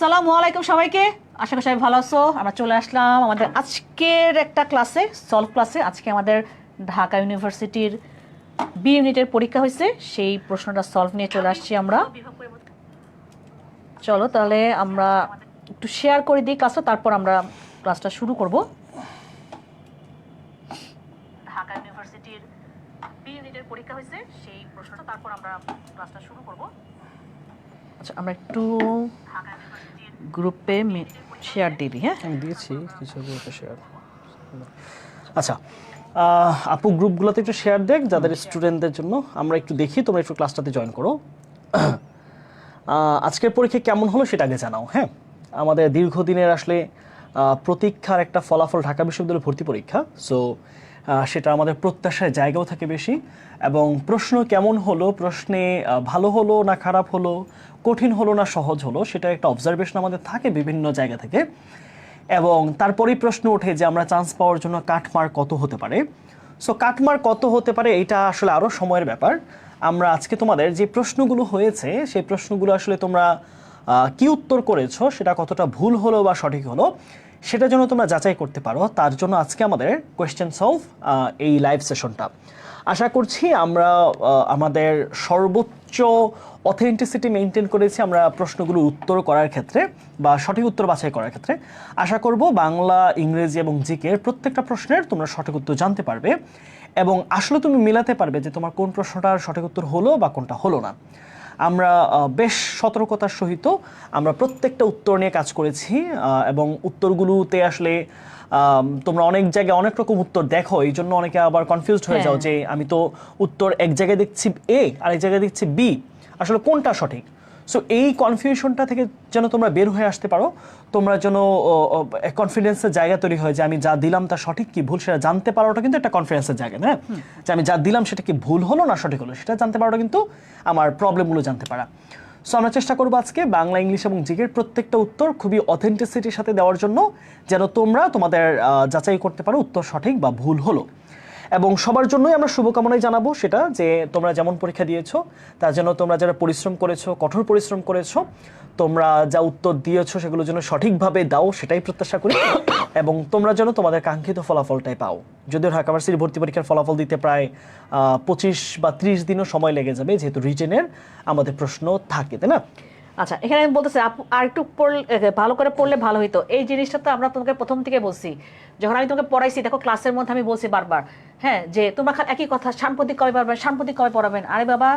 আসসালামু আলাইকুম সবাইকে, আশা করি সবাই ভালো আছো। আমরা চলে আসলাম আমাদের আজকের একটা ক্লাসে, সলভ ক্লাসে। আজকে আমাদের ঢাকা ইউনিভার্সিটির বি ইউনিটের পরীক্ষা হয়েছে, সেই প্রশ্নটা সলভ নিয়ে চলে আসছি আমরা। চলো তাহলে আমরা একটু শেয়ার করে দিই ক্লাসটা, তারপর আমরা ক্লাসটা শুরু করব। ঢাকা ইউনিভার্সিটির বি ইউনিটের পরীক্ষা হয়েছে, সেই প্রশ্নটা তারপর আমরা ক্লাসটা শুরু করব। আচ্ছা, আমরা একটু গ্রুপে শেয়ার দিবি। হ্যাঁ, আমি দিয়েছি কিছু গ্রুপে শেয়ার। আচ্ছা, আপু গ্রুপগুলোতে একটু শেয়ার দেখ যাদের স্টুডেন্টদের জন্য। আমরা একটু দেখি, তোমরা একটু ক্লাসটাতে জয়েন করো। আজকের পরীক্ষা কেমন হলো সেটা আগে জানাও। হ্যাঁ, আমাদের দীর্ঘদিনের আসলে প্রতীক্ষার একটা ফলাফল ঢাকা বিশ্ববিদ্যালয় ভর্তি পরীক্ষা। সো সেটা আমাদের প্রত্যাশার জায়গাও থাকে বেশি, এবং প্রশ্ন কেমন হলো, প্রশ্নে ভালো হলো না খারাপ হলো, কঠিন হলো না সহজ হলো, সেটা একটা অবজারভেশন আমাদের থাকে বিভিন্ন জায়গা থেকে। এবং তারপরেই প্রশ্ন ওঠে যে আমরা চান্স পাওয়ার জন্য কাটমার্ক কত হতে পারে। সো কাটমার্ক কত হতে পারে এটা আসলে আরও সময়ের ব্যাপার। আমরা আজকে তোমাদের যে প্রশ্নগুলো হয়েছে সেই প্রশ্নগুলো আসলে তোমরা কি উত্তর করেছো, সেটা কতটা ভুল হলো বা সঠিক হলো, সেটা যেন তোমরা যাচাই করতে পারো। তার জন্য আজকে আমাদের কোয়েশ্চেন সলভ এই লাইভ সেশনটা। আশা করছি আমরা আমাদের সর্বোচ্চ অথেন্টিসিটি মেনটেন করেছি আমরা প্রশ্নগুলোর উত্তর করার ক্ষেত্রে বা সঠিক উত্তর বাছাই করার ক্ষেত্রে। আশা করব বাংলা, ইংরেজি এবং জিকের প্রত্যেকটা প্রশ্নের তোমরা সঠিক উত্তর জানতে পারবে, এবং আসলে তুমি মিলাতে পারবে যে তোমার কোন প্রশ্নটার সঠিক উত্তর হলো বা কোনটা হলো না। আমরা বেশ সতর্কতার সহিত আমরা প্রত্যেকটা উত্তর নিয়ে কাজ করেছি, এবং উত্তরগুলোতে আসলে তোমরা অনেক জায়গায় অনেক রকম উত্তর দেখো, এই জন্য অনেকে আবার কনফিউজড হয়ে যাও যে আমি তো উত্তর এক জায়গায় দেখছি এ আর এক জায়গায় দেখছি বি, আসলে কোনটা সঠিক। সো এই কনফিউশনটা থেকে যেন তোমরা বের হয়ে আসতে পারো, তোমরা যেন কনফিডেন্সের জায়গা তৈরি হয় যে আমি যা দিলাম তা সঠিক কি ভুল সেটা জানতে পারাটা কিন্তু একটা কনফিডেন্সের জায়গা, না যে আমি যা দিলাম সেটা কি ভুল হলো না সঠিক হলো সেটা জানতে পারাটা কিন্তু আমার প্রবলেমগুলো জানতে পারা। সো আমরা চেষ্টা করবো আজকে বাংলা, ইংলিশ এবং জিকের প্রত্যেকটা উত্তর খুবই অথেন্টিসিটির সাথে দেওয়ার জন্য, যেন তোমরা তোমাদের যাচাই করতে পারো উত্তর সঠিক বা ভুল হলো। এবং সবার জন্যই আমরা শুভকামনাই জানাবো সেটা যে তোমরা যেমন পরীক্ষা দিয়েছো তার জন্য তোমরা যারা পরিশ্রম করেছো, কঠোর পরিশ্রম করেছো, তোমরা যা উত্তর দিয়েছো সেগুলো যেন সঠিকভাবে দাও সেটাই প্রত্যাশা করি, এবং তোমরা যেন তোমাদের কাঙ্ক্ষিত ফলাফলটাই পাও। যদিও ঢাকা ভার্সিটির ভর্তি পরীক্ষার ফলাফল দিতে প্রায় 25 বা 30 দিনও সময় লেগে যাবে, যেহেতু রিটেনের আমাদের প্রশ্ন থাকে, তাই না? আচ্ছা, এখানে বলতেছে আপু আর একটু ভালো করে পড়লে ভালো হইতো। এই জিনিসটা তো আমরা তোমাকে প্রথম থেকে বলছি, যখন আমি তোমাকে পড়াইছি, দেখো ক্লাসের মধ্যে আমি বলছি বারবার, হ্যাঁ, যে তোমরা একই কথা, সাম্প্রতিক কবে পড়াবেন, সাম্প্রতিক কবে পড়াবেন। আরে বাবা,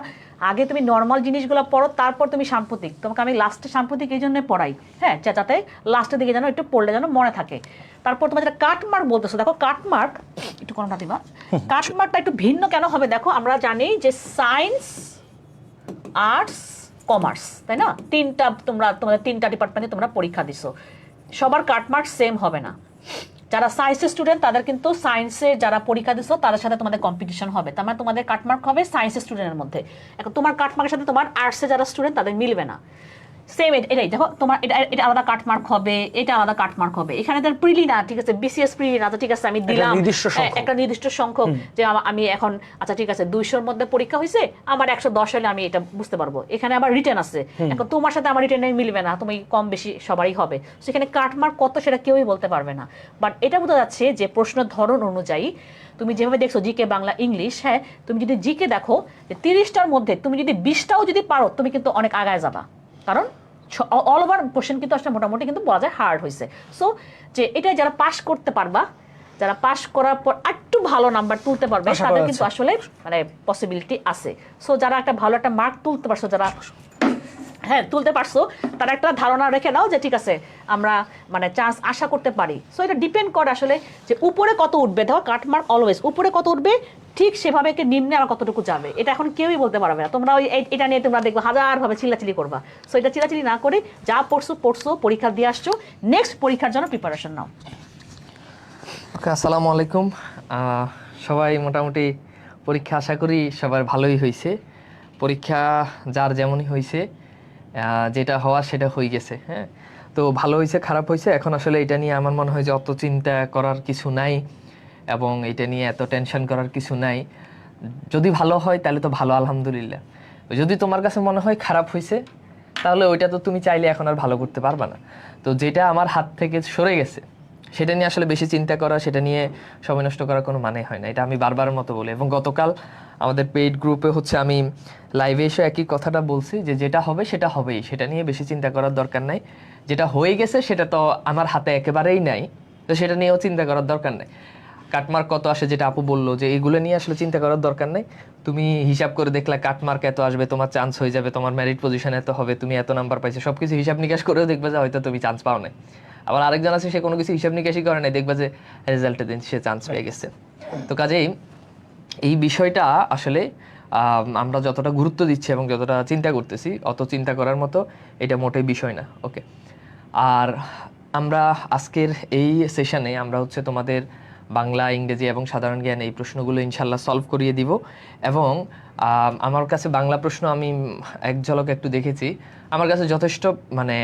আগে তুমি নর্মাল জিনিসগুলো পড়ো, তারপর তুমি সাম্প্রতিক। তোমাকে আমি লাস্টে সাম্প্রতিক এই জন্য পড়াই, হ্যাঁ, যাতে লাস্টের দিকে যেন একটু পড়লে যেন মনে থাকে। তারপর তোমার যেটা কাটমার্ক বলতেছো, দেখো কাটমার্ক একটু কোনটা দিবা, কাটমার্কটা একটু ভিন্ন কেন হবে। দেখো আমরা জানি যে সায়েন্স, আর্টস, কমার্স, তাই না, তোমাদের তিনটা ডিপার্টমেন্টে তোমরা পরীক্ষা দিছো, সবার কাটমার্ক সেম হবে না। যারা সায়েন্সের স্টুডেন্ট তাদের কিন্তু সায়েন্সে যারা পরীক্ষা দিছো তাদের সাথে তোমাদের কম্পিটিশন হবে, তার মানে তোমাদের কাটমার্ক হবে সায়েন্সের স্টুডেন্টের মধ্যে। এখন তোমার কাটমার্কের সাথে তোমার আর্টসে যারা স্টুডেন্ট তাদের মিলবে না, সেম এটাই। দেখো তোমার এটা আলাদা কাটমার্ক হবে, এটা আলাদা কাটমার্ক হবে। এখানে তার প্রিলি না, ঠিক আছে, বিসিএস প্রিলি না, ঠিক আছে, আমি দিলাম একটা নির্দিষ্ট সংখ্যক, যে আমি এখন আচ্ছা ঠিক আছে 200-র মধ্যে পরীক্ষা হয়েছে, আমার 110 হলে আমি এটা বুঝতে পারবো। এখানে আবার রিটেন আছে, এখন তোমার সাথে আমার রিটেনে মিলবে না, তুমি কম বেশি সবারই হবে, সেখানে কাটমার্ক কত সেটা কেউই বলতে পারবে না। বাট এটা বোঝা যাচ্ছে যে প্রশ্নের ধরন অনুযায়ী তুমি যেভাবে দেখছো জিকে, বাংলা, ইংলিশ, হ্যাঁ, তুমি যদি জিকে দেখো যে 30টার মধ্যে তুমি যদি 20টাও যদি পারো, তুমি কিন্তু অনেক আগায় যাবা, কারণ অল ওভার কোশ্চেন কিন্তু আসলে মোটামুটি কিন্তু বলা যায় হার্ড হয়েছে। সো যে এটা যারা পাস করতে পারবা, যারা পাস করার পর একটু ভালো নাম্বার তুলতে পারবে, তাদের কিন্তু আসলে মানে পসিবিলিটি আছে। সো যারা একটা ভালো একটা মার্ক তুলতে পারছো, যারা হ্যাঁ তুলতে পারছো, তারা একটা ধারণা রেখে নাও যে ঠিক আছে আমরা মানে চান্স আশা করতে পারি। সো এটা ডিপেন্ড করে আসলে যে উপরে কত উঠবে। দেখো কাটমার্ক অলওয়েজ উপরে কত উঠবে, ঠিক সেভাবে নিম্নে আর কতটুকু যাবে এটা এখন কেউই বলতে পারবে না। তোমরা ওই এটা নিয়ে তোমরা দেখবে হাজারভাবে চিল্লাচিল্লি করবা। সো এটা চিল্লাচিল্লি না করে যা পড়ছো পরীক্ষা দিয়ে আসছো, নেক্সট পরীক্ষার জন্য প্রিপারেশন নাও। ওকে, আসসালামু আলাইকুম। সবাই মোটামুটি পরীক্ষা আশা করি সবার ভালোই হয়েছে। পরীক্ষা যার যেমনই হয়েছে, যেটা হওয়া সেটা হয়ে গেছে। হ্যাঁ, তো ভালো হয়েছে খারাপ হয়েছে এখন আসলে এটা নিয়ে আমার মনে হয় যে অত চিন্তা করার কিছু নাই, এবং এটা নিয়ে এত টেনশন করার কিছু নাই। যদি ভালো হয় তাহলে তো ভালো, আলহামদুলিল্লাহ। যদি তোমার কাছে মনে হয় খারাপ হয়েছে, তাহলে ওইটা তো তুমি চাইলে এখন আর ভালো করতে পারবা না। তো যেটা আমার হাত থেকে সরে গেছে সেটা নিয়ে আসলে বেশি চিন্তা করা, সেটা নিয়ে সময় নষ্ট করার কোনো মানে হয় না। এটা আমি বারবার মতো বলি, এবং গতকাল আমাদের পেইড গ্রুপে হচ্ছে আমি লাইভে এসে একই কথাটা বলছি যে যেটা হবে সেটা হবেই, সেটা নিয়ে বেশি চিন্তা করার দরকার নাই। যেটা হয়ে গেছে সেটা তো আমার হাতে একেবারেই নাই, তো সেটা নিয়েও চিন্তা করার দরকার নেই। কাটমার্ক কত আসে, যেটা আপু বললো যে এগুলো নিয়ে আসলে চিন্তা করার দরকার নেই। তুমি হিসাব করে দেখলা কাটমার্ক এত আসবে, তোমার চান্স হয়ে যাবে, তোমার মেরিট পজিশন এত হবে, তুমি এত নাম্বার পাইছো, সবকিছু হিসাব নিকাশ করেও দেখবে যে হয়তো তুমি চান্স পাও নাই। আবার আরেকজন আছে সে কোনো কিছু হিসাব নিকাশই করে নাই, দেখবা যে রেজাল্টের দিন সে চান্স পেয়ে গেছে। তো কাজেই এই বিষয়টা আসলে আমরা যতটা গুরুত্ব দিচ্ছি এবং যতটা চিন্তা করতেছি, অত চিন্তা করার মতো এটা মোটেই বিষয় না। ওকে, আর আমরা আজকের এই সেশনে আমরা হচ্ছে তোমাদের বাংলা, ইংরেজি এবং সাধারণ জ্ঞান এই প্রশ্নগুলো ইনশাল্লাহ সলভ করিয়ে দিব। এবং আমার কাছে বাংলা প্রশ্ন আমি এক ঝলক একটু দেখেছি, আমার কাছে যথেষ্ট মানে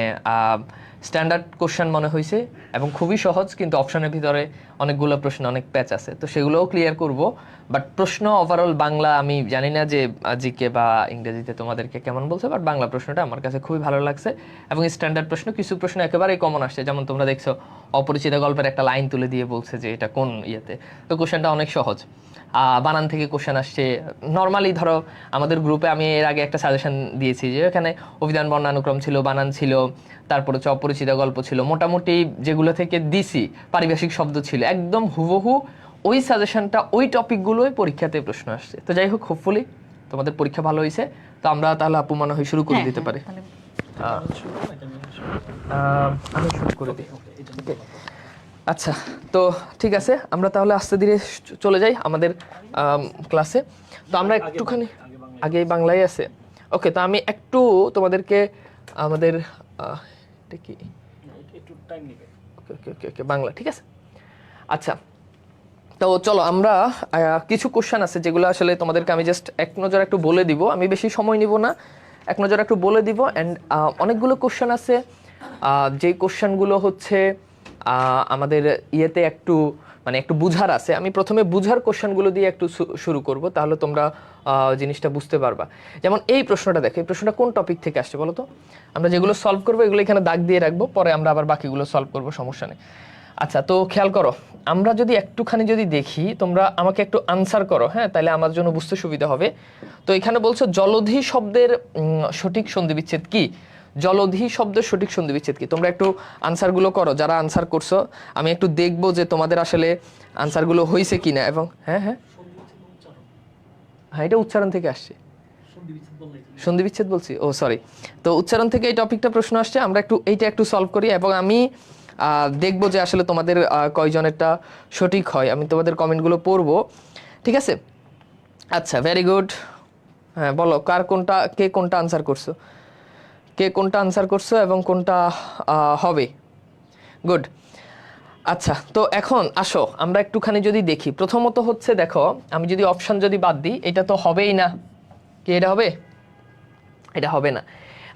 স্ট্যান্ডার্ড কোশ্চেন মনে হয়েছে এবং খুবই সহজ, কিন্তু অপশনের ভিতরে অনেকগুলো প্রশ্ন, অনেক প্যাচ আছে, তো সেগুলোও ক্লিয়ার করব। বাট প্রশ্ন ওভারঅল বাংলা আমি জানি না যে জিকে বা ইংরেজিতে তোমাদেরকে কেমন বলছে, বাট বাংলা প্রশ্নটা আমার কাছে খুবই ভালো লাগছে। এবং স্ট্যান্ডার্ড প্রশ্ন, কিছু প্রশ্ন একেবারেই কমন আসছে, যেমন তোমরা দেখছো অপরিচিত গল্পের একটা লাইন তুলে দিয়ে বলছে যে এটা কোন ইয়েতে, তো কোশ্চেনটা অনেক সহজ। বানান থেকে কোশ্চেন আসছে। নর্মালি ধরো আমাদের গ্রুপে আমি এর আগে একটা সাজেশন দিয়েছি যে এখানে অভিধান বর্ণানুক্রম ছিল, বানান ছিল, তারপর হচ্ছে অপরিচিত গল্প ছিল, মোটামুটি যেগুলো থেকে দিছি পারিভাষিক শব্দ ছিল, একদম হুবহু ওই সাজেশনটা ওই টপিকগুলোই পরীক্ষাতে প্রশ্ন আসছে। তো যাই হোক, হোপফুলি তোমাদের পরীক্ষা ভালো হয়েছে। তো আমরা তাহলে আপু মনে হয় শুরু করে দিতে পারি। আমি শুরু করে দিই। আচ্ছা, তো ঠিক আছে, আমরা তাহলে আস্তে ধীরে চলে যাই আমাদের ক্লাসে। তো আমরা একটুখানি আগে বাংলায় আছে। ওকে, তো আমি একটু তোমাদেরকে আমাদের এটা কি একটু টাইম নেবে। ওকে ওকে ওকে ওকে, বাংলা ঠিক আছে। আচ্ছা, তো চলো আমরা কিছু কোশ্চেন আছে যেগুলো আসলে তোমাদেরকে আমি জাস্ট এক নজর একটু বলে দিব, আমি বেশি সময় নিব না, এক নজর একটু বলে দিব। অ্যান্ড অনেকগুলো কোশ্চেন আছে যে কোশ্চেনগুলো হচ্ছে আমাদের ইয়েতে একটু মানে একটু বুঝার আছে। আমি প্রথমে বুঝার কোশ্চেনগুলো দিয়ে একটু শুরু করব, তাহলে তোমরা জিনিসটা বুঝতে পারবা। যেমন এই প্রশ্নটা দেখো, এই প্রশ্নটা কোন টপিক থেকে আসছে বলো তো? আমরা যেগুলো সলভ করবো এগুলো এখানে দাগ দিয়ে রাখবো, পরে আমরা আবার বাকিগুলো সলভ করবো, সমস্যা নেই। আচ্ছা, তো খেয়াল করো, আমরা যদি একটুখানি যদি দেখি, তোমরা আমাকে একটু আনসার করো, হ্যাঁ, তাহলে আমার জন্য বুঝতে সুবিধা হবে। তো এখানে বলছো জলধি শব্দের সঠিক সন্ধিবিচ্ছেদ কি? জলধি শব্দের সঠিক সন্ধিবিচ্ছেদ কি? তোমরা একটু আনসারগুলো করো, যারা আনসার করছো আমি একটু দেখবো যে তোমাদের আসলে আনসারগুলো হয়েছে কিনা। এবং হ্যাঁ হ্যাঁ হ্যাঁ, এটা উচ্চারণ থেকে আসছে, সন্ধিবিচ্ছেদ বলছি, ও সরি। তো উচ্চারণ থেকে এই টপিকটা প্রশ্ন আসছে, আমরা একটু এইটা একটু সলভ করি এবং আমি দেখবো যে আসলে তোমাদের কয়জনেরটা সঠিক হয়। আমি তোমাদের কমেন্টগুলো পড়বো, ঠিক আছে? আচ্ছা, ভেরি গুড। হ্যাঁ, বলো কার কোনটা, কে কোনটা আনসার করছো, কে কোনটা আনসার করছো এবং কোনটা হবে। গুড। আচ্ছা, তো এখন আসো আমরা একটুখানি যদি দেখি। প্রথমত হচ্ছে দেখো, আমি যদি অপশন যদি বাদ দিই, এটা তো হবেই না। কি এটা হবে? এটা হবে না।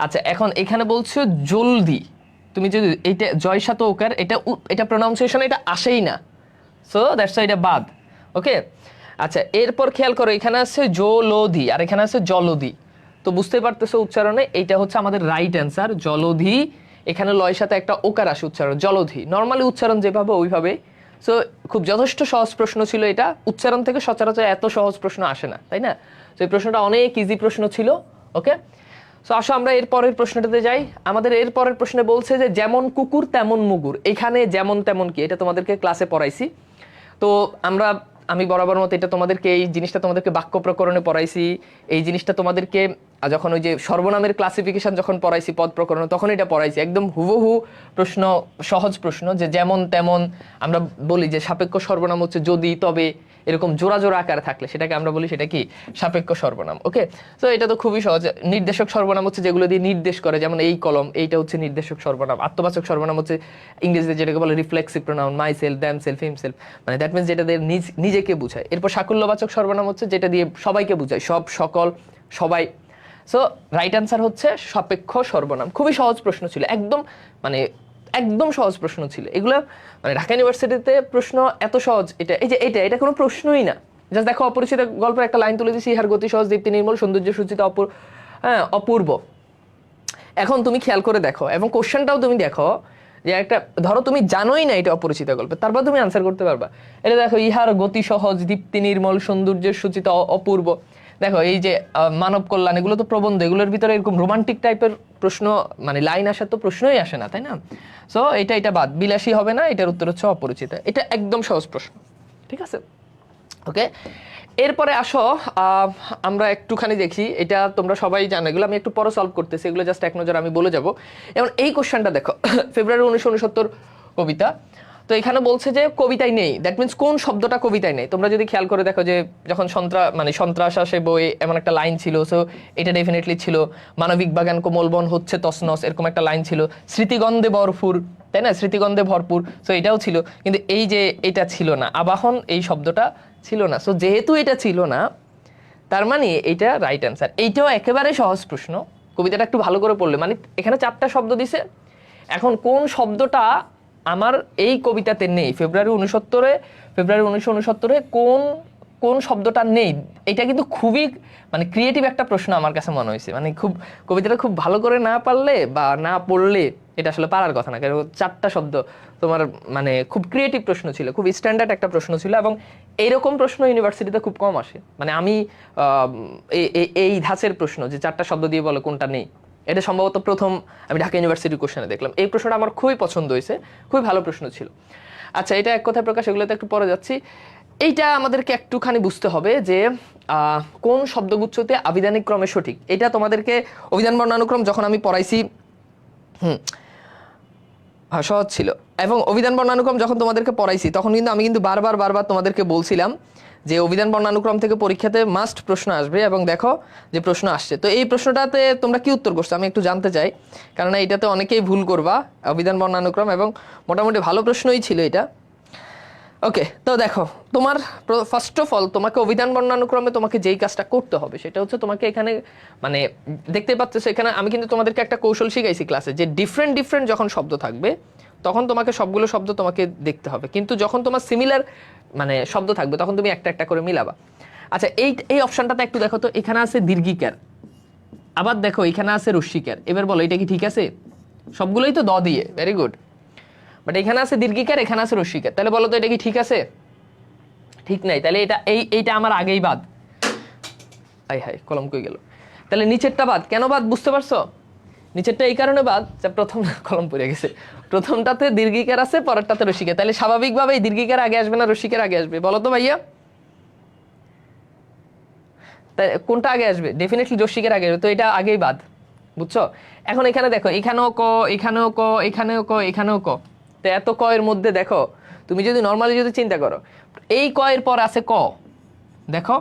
আচ্ছা, এখন এখানে বলছো জলদি, তুমি যদি এইটা জয় সাত ওকার, এটা প্রোনাউন্সিয়েশন এটা আসেই না, সো দ্যাটস এটা বাদ। ওকে, আচ্ছা, এরপর খেয়াল করো, এখানে আছে জলধি আর এখানে আছে জলধি। তো বুঝতে পারতেছো উচ্চারণে এইটা হচ্ছে আমাদের রাইট অ্যান্সার, জলধি। এখানে লয়ের সাথে একটা ওকার আসে উচ্চারণ, জলধি। নর্মালি উচ্চারণ যেভাবে ওইভাবে। সো খুব যথেষ্ট সহজ প্রশ্ন ছিল এটা, উচ্চারণ থেকে সচরাচর এত সহজ প্রশ্ন আসে না, তাই না? তো এই প্রশ্নটা অনেক ইজি প্রশ্ন ছিল। ওকে, সো আসো আমরা এর পরের প্রশ্নটাতে যাই। আমাদের এর পরের প্রশ্নে বলছে যে যেমন কুকুর তেমন মুগুর। এখানে যেমন তেমন কি, এটা তোমাদেরকে ক্লাসে পড়াইছি। তো আমি বরাবর মতো এটা তোমাদেরকে, এই জিনিসটা তোমাদেরকে বাক্য প্রকরণে পড়াইছি। এই জিনিসটা তোমাদেরকে যখন ওই যে সর্বনামের ক্লাসিফিকেশন যখন পড়াইছি পদ প্রকরণ, তখন এটা পড়াইছি। একদম হুবহু প্রশ্ন, সহজ প্রশ্ন, যে যেমন তেমন। আমরা বলি যে সাপেক্ষ সর্বনাম হচ্ছে যদি, তবে, এরকম জোড়া জোড়া আকারে থাকলে সেটাকে আমরা বলি সেটা কি সাপেক্ষ সর্বনাম। ওকে, তো এটা তো খুবই সহজ। নির্দেশক সর্বনাম হচ্ছে যেগুলো দিয়ে নির্দেশ করে, যেমন এই কলম, এইটা হচ্ছে নির্দেশক সর্বনাম। আত্মবাচক সর্বনাম হচ্ছে ইংরেজিতে যেটাকে বলে reflexive pronoun, my self, them self, himself, মানে দ্যাট মিনস যেটা দিয়ে নিজেকে বোঝায়। এরপর সাকুল্যবাচক সর্বনাম হচ্ছে যেটা দিয়ে সবাইকে বোঝায়, সব, সকল, সবাই। সো রাইট অ্যান্সার হচ্ছে সাপেক্ষ সর্বনাম। খুবই সহজ প্রশ্ন ছিল, একদম মানে একদম সহজ প্রশ্ন ছিল এগুলো। মানে ঢাকা ইউনিভার্সিটিতে প্রশ্ন এত সহজ, এটা এই যে এটা কোনো প্রশ্নই না। জাস্ট দেখো, অপরিচিত গল্পের একটা লাইন তুলে দিয়েছি, ইহার গতি সহজ, দীপ্তি নির্মল, সৌন্দর্য সূচিত, অপূর্ব। এখন তুমি খেয়াল করে দেখো এবং কোশ্চেনটাও তুমি দেখো যে একটা ধরো তুমি জানোই না এটা অপরিচিত গল্প, তারপর তুমি আনসার করতে পারবা। এটা দেখো, ইহার গতি সহজ, দীপ্তি নির্মল, সৌন্দর্যের সূচিত অপূর্ব। দেখো এই যে মানব কল্যাণ, এগুলো তো প্রবন্ধ, এগুলোর ভিতরে এরকম রোমান্টিক টাইপের প্রশ্ন মানে লাইন আসার তো প্রশ্নই আসে না, তাই না? সো এটা বাদ, বিলাসী হবে না, এটার উত্তর হচ্ছে অপরিচিত। এটা একদম সহজ প্রশ্ন, ঠিক আছে? ওকে, এরপরে আসো আমরা একটুখানি দেখি, এটা তোমরা সবাই জানো, এগুলো আমি একটু পরে সলভ করতেছি, এগুলো জাস্ট এক নজর আমি বলে যাব। এবং এই কোশ্চেনটা দেখো, ফেব্রুয়ারি 1969 কবিতা। তো এখানে বলছে যে কবিতায় নেই, দ্যাট মিনস কোন শব্দটা কবিতায় নেই। তোমরা যদি খেয়াল করে দেখো যে যখন সন্ত্রাস আসে বই, এমন একটা লাইন ছিল, সো এটা ডেফিনেটলি ছিল। মানবিক বাগান কোমলবন হচ্ছে তছনছ, এরকম একটা লাইন ছিল। স্মৃতিগন্ধে ভরপুর, তাই না? স্মৃতিগন্ধে ভরপুর, সো এটাও ছিল। কিন্তু এই যে এটা ছিল না, আবাহন, এই শব্দটা ছিল না। সো যেহেতু এটা ছিল না, তার মানে এটা রাইট অ্যান্সার। এইটাও একেবারে সহজ প্রশ্ন, কবিতাটা একটু ভালো করে পড়লে, মানে এখানে 4টা শব্দ দিছে। এখন কোন শব্দটা আমার এই কবিতাতে নেই, ফেব্রুয়ারি 1969 কোন শব্দটা নেই, এটা কিন্তু খুবই মানে ক্রিয়েটিভ একটা প্রশ্ন আমার কাছে মনে হয়েছে। মানে খুব কবিতাটা খুব ভালো করে না পারলে বা না পড়লে এটা আসলে পারার কথা না, কারণ 4টা শব্দ তোমার মানে খুব ক্রিয়েটিভ প্রশ্ন ছিল, খুব স্ট্যান্ডার্ড একটা প্রশ্ন ছিল। এবং এইরকম প্রশ্ন ইউনিভার্সিটিতে খুব কম আসে। মানে আমি এই ধাঁচের প্রশ্ন যে 4টা শব্দ দিয়ে বলো কোনটা নেই, এটা সম্ভবত প্রথম আমি ঢাকা ইউনিভার্সিটির কোশ্চেনে দেখলাম। এই প্রশ্নটা আমার খুবই পছন্দ হয়েছে, খুবই ভালো প্রশ্ন ছিল। আচ্ছা, এটা এক কথায় প্রকাশ, এগুলোতে একটু পরে যাচ্ছি। এইটা আমাদেরকে একটুখানি বুঝতে হবে যে কোন শব্দগুচ্ছতে আবিধানিক ক্রমে সঠিক। এটা তোমাদেরকে অভিধান বর্ণানুক্রম যখন আমি পড়াইছি, সহজ ছিল। এবং অভিধান বর্ণানুক্রম যখন তোমাদেরকে পড়াইছি, তখন কিন্তু আমি কিন্তু বারবার তোমাদেরকে বলছিলাম যে অভিধান বর্ণানুক্রম থেকে পরীক্ষাতে মাস্ট প্রশ্ন আসবে, এবং দেখো যে প্রশ্ন আসছে। তো এই প্রশ্নটাতে তোমরা কি উত্তর করছো আমি একটু জানতে চাই, কারণ এটাতে অনেকেই ভুল করবা, অভিধান বর্ণানুক্রম, এবং মোটামুটি ভালো প্রশ্নই ছিল এটা। ওকে, তো দেখো, তোমার ফার্স্ট অফ অল তোমাকে অভিধান বর্ণানুক্রমে তোমাকে যেই কাজটা করতে হবে সেটা হচ্ছে তোমাকে এখানে মানে দেখতে পাচ্ছ এখানে আমি কিন্তু তোমাদেরকে একটা কৌশল শিখাইছি ক্লাসে, যে ডিফারেন্ট যখন শব্দ থাকবে তখন তোমাকে সবগুলো শব্দ তোমাকে দেখতে হবে, কিন্তু যখন তোমার সিমিলার মানে শব্দ থাকবে তখন তুমি একটা একটা করে মিলাবা। আচ্ছা, এই অপশনটাতে একটু দেখো তো, এখানে আছে দীর্ঘিকার, আবার দেখো এখানে আছে রস্যিকার। এবার বলো এটা কি ঠিক আছে? সবগুলোই তো দ দিয়ে, ভেরি গুড। বাট এখানে আছে দীর্ঘিকার, এখানে আছে রস্যিকার, তাহলে বলো তো এটা কি ঠিক আছে? ঠিক নাই। তাহলে এইটা আমার আগেই বাদ। হাই কলম কই গেল? তাহলে নিচেরটা বাদ। কেন বাদ বুঝতে পারছো? নিচেরটা এই কারণে বাদ যে প্রথম কলম পড়ে গেছে, প্রথমটাতে দীর্ঘিকার আছে, পরেরটাতে রস্যিকার। তাহলে স্বাভাবিকভাবেই দীর্ঘিকার আগে আসবে না রস্যিকার আগে আসবে? বলো তো ভাইয়া, তাই কোনটা আগে আসবে? ডেফিনেটলি রস্যিকার আগে আসবে, তো এটা আগেই বাদ, বুঝছো? এখন এখানে দেখো, এখানেও ক, এখানেও ক, এখানেও ক, এখানেও ক। তো এত ক এর মধ্যে দেখো, তুমি যদি নর্মালি যদি চিন্তা করো, এই ক এর পর আছে ক, দেখো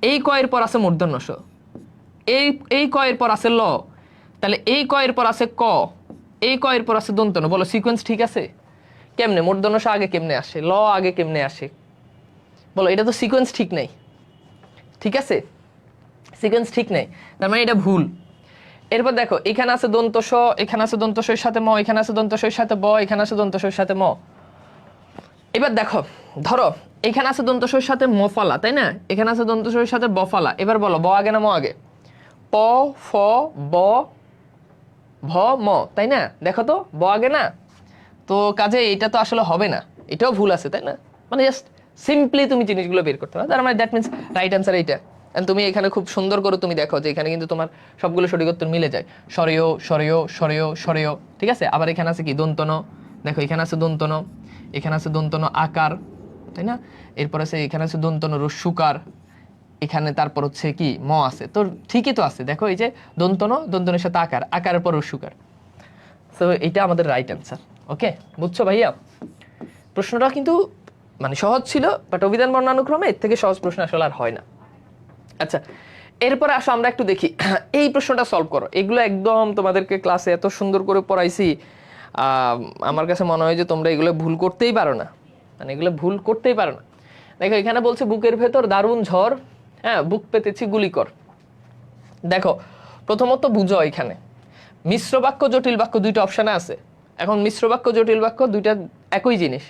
এই ক এর পর আছে মূর্ধন্য ষ, এই ক এর পর আছে ল, তাহলে এই ক এর পর আছে ক, এই ক এর পর আছে দন্ত ন। বলো সিকোয়েন্স ঠিক আছে? কেমনে মূর্ধন্য ষ আগে কেমনে আসে, ল আগে কেমনে আসে? বলো, এটা তো সিকোয়েন্স ঠিক নেই, ঠিক আছে? সিকোয়েন্স ঠিক নেই, তার মানে এটা ভুল। এরপর দেখো, এখানে আছে দন্ত স, এখানে আছে দন্ত স এর সাথে ম, এখানে আছে দন্ত স এর সাথে ব, এখানে আছে দন্ত স এর সাথে ম। এবার দেখো, ধরো এখানে আছে দন্ত স এর সাথে মফালা, তাই না? এখানে আছে দন্ত স এর সাথে বফালা। এবার বলো ব আগে না ম আগে? প ফ ব ভ ম, তাই না? দেখো তো ব আগে না, তো কাজে এটা তো আসলে হবে না, এটাও ভুল আছে, তাই না? মানে জাস্ট সিম্পলি তুমি জিনিসগুলো বের করতে পারো, তার মানে দ্যাট মিনস রাইট অ্যান্সার এইটা। তুমি এখানে খুব সুন্দর করে তুমি দেখো যে এখানে কিন্তু তোমার সবগুলো সঠিক উত্তর মিলে যায়। সরেয় সরেয় সরেয় সরেয়, ঠিক আছে? আবার এখানে আছে কি দন্তন, দেখো এখানে আছে দন্তন, এখানে আছে দন্তন আকার, তাই না? এরপর আছে এখানে আছে দন্তন রস্যুকার, এখানে তারপর হচ্ছে কি ম আছে, তো ঠিকই তো আছে। দেখো এই যে দন্তন, দন্তনের সাথে আকার, আকারের পর রস্যুকার, তো এটা আমাদের রাইট অ্যান্সার। ওকে, বুঝছো ভাইয়া? প্রশ্নটা কিন্তু মানে সহজ ছিল, বাট অভিধান বর্ণানুক্রমে এর থেকে সহজ প্রশ্ন আসলে আর হয় না। আচ্ছা, এরপরে আসো আমরা একটু দেখি এই প্রশ্নটা সলভ করো। এগুলো একদম তোমাদেরকে ক্লাসে এত সুন্দর করে পড়াইছি, আমার কাছে মনে হয় যে তোমরা এগুলো ভুল করতেই পারো না, মানে এগুলো ভুল করতেই পারো না। দেখো এখানে বলছে বুকের ভেতর দারুণ ঝড়, হ্যাঁ বুক পেতেছি গুলি কর। দেখো প্রথমত বুঝো, এখানে মিশ্র বাক্য জটিল বাক্য দুইটা অপশানে আছে। এখন মিশ্র বাক্য জটিল বাক্য দুইটা একই জিনিস,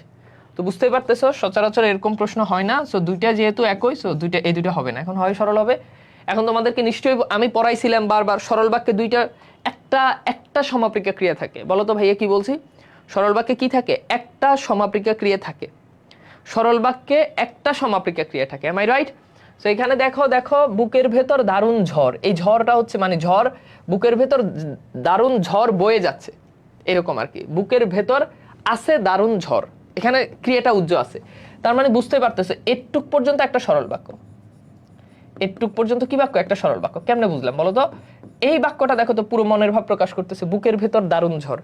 তো বুঝতেই পারতেছো সচরাচর এরকম প্রশ্ন হয় না। সো দুইটা যেহেতু একই, সো এই দুইটা হবে না। এখন হয় সরল হবে, এখন তোমাদেরকে নিশ্চয়ই আমি পড়াইছিলাম বারবার, সরল বাক্যে দুইটা একটা সমাপিকা ক্রিয়া থাকে। বলো তো ভাইয়া কি বলছি? সরল বাক্যে কি থাকে? একটা সমাপিকা ক্রিয়া থাকে। সরল বাক্যে একটা সমাপিকা ক্রিয়া থাকে। Am I right? তো এখানে দেখো বুকের ভেতর দারুণ ঝড়, এই ঝড়টা হচ্ছে মানে ঝড়, বুকের ভেতর দারুণ ঝড় বয়ে যাচ্ছে, এরকম আর কি। বুকের ভেতর আছে দারুণ ঝড়, এখানে ক্রিয়াটা উজ্জ্বল আছে, তার মানে বুঝতে পারতেছে এটুক পর্যন্ত একটা সরল বাক্য। এটুক পর্যন্ত কি বাক্য? একটা সরল বাক্য। কেমনে বুঝলাম বলো তো? এই বাক্যটা দেখো তো পুরো মনের ভাব প্রকাশ করতেছে, বুকের ভেতর দারুণ ঝড়।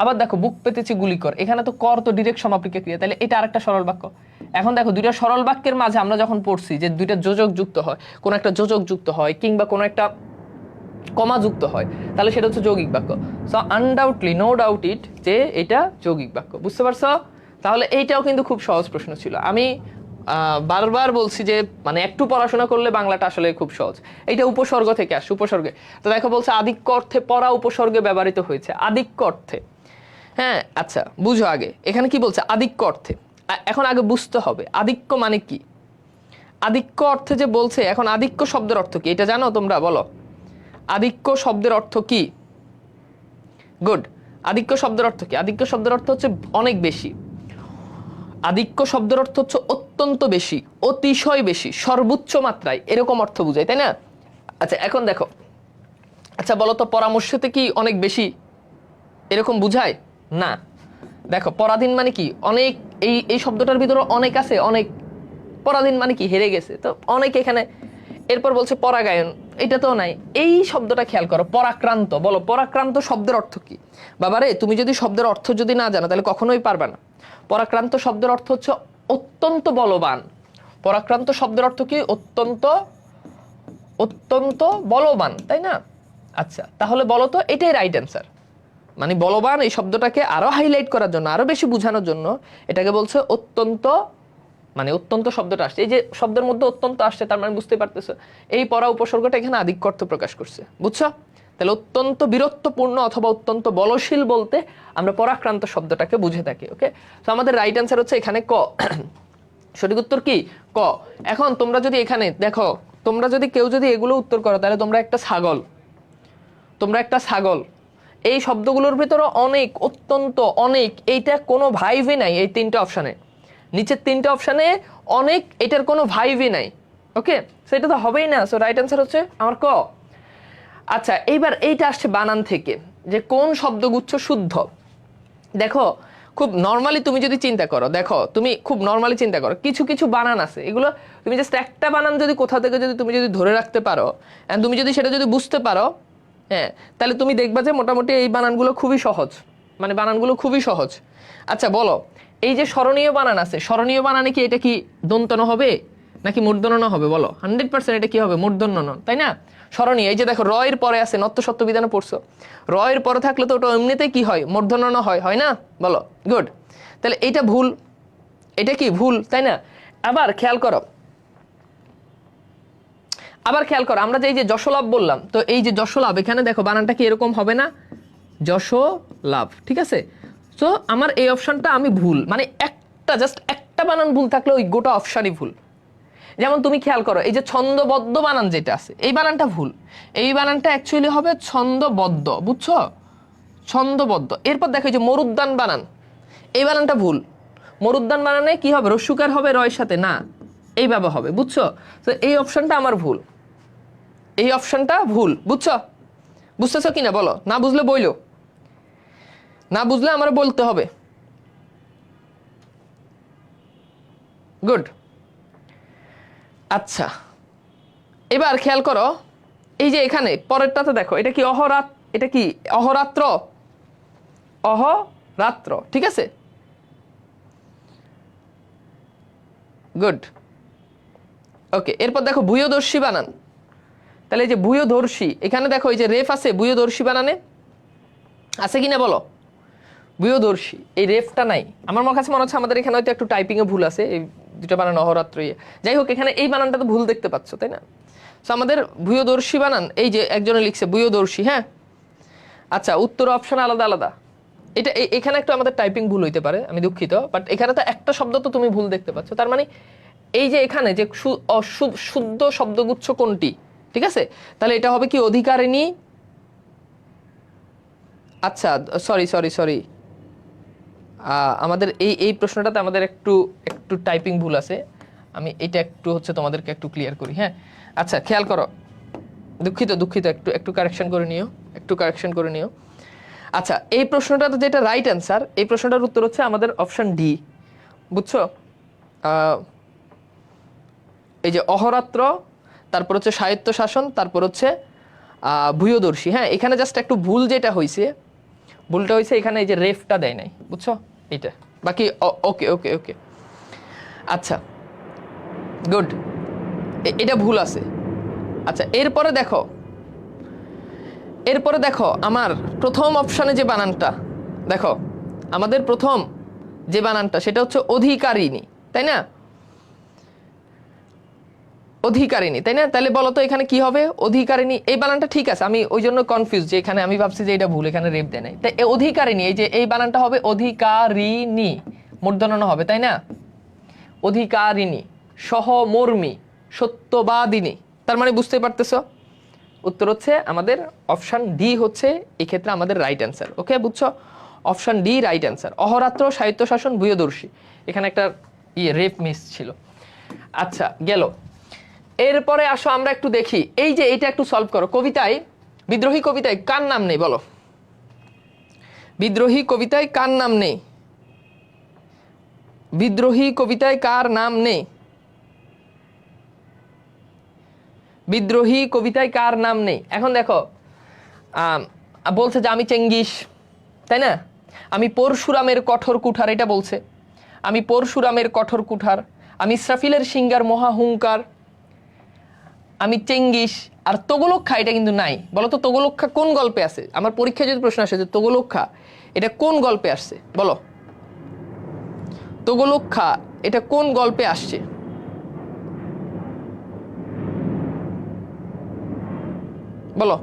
আবার দেখো বুক পেতেছি গুলি কর, এখানে তো কর তো ডিরেক্ট সমাপিকা ক্রিয়া, তাহলে এটা আরেকটা সরল বাক্য। এখন দেখো দুইটা সরল বাক্যের মাঝে আমরা যখন পড়ছি যে দুইটা যোজক যুক্ত হয়, কোন একটা যোজক যুক্ত হয় কিংবা কোন একটা কমা যুক্ত হয়, তাহলে সেটা হচ্ছে যৌগিক বাক্য। So undoubtedly, no doubt it, যে এটা যৌগিক বাক্য। বুঝতে পারছো? তাহলে এইটাও কিন্তু খুব সহজ প্রশ্ন ছিল। আমি বারবার বলছি যে মানে একটু পড়াশোনা করলে বাংলাটা আসলে খুব সহজ। এইটা উপসর্গ থেকে আসে, উপসর্গে। তো দেখো বলছে আদিক্য অর্থে পরা উপসর্গে ব্যবহৃত হয়েছে। আদিক্য অর্থে, হ্যাঁ আচ্ছা বুঝো আগে এখানে কি বলছে? আদিক্য অর্থে। এখন আগে বুঝতে হবে আদিক্য মানে কি। আদিক্য অর্থে যে বলছে, এখন আদিক্য শব্দের অর্থ কি এটা জানো তোমরা? বলো আদিক্য শব্দের অর্থ কি? গুড। আদিক্য শব্দের অর্থ কি? আদিক্য শব্দের অর্থ হচ্ছে অনেক বেশি। আদিক্য শব্দের অর্থ হচ্ছে অত্যন্ত বেশি, অতিশয় বেশি, সর্বোচ্চ মাত্রায়, এরকম অর্থ বোঝায়, তাই না? আচ্ছা এখন দেখো, আচ্ছা বলো তো পরামর্শতে কি অনেক বেশি এরকম বুঝায়? না। দেখো পরাধীন মানে কি? অনেক, এই শব্দটার ভিতরে অনেক আছে, অনেক। পরাধীন মানে কি? হেরে গেছে, তো অনেক এখানে। এরপর বলছে পরাগায়ন, এটা তো নাই। এই শব্দটা খেয়াল করো, পরাক্রান্ত। বলো পরাক্রান্ত শব্দের অর্থ কি? বাবারে তুমি যদি শব্দের অর্থ যদি না জানো তাহলে কখনোই পারবে না। পরাক্রান্ত শব্দের অর্থ হচ্ছে অত্যন্ত বলবান। পরাক্রান্ত শব্দের অর্থ কি? অত্যন্ত, অত্যন্ত বলবান, তাই না? আচ্ছা তাহলে বলো তো এটাই রাইট অ্যান্সার। মানে বলবান এই শব্দটাকে আরো হাইলাইট করার জন্য, আরো বেশি বোঝানোর জন্য এটাকে বলছে অত্যন্ত। মানে অত্যন্ত শব্দটা আসছে, এই যে শব্দের মধ্যে অত্যন্ত আসছে, তার মানে বুঝতে পারতেছো এই পরা উপসর্গটা এখানে আধিক্য অর্থ প্রকাশ করছে। বুঝছো? তাহলে অত্যন্ত বীরত্বপূর্ণ অথবা অত্যন্ত বলশীল বলতে আমরা পরাক্রান্ত শব্দটাকে বুঝে থাকি। ওকে, তো আমাদের রাইট অ্যান্সার হচ্ছে এখানে ক। সঠিক উত্তর কি? ক। এখন তোমরা যদি এখানে দেখো, তোমরা যদি কেউ যদি এগুলো উত্তর করো তাহলে তোমরা একটা ছাগল, তোমরা একটা ছাগল। এই শব্দগুলোর ভিতরে অনেক, অত্যন্ত, অনেক, এইটা কোনো ভাইভই নাই এই তিনটা অপশানে। নিচের তিনটা অপশানে অনেক, এটার কোনো ভাইভই নাই। ওকে, সেটা তো হবেই না। সো রাইট অ্যান্সার হচ্ছে আমার ক। আচ্ছা এইবার এইটা আসছে বানান থেকে, যে কোন শব্দগুচ্ছ শুদ্ধ। দেখো খুব নর্মালি তুমি যদি চিন্তা করো, দেখো তুমি খুব নর্মালি চিন্তা করো, কিছু কিছু বানান আছে, এগুলো তুমি জাস্ট একটা বানান যদি কোথা থেকে যদি তুমি যদি ধরে রাখতে পারো, এন্ড তুমি যদি সেটা যদি বুঝতে পারো, হ্যাঁ, তাহলে তুমি দেখবা যে মোটামুটি এই বানানগুলো খুবই সহজ। মানে বানানগুলো খুবই সহজ। আচ্ছা বলো, এই যে স্মরণীয় বানান আছে, স্মরণীয় বানানে কি এটা কি দন্তন হবে নাকি মূর্ধন্য ন হবে? বলো 100% এটা কি হবে? মূর্ধন্য ন, তাই না? স্মরণীয়, এই যে দেখো র এর পরে আছে, নত্য সত্য বিধানে পড়ছো, র এর পরে থাকলে তো ওটা এমনিতেই কি হয়? মূর্ধন্য ন হয়, হয় না? বলো গুড। তাহলে এটা ভুল, এটা কি ভুল, তাই না? আবার খেয়াল করো, আবার খেয়াল করো, আমরা যে এই যে যশোলাভ বললাম, তো এই যে যশোলাভ এখানে দেখো বানানটা কি এরকম হবে না? যশোলাভ, ঠিক আছে? তো আমার এই অপশনটা আমি ভুল, মানে একটা জাস্ট একটা বানান ভুল থাকলে ওই গোটা অপশনই ভুল। যেমন তুমি খেয়াল করো, এই যে ছন্দবদ্ধ বানান যেটা আছে, এই বানানটা ভুল। এই বানানটা অ্যাকচুয়ালি হবে ছন্দবদ্ধ, বুঝছো? ছন্দবদ্ধ। এরপর দেখো এই যে মরুদ্যান বানান, এই বানানটা ভুল। মরুদ্যান বানানে কি হবে? রস্যকার হবে রয়ের সাথে, না এইভাবে হবে, বুঝছো? তো এই অপশনটা আমার ভুল, এই অপশনটা ভুল, বুঝছো? বুঝতেছো কিনা বলো? না বুঝলে বইলো, না বুঝলে আমার বলতে হবে। গুড। আচ্ছা এবার খেয়াল করো, এই যে এখানে পরেরটাতে দেখো, এটা কি অহরাত, এটা কি অহরাত্র, অহরাত্র, ঠিক আছে? গুড। ওকে, এরপর দেখো ভূয়দর্শী বানান। তাহলে এই যে ভূয়দর্শী, এখানে দেখো এই যে রেফ আছে ভূয়দর্শী বানানে, আছে কিনা বলো? ভূয়দর্শী, এই রেফটা নাই। আমার কাছে মনে হচ্ছে আমাদের এখানে হয়তো একটু টাইপিং এ ভুল আছে, এই দুটো বানান অহরাত্র। যাই হোক, এখানে এই বানানটা তো ভুল দেখতে পাচ্ছ, তাই না? তো আমাদের ভূয়দর্শী বানান, এই যে একজনে লিখছে ভূয়দর্শী, হ্যাঁ। আচ্ছা উত্তর অপশন আলাদা আলাদা, এটা এখানে একটু আমাদের টাইপিং ভুল হইতে পারে, আমি দুঃখিত, বাট এখানে তো একটা শব্দ তো তুমি ভুল দেখতে পাচ্ছ। তার মানে এই যে এখানে যে শুদ্ধ শব্দগুচ্ছ কোনটি ঠিক আছে, তাহলে এটা হবে কি অধিকারিণী। আচ্ছা সরি সরি সরি, আমাদের এই প্রশ্নটাতে আমাদের একটু একটু টাইপিং ভুল আছে, আমি এটা একটু হচ্ছে তোমাদেরকে একটু ক্লিয়ার করি। হ্যাঁ আচ্ছা খেয়াল করো, দুঃখিত দুঃখিত, একটু একটু কারেকশন করে নিও, একটু কারেকশন করে নিও। আচ্ছা এই প্রশ্নটাতে যেটা রাইট অ্যান্সার, এই প্রশ্নটার উত্তর হচ্ছে আমাদের অপশন ডি, বুঝছো? এই যে অহরাত্র, তারপর হচ্ছে স্বায়ত্ত শাসন, তারপর হচ্ছে ভূয়দর্শী। হ্যাঁ এখানে জাস্ট একটু ভুল যেটা হয়েছে, ভুলটা হয়েছে এখানে এই যে রেফটা দেয় নাই, বুঝছো এইটা, বাকি ওকে ওকে ওকে। আচ্ছা গুড, এটা ভুল আছে। আচ্ছা এরপরে দেখো, এরপরে দেখো আমার প্রথম অপশানে যে বানানটা, দেখো আমাদের প্রথম যে বানানটা সেটা হচ্ছে অধিকারিণী, তাই না? অধিকারিণী, তাই না? তাহলে বলো তো এখানে কি হবে? অধিকারিণী, এই বানানটা ঠিক আছে, আমি ওই জন্য কনফিউজ যে এখানে আমি ভাবছি যে এটা ভুল, এখানে রেপ দেয় নাই। তাই অধিকারিণী, এই যে এই বানানটা হবে অধিকারিণী, মূর্ধন্য হবে, তাই না? অধিকারিণী, সহমর্মী, সত্যবাদিনী, তার মানে বুঝতে পারতেছো উত্তর হচ্ছে আমাদের অপশন ডি হচ্ছে এই ক্ষেত্রে আমাদের রাইট অ্যান্সার। ওকে বুঝছো, অপশন ডি রাইট অ্যান্সার। অহরাত্র, স্বায়ত্তশাসন, ভূয়দর্শী, এখানে একটা রেপ মিস ছিল। আচ্ছা গেল, এরপরে আসো আমরা একটু দেখি, এই যে এইটা একটু সলভ করো। কবিতায়, বিদ্রোহী কবিতায় কার নাম নেই বলো? বিদ্রোহী কবিতায় কার নাম নেই? বিদ্রোহী কবিতায় কার নাম নেই? বিদ্রোহী কবিতায় কার নাম নেই? এখন দেখো বলছে যে আমি চেঙ্গিস, তাই না? আমি পরশুরামের কঠোর কুঠার, এটা বলছে, আমি পরশুরামের কঠোর কুঠার, আমি ইসরাফিলের সিঙ্গার মহাহুঙ্কার, আমি চেঙ্গিস। আর তোগলক্ষা এটা কিন্তু নাই, বলো তো তোগলক্ষা কোন গল্পে আছে? আমার পরীক্ষায় যদি প্রশ্ন আসে যে তোগলক্ষা এটা কোন গল্পে আসছে, বলো তোগলক্ষা এটা কোন গল্পে আসছে? বলো।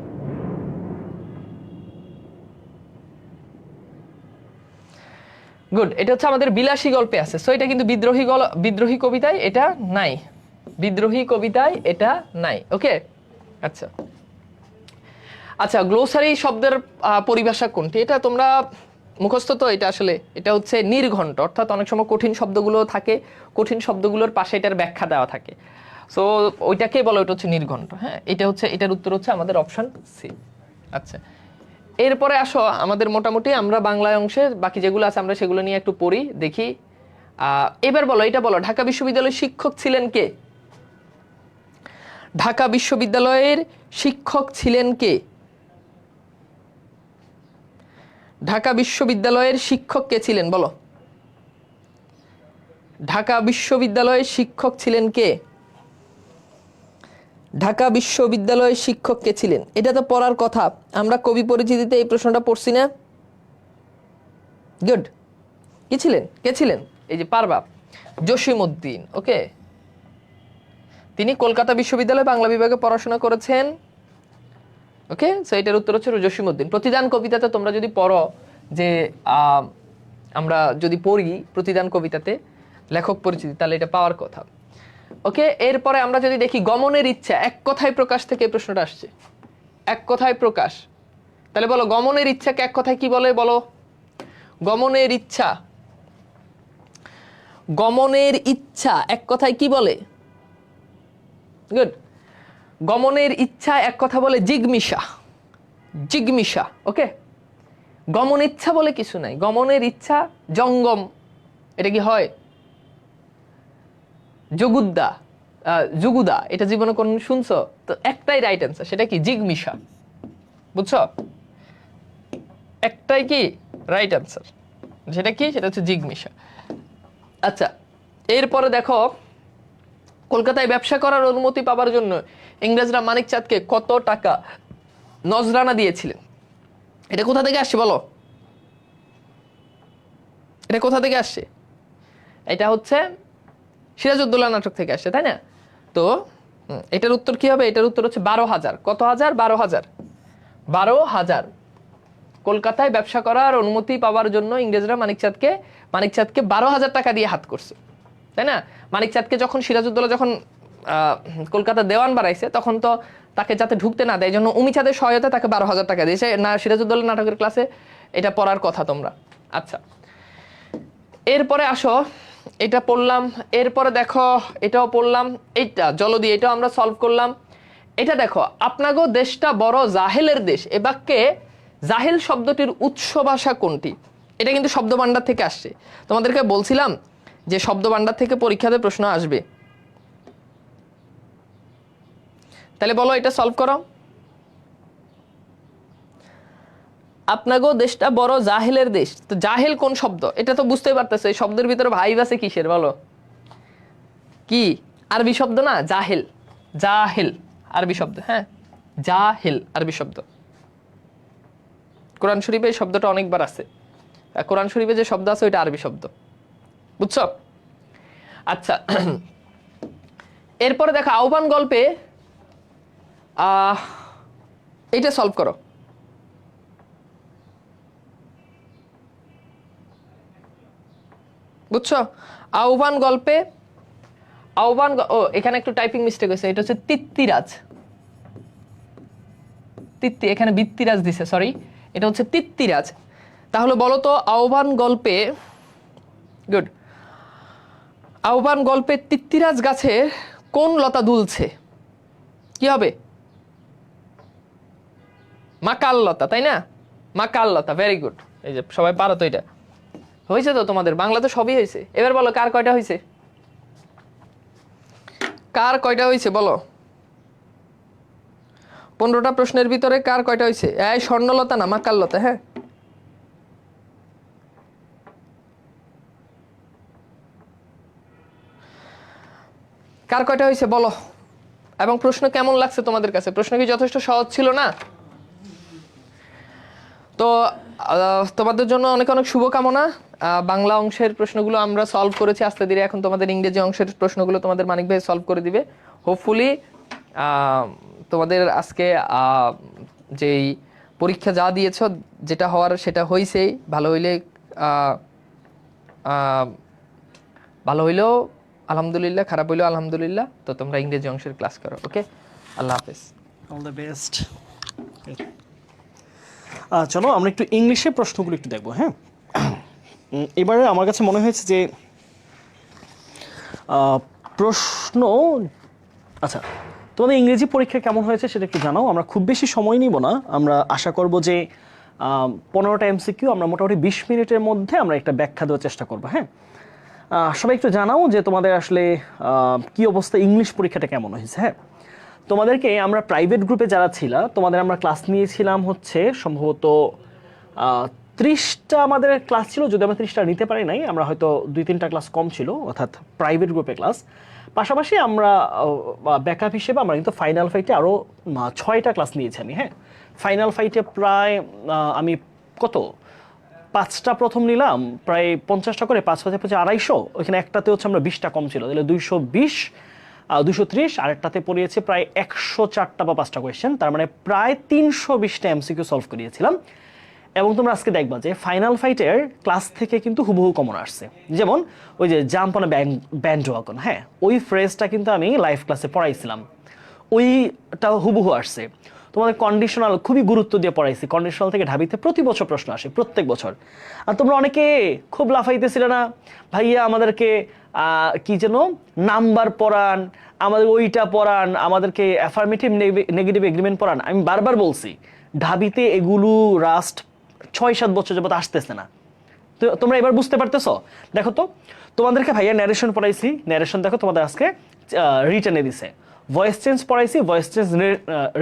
গুড, এটা হচ্ছে আমাদের বিলাসী গল্পে আছে, সো এটা কিন্তু বিদ্রোহী কবিতায় এটা নাই, বিদ্রোহী কবিতায় এটা নাই। ওকে আচ্ছা আচ্ছা, গ্লোসারি শব্দের পরিভাষা কোনটি? এটা তোমরা মুখস্থ তো, এটা আসলে এটা হচ্ছে নির্ঘণ্ট, অর্থাৎ অনেক সময় কঠিন শব্দগুলো থাকে, কঠিন শব্দগুলোর পাশে এটার ব্যাখ্যা দেওয়া থাকে, সো ওইটাকে বলো ওটা হচ্ছে নির্ঘণ্ট। হ্যাঁ এটা হচ্ছে, এটার উত্তর হচ্ছে আমাদের অপশন সি। আচ্ছা এরপরে আসো আমাদের মোটামুটি আমরা বাংলায় অংশে বাকি যেগুলো আছে আমরা সেগুলো নিয়ে একটু পড়ি দেখি। এবার বলো, এটা বলো, ঢাকা বিশ্ববিদ্যালয়ের শিক্ষক ছিলেন কে? ঢাকা বিশ্ববিদ্যালয়ের শিক্ষক ছিলেন কে? ঢাকা বিশ্ববিদ্যালয়ের শিক্ষক কে ছিলেন বলো? ঢাকা বিশ্ববিদ্যালয়ের শিক্ষক ছিলেন কে? ঢাকা বিশ্ববিদ্যালয়ের শিক্ষক কে ছিলেন? এটা তো পড়ার কথা, আমরা কবি পরিচিতিতে এই প্রশ্নটা পড়ছি না? গুড, কি ছিলেন, কে ছিলেন? এই যে পারবা, জসিমউদ্দিন। ওকে, তিনি কলকাতা বিশ্ববিদ্যালয়ে বাংলা বিভাগে পড়াশোনা করেছেন। ওকে, সো এটার উত্তর হচ্ছে জসিমউদ্দিন। প্রতিদান কবিতাতে তোমরা যদি পড়ো, যে আমরা যদি পড়ি প্রতিদান কবিতাতে লেখক পরিচিতি, তাহলে এটা পাওয়ার কথা। ওকে, এরপরে আমরা যদি দেখি গমনের ইচ্ছা, এক কথায় প্রকাশ থেকে এই প্রশ্নটা আসছে, এক কথায় প্রকাশ, তাহলে বলো গমনের ইচ্ছাকে এক কথায় কি বলে বলো? গমনের ইচ্ছা, গমনের ইচ্ছা এক কথায় কি বলে? গুড, গমনের ইচ্ছা এক কথা বলে জিগমিশা, জিগমিশা। ওকে, গমন ইচ্ছা বলে কিছু নাই, গমনের ইচ্ছা জঙ্গম, এটা কি হয়? জগুদ্দা, জুগুদা, এটা জীবনে কোন শুনছো? তো একটাই রাইট অ্যান্সার, সেটা কি? জিগমিশা, বুঝছো? একটাই কি রাইট অ্যান্সার, সেটা কি? সেটা হচ্ছে জিগমিশা। আচ্ছা এরপরে দেখো, কলকাতায় ব্যবসা করার অনুমতি পাওয়ার জন্য ইংরেজরা মানিক চাঁদকে কত টাকা নজরানা দিয়েছিলেন? এটা কোথা থেকে আসছে বলো? এটা কোথা থেকে আসছে? এটা হচ্ছে সিরাজউদ্দৌলা নাটক থেকে আসছে, তাই না? তো এটার উত্তর কি হবে? এটার উত্তর হচ্ছে 12,000। কত হাজার? 12,000। 12,000 কলকাতায় ব্যবসা করার অনুমতি পাওয়ার জন্য ইংরেজরা মানিক চাঁদকে 12,000 টাকা দিয়ে হাত করছে, তাই না? মানিক চাঁদকে যখন সিরাজউদ্দৌলা যখন কলকাতা দেওয়ান বাড়াইছে, তখন তো তাকে যাতে ঢুকতে না দেয়, এই জন্য উমিচাঁদের সহায়তা তাকে 12,000 টাকা দিয়েছে না সিরাজউদ্দৌলা নাটকের ক্লাসে, এটা পড়ার কথা তোমরা। আচ্ছা, এরপরে আসো, এটা পড়লাম, এরপরে দেখো এটাও পড়লাম, এইটা জলদি, এটাও আমরা সলভ করলাম। এটা দেখো, আপনাগো দেশটা বড় জাহেলের দেশ, এ বাক্যে জাহেল শব্দটির উৎস ভাষা কোনটি? এটা কিন্তু শব্দভাণ্ডার থেকে আসছে, তোমাদেরকে বলছিলাম যে শব্দভাণ্ডার থেকে পরীক্ষাতে প্রশ্ন আসবে। তাহলে বলো, এটা সলভ করো। আপনাগো দেশটা বড় জাহেলের দেশ, তো জাহেল কোন শব্দ? এটা তো বুঝতেই পারতেছো, এই শব্দের ভিতরে ভাইব আছে কিসের বলো? কি আরবি শব্দ না জাহেল? জাহেল আরবি শব্দ, হ্যাঁ জাহেল আরবি শব্দ। কোরআন শরীফে এই শব্দটা অনেকবার আছে, কোরআন শরীফে যে শব্দ আছে ওইটা আরবি শব্দ, বুঝছো? আচ্ছা, এরপরে দেখো আহ্বান গল্পে এইটা সলভ করো। বুঝছো? আহ্বান গল্পে ও এখানে একটু টাইপিং মিস্টেক হয়েছে, এটা হচ্ছে তিত্তিরাজ, এখানে বৃত্তিরাজ দিছে, সরি, এটা হচ্ছে তিত্তিরাজ। তাহলে বলো তো আহ্বান গল্পে, গুড, আহ্বান গল্পে তিত্তিরাজ গাছে কোন লতা দুলছে? কি হবে? মাকাল লতা, তাই না? মাকাল লতা, ভেরি গুড। এই যে সবাই পারো তো, এটা হয়েছে তো তোমাদের, বাংলা তো সবই হয়েছে। এবার বলো কার কয়টা হয়েছে, কার কয়টা হয়েছে বলো? 15টা প্রশ্নের ভিতরে কার কয়টা হয়েছে? এই স্বর্ণলতা না মাকাললতা, হ্যাঁ কার কয়টা হয়েছে বলো? এবং প্রশ্ন কেমন লাগছে তোমাদের কাছে? প্রশ্ন কি যথেষ্ট সহজ ছিল না? তো তোমাদের জন্য অনেক অনেক শুভকামনা। বাংলা অংশের প্রশ্নগুলো আমরা সলভ করেছি আস্তে ধীরে, এখন তোমাদের ইংরেজি অংশের প্রশ্নগুলো তোমাদের মানিক ভাই সলভ করে দিবে। হোপফুলি তোমাদের আজকে যেই পরীক্ষা যা দিয়েছ, যেটা হওয়ার সেটা হয়েছেই। ভালো হইলেও আলহামদুলিল্লাহ, খারাপ হইলেও আলহামদুলিল্লাহ। তো তোমরা ইংরেজি অংশের ক্লাস করো, ওকে? আল্লাহ হাফেজ, অল দ্য বেস্ট। চলো আমরা একটু ইংলিশে প্রশ্নগুলো একটু দেখবো, হ্যাঁ। এবারে আমার কাছে মনে হয়েছে যে প্রশ্ন, আচ্ছা তোমাদের ইংরেজি পরীক্ষা কেমন হয়েছে সেটা একটু জানাও। আমরা খুব বেশি সময় নিব না, আমরা আশা করব যে 15টা এমসিকিউ আমরা মোটামুটি 20 মিনিটের মধ্যে আমরা একটা ব্যাখ্যা দেওয়ার চেষ্টা করবো, হ্যাঁ। সবাই একটু জানাও যে তোমাদের আসলে কি অবস্থা, ইংলিশ পরীক্ষাটা কেমন হয়েছে, হ্যাঁ। তোমাদেরকে আমরা প্রাইভেট গ্রুপে যারা ছিল, তোমাদের আমরা ক্লাস নিয়েছিলাম হচ্ছে সম্ভবত 30টা আমাদের ক্লাস ছিল, যদি আমরা 30টা নিতে পারি নাই, আমরা হয়তো 2-3টা ক্লাস কম ছিল, অর্থাৎ প্রাইভেট গ্রুপে ক্লাস। পাশাপাশি আমরা ব্যাকআপ হিসেবে আমরা কিন্তু ফাইনাল ফাইটে আরও 6টা ক্লাস নিয়েছি আমি, হ্যাঁ। ফাইনাল ফাইটে প্রায় আমি কত 5টা প্রথম নিলাম, প্রায় 50টা করে, 5 5 250, ওইখানে একটাতে হচ্ছে আমরা 20টা কম ছিল, তাহলে 220, 230, আরেকটাতে পড়িয়েছে প্রায় 104টা বা 5টা কোয়েশ্চেন, তার মানে প্রায় 320টা এমসিকিউ সলভ করিয়েছিলাম। এবং তোমরা আজকে দেখবা যে ফাইনাল ফাইটের ক্লাস থেকে কিন্তু হুবহু কমন আসছে, যেমন ওই যে জাম্প অন ব্যান্ডওয়াগন, হ্যাঁ, ওই ফ্রেজটা কিন্তু আমি লাইভ ক্লাসে পড়াইছিলাম, ওইটা হুবহু আসছে। তোমাদের কন্ডিশনাল খুবই গুরুত্ব দিয়ে পড়াইছি, কন্ডিশনাল থেকে ঢাবিতে প্রতি বছর প্রশ্ন আসে, প্রত্যেক বছর। আর তোমরা অনেকে খুব লাফাইতেছিলে না, ভাইয়া আমাদেরকে কি যেন নাম্বার পড়ান, আমাদের ওইটা পড়ান, আমাদেরকে অ্যাফার্মেটিভ নেগেটিভ এগ্রিমেন্ট পড়ান। আমি বারবার বলছি ঢাবিতে এগুলো রাস্ট 6-7 বছর যাবত আসতেছে না। তো তোমরা এবার বুঝতে পারতেছো? দেখো তো, তোমাদেরকে ভাইয়া ন্যারেশন পড়াইছি, ন্যারেশন দেখো তোমাদের আজকে রিটার্নে দিছে। ভয়েস চেঞ্জ পড়াইছি, ভয়েস চেঞ্জ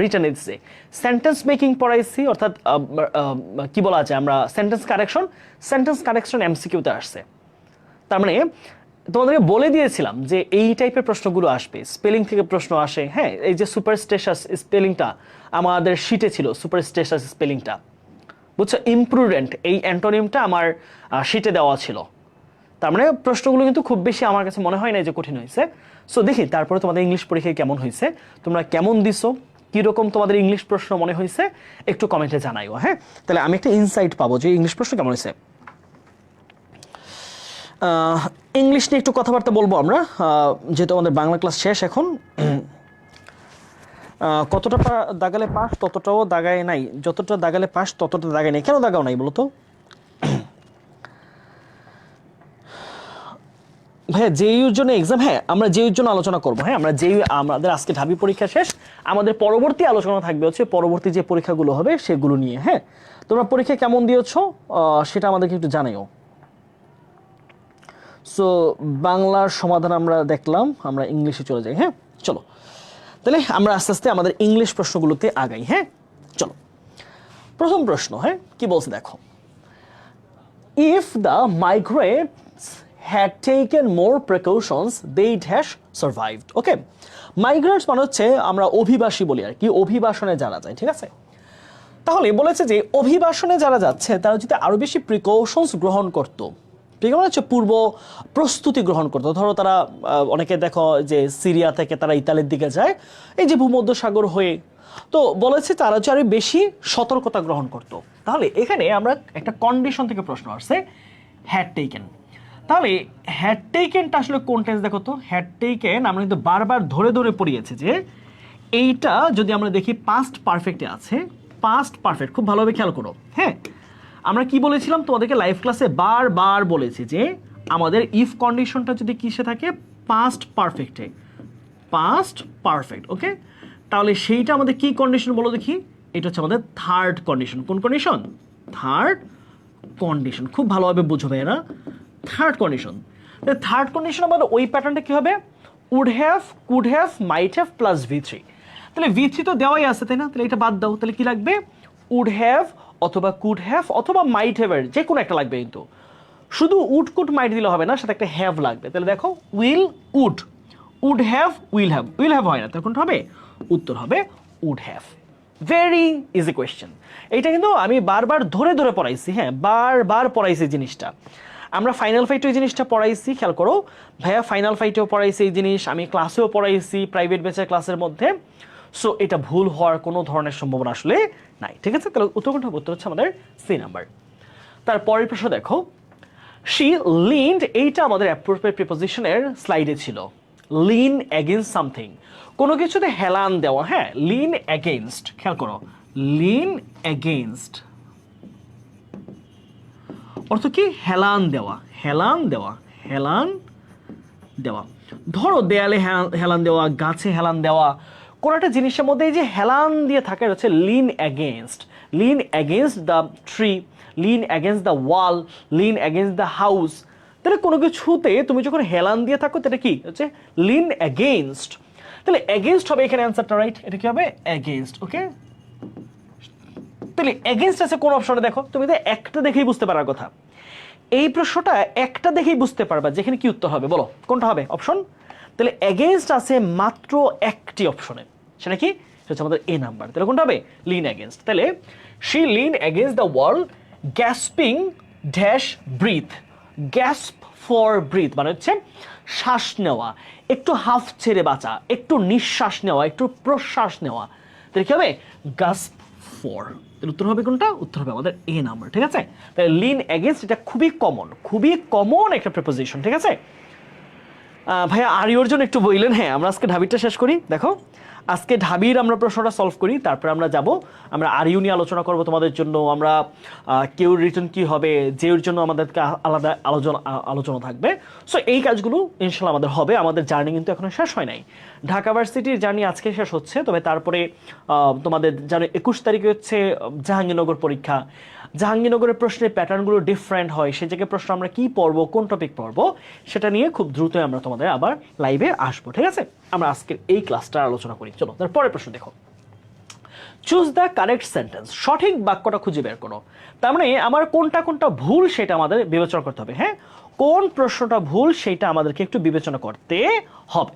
রিটার্নে দিছে। সেন্টেন্স মেকিং পড়াইছি, অর্থাৎ কি বলা আছে আমরা সেন্টেন্স কারেকশন এমসিকিউতে আসছে। তার মানে তোমাদেরকে বলে দিয়েছিলাম যে এই টাইপের প্রশ্নগুলো আসবে, স্পেলিং থেকে প্রশ্ন আসে, হ্যাঁ। এই যে সুপারস্টেশাস স্পেলিংটা আমাদের শিটে ছিল, সুপারস্টেশাস স্পেলিংটা, বুঝছো? ইমপ্রুডেন্ট এই অ্যান্টোনিমটা আমার শিটে দেওয়া ছিল। তার মানে প্রশ্নগুলো কিন্তু খুব বেশি আমার কাছে মনে হয় না যে কঠিন হয়েছে। সো দেখি তারপরে তোমাদের ইংলিশ পরীক্ষায় কেমন হয়েছে, তোমরা কেমন দিছো, কীরকম তোমাদের ইংলিশ প্রশ্ন মনে হয়েছে একটু কমেন্টে জানাইও, হ্যাঁ। তাহলে আমি একটা ইনসাইট পাবো যে ইংলিশ প্রশ্ন কেমন হয়েছে। ইংলিশ নিয়ে একটু কথাবার্তা বলবো আমরা, যেহেতু আমাদের বাংলা ক্লাস শেষ এখন। কতটা দাগালে পাস ততটাও দাগায় নাই, যতটা দাগালে পাস ততটা দাগায় নাই, কেন দাগাও নাই বলো তো? ভাইয়া জেইউর জন্য এক্সাম, হ্যাঁ আমরা জেইউর জন্য আলোচনা করবো। হ্যাঁ আমরা জেইউ, আমাদের আজকে ঢাবি পরীক্ষা শেষ, আমাদের পরবর্তী আলোচনা থাকবে হচ্ছে পরবর্তী যে পরীক্ষাগুলো হবে সেগুলো নিয়ে। হ্যাঁ তোমরা পরীক্ষা কেমন দিয়েছো সেটা আমাদেরকে একটু জানাইও। সো বাংলার সমাধান আমরা দেখলাম, আমরা ইংলিশে চলে যাই। হ্যাঁ চলো তাহলে আমরা আস্তে আস্তে আমাদের ইংলিশ প্রশ্নগুলোতে আগাই। হ্যাঁ চলো প্রথম প্রশ্ন, হ্যাঁ কি বলছে দেখো, if the migrants had taken more precautions they'd have survived. Okay, migrants মানে হচ্ছে আমরা অভিবাসী বলি আর কি, অভিবাসনে যারা যায়, ঠিক আছে? তাহলে বলেছে যে অভিবাসনে যারা যাচ্ছে তারা যদি আরো বেশি প্রিকশনস গ্রহণ করতো, ঠিক আছে, পূর্ব প্রস্তুতি গ্রহণ করতো। ধরো তারা অনেকে দেখো যে সিরিয়া থেকে তারা ইতালির দিকে যায়, এই যে ভূমধ্যসাগর হয়ে, তো বলেছে তারা যে আরো বেশি সতর্কতা গ্রহণ করতো। তাহলে এখানে আমরা একটা কন্ডিশন থেকে প্রশ্ন আসছে, হ্যাড টেকেন। তাহলে হ্যাড টেকেনটা আসলে কোন টেন্স দেখো তো? হ্যাড টেকেন আমরা কিন্তু বারবার ধরে ধরে পড়িয়েছি যে এইটা যদি আমরা দেখি পাস্ট পারফেক্টে আছে, পাস্ট পারফেক্ট, খুব ভালোভাবে খেয়াল করো। হ্যাঁ আমরা কি বলেছিলাম তোমাদেরকে লাইভ ক্লাসে বারবার বলেছি যে আমাদের ইফ কন্ডিশনটা যদি কিসে থাকে, পাস্ট পারফেক্টে, পাস্ট পারফেক্ট। ওকে, তাহলে সেইটা আমাদের কি কন্ডিশন বলো দেখি? এটা হচ্ছে আমাদের থার্ড কন্ডিশন। কোন কন্ডিশন? Third condition. খুব ভালোভাবে বুঝবে এরা, থার্ড কন্ডিশন। থার্ড কন্ডিশন আমাদের ওই প্যাটার্নটা কি হবে? Would have, could have, might have plus V3। তাহলে V3 তো দেওয়াই আছে তাই না? তাহলে এটা বাদ দাও, তাহলে কি লাগবে? উড হ্যাভ অথবা কুড হ্যাভ অথবা মাইট হ্যাভের যে কোনো একটা লাগবে। কিন্তু শুধু উড কুড মাইট দিলে হবে না, সাথে একটা হ্যাভ লাগবে। তাহলে দেখো will would, would have will have, will have হয় না, তাহলে কোনটা হবে? উত্তর হবে would have. Very easy question. এইটা কিন্তু আমি বারবার ধরে ধরে পড়াইছি, হ্যাঁ বারবার পড়াইছি জিনিসটা। আমরা ফাইনাল ফাইটে এই জিনিসটা পড়াইছি, খেয়াল করো ভাইয়া, ফাইনাল ফাইটেও পড়াইছি এই জিনিস, আমি ক্লাসেও পড়াইছি প্রাইভেট ব্যাচের ক্লাসের মধ্যে। সো এটা ভুল হওয়ার কোনো ধরনের সম্ভাবনা আসলে নাই, ঠিক আছে? তাহলে উত্তর কোনটা? উত্তর হচ্ছে আমাদের সি নাম্বার। তারপরের প্রশ্ন দেখো, শি লিনড, এইটা আমাদের অ্যাপ্রোপ্রিয়েট প্রিপোজিশনের স্লাইডে ছিল। লিন এগেইনস্ট সামথিং, কোনো কিছুতে হেলান দেওয়া। হ্যাঁ লিন এগেইনস্ট, খেয়াল করো লিন এগেইনস্ট অর্থ কি? হেলান দেওয়া, হেলান দেওয়া, হেলান দেওয়া। ধরো দেয়ালে হেলান দেওয়া, গাছে হেলান দেওয়া, কোন একটা জিনিসের মধ্যে এই যে হেলান দিয়ে থাকে হচ্ছে lean against. Lean against the tree, lean against the wall, lean against the house. তাহলে কোনো কিছুতে তুমি যখন হেলান দিয়ে থাকো তাহলে কি হচ্ছে? Lean against. তাহলে এগেইনস্ট হবে এখানে অ্যান্সারটা, রাইট? এটা কি হবে? এগেইনস্ট। ওকে, তাহলে এগেইনস্ট আছে কোন অপশনে? দেখো তুমি তো একটা দেখেই বুঝতে পারার কথা, এই প্রশ্নটা একটা দেখেই বুঝতে পারবা যেখানে কি উত্তর হবে, বলো কোনটা হবে অপশন? তাহলে এগেইনস্ট আছে মাত্র একটি অপশনে, সেটা কি? সেটা হচ্ছে আমাদের এ নাম্বার। তাহলে কোনটা হবে? Lean against. তাহলে she lean against the wall gasping dash breath. Gasp for breath মানে হচ্ছে শ্বাস নেওয়া, একটু হাফ ছেড়ে বাঁচা, একটু নিঃশ্বাস নেওয়া, একটু প্রশ্বাস নেওয়া। তাহলে কি হবে? গাসপ ফর। তাহলে উত্তর হবে কোনটা? উত্তর হবে আমাদের এ নাম্বার, ঠিক আছে? তাহলে লিন এগেইনস্ট এটা খুবই কমন, খুবই কমন একটা প্রিপোজিশন, ঠিক আছে? ভাইয়া আরিওর জন্য একটু বললেন। হ্যাঁ আমরা আজকে ঢাবিটা শেষ করি। দেখো আজকে ঢাবির আমরা প্রশ্নটা সলভ করি, তারপরে আমরা যাব, আমরা আরিউ নিয়ে আলোচনা করব তোমাদের জন্য। আমরা কেউ রিটার্ন কি হবে, যের জন্য আমাদেরকে আলাদা আলোচনা থাকবে। সো এই কাজগুলো ইনশাল্লাহ আমাদের হবে। আমাদের জার্নি কিন্তু এখনো শেষ হয় নাই। ঢাকা ভার্সিটির জার্নি আজকে শেষ হচ্ছে, তবে তারপরে তোমাদের জানো 21 তারিখে হচ্ছে জাহাঙ্গীরনগর পরীক্ষা। জাহাঙ্গীরনগরের প্রশ্নের প্যাটার্নগুলো ডিফারেন্ট হয়, সে জায়গায় প্রশ্ন আমরা কি পড়বো, কোন টপিক পড়বো, সেটা নিয়ে খুব দ্রুতই আমরা তোমাদের আবার লাইভে আসবো, ঠিক আছে? আমরা আজকের এই ক্লাসটা আলোচনা করি। চলো তারপরের প্রশ্ন দেখো, চুজ দ্য কারেক্ট সেন্টেন্স। সঠিক বাক্যটা খুঁজে বের করো। তার মানে আমার কোনটা কোনটা ভুল সেটা আমাদের বিবেচনা করতে হবে। হ্যাঁ কোন প্রশ্নটা ভুল সেটা আমাদেরকে একটু বিবেচনা করতে হবে।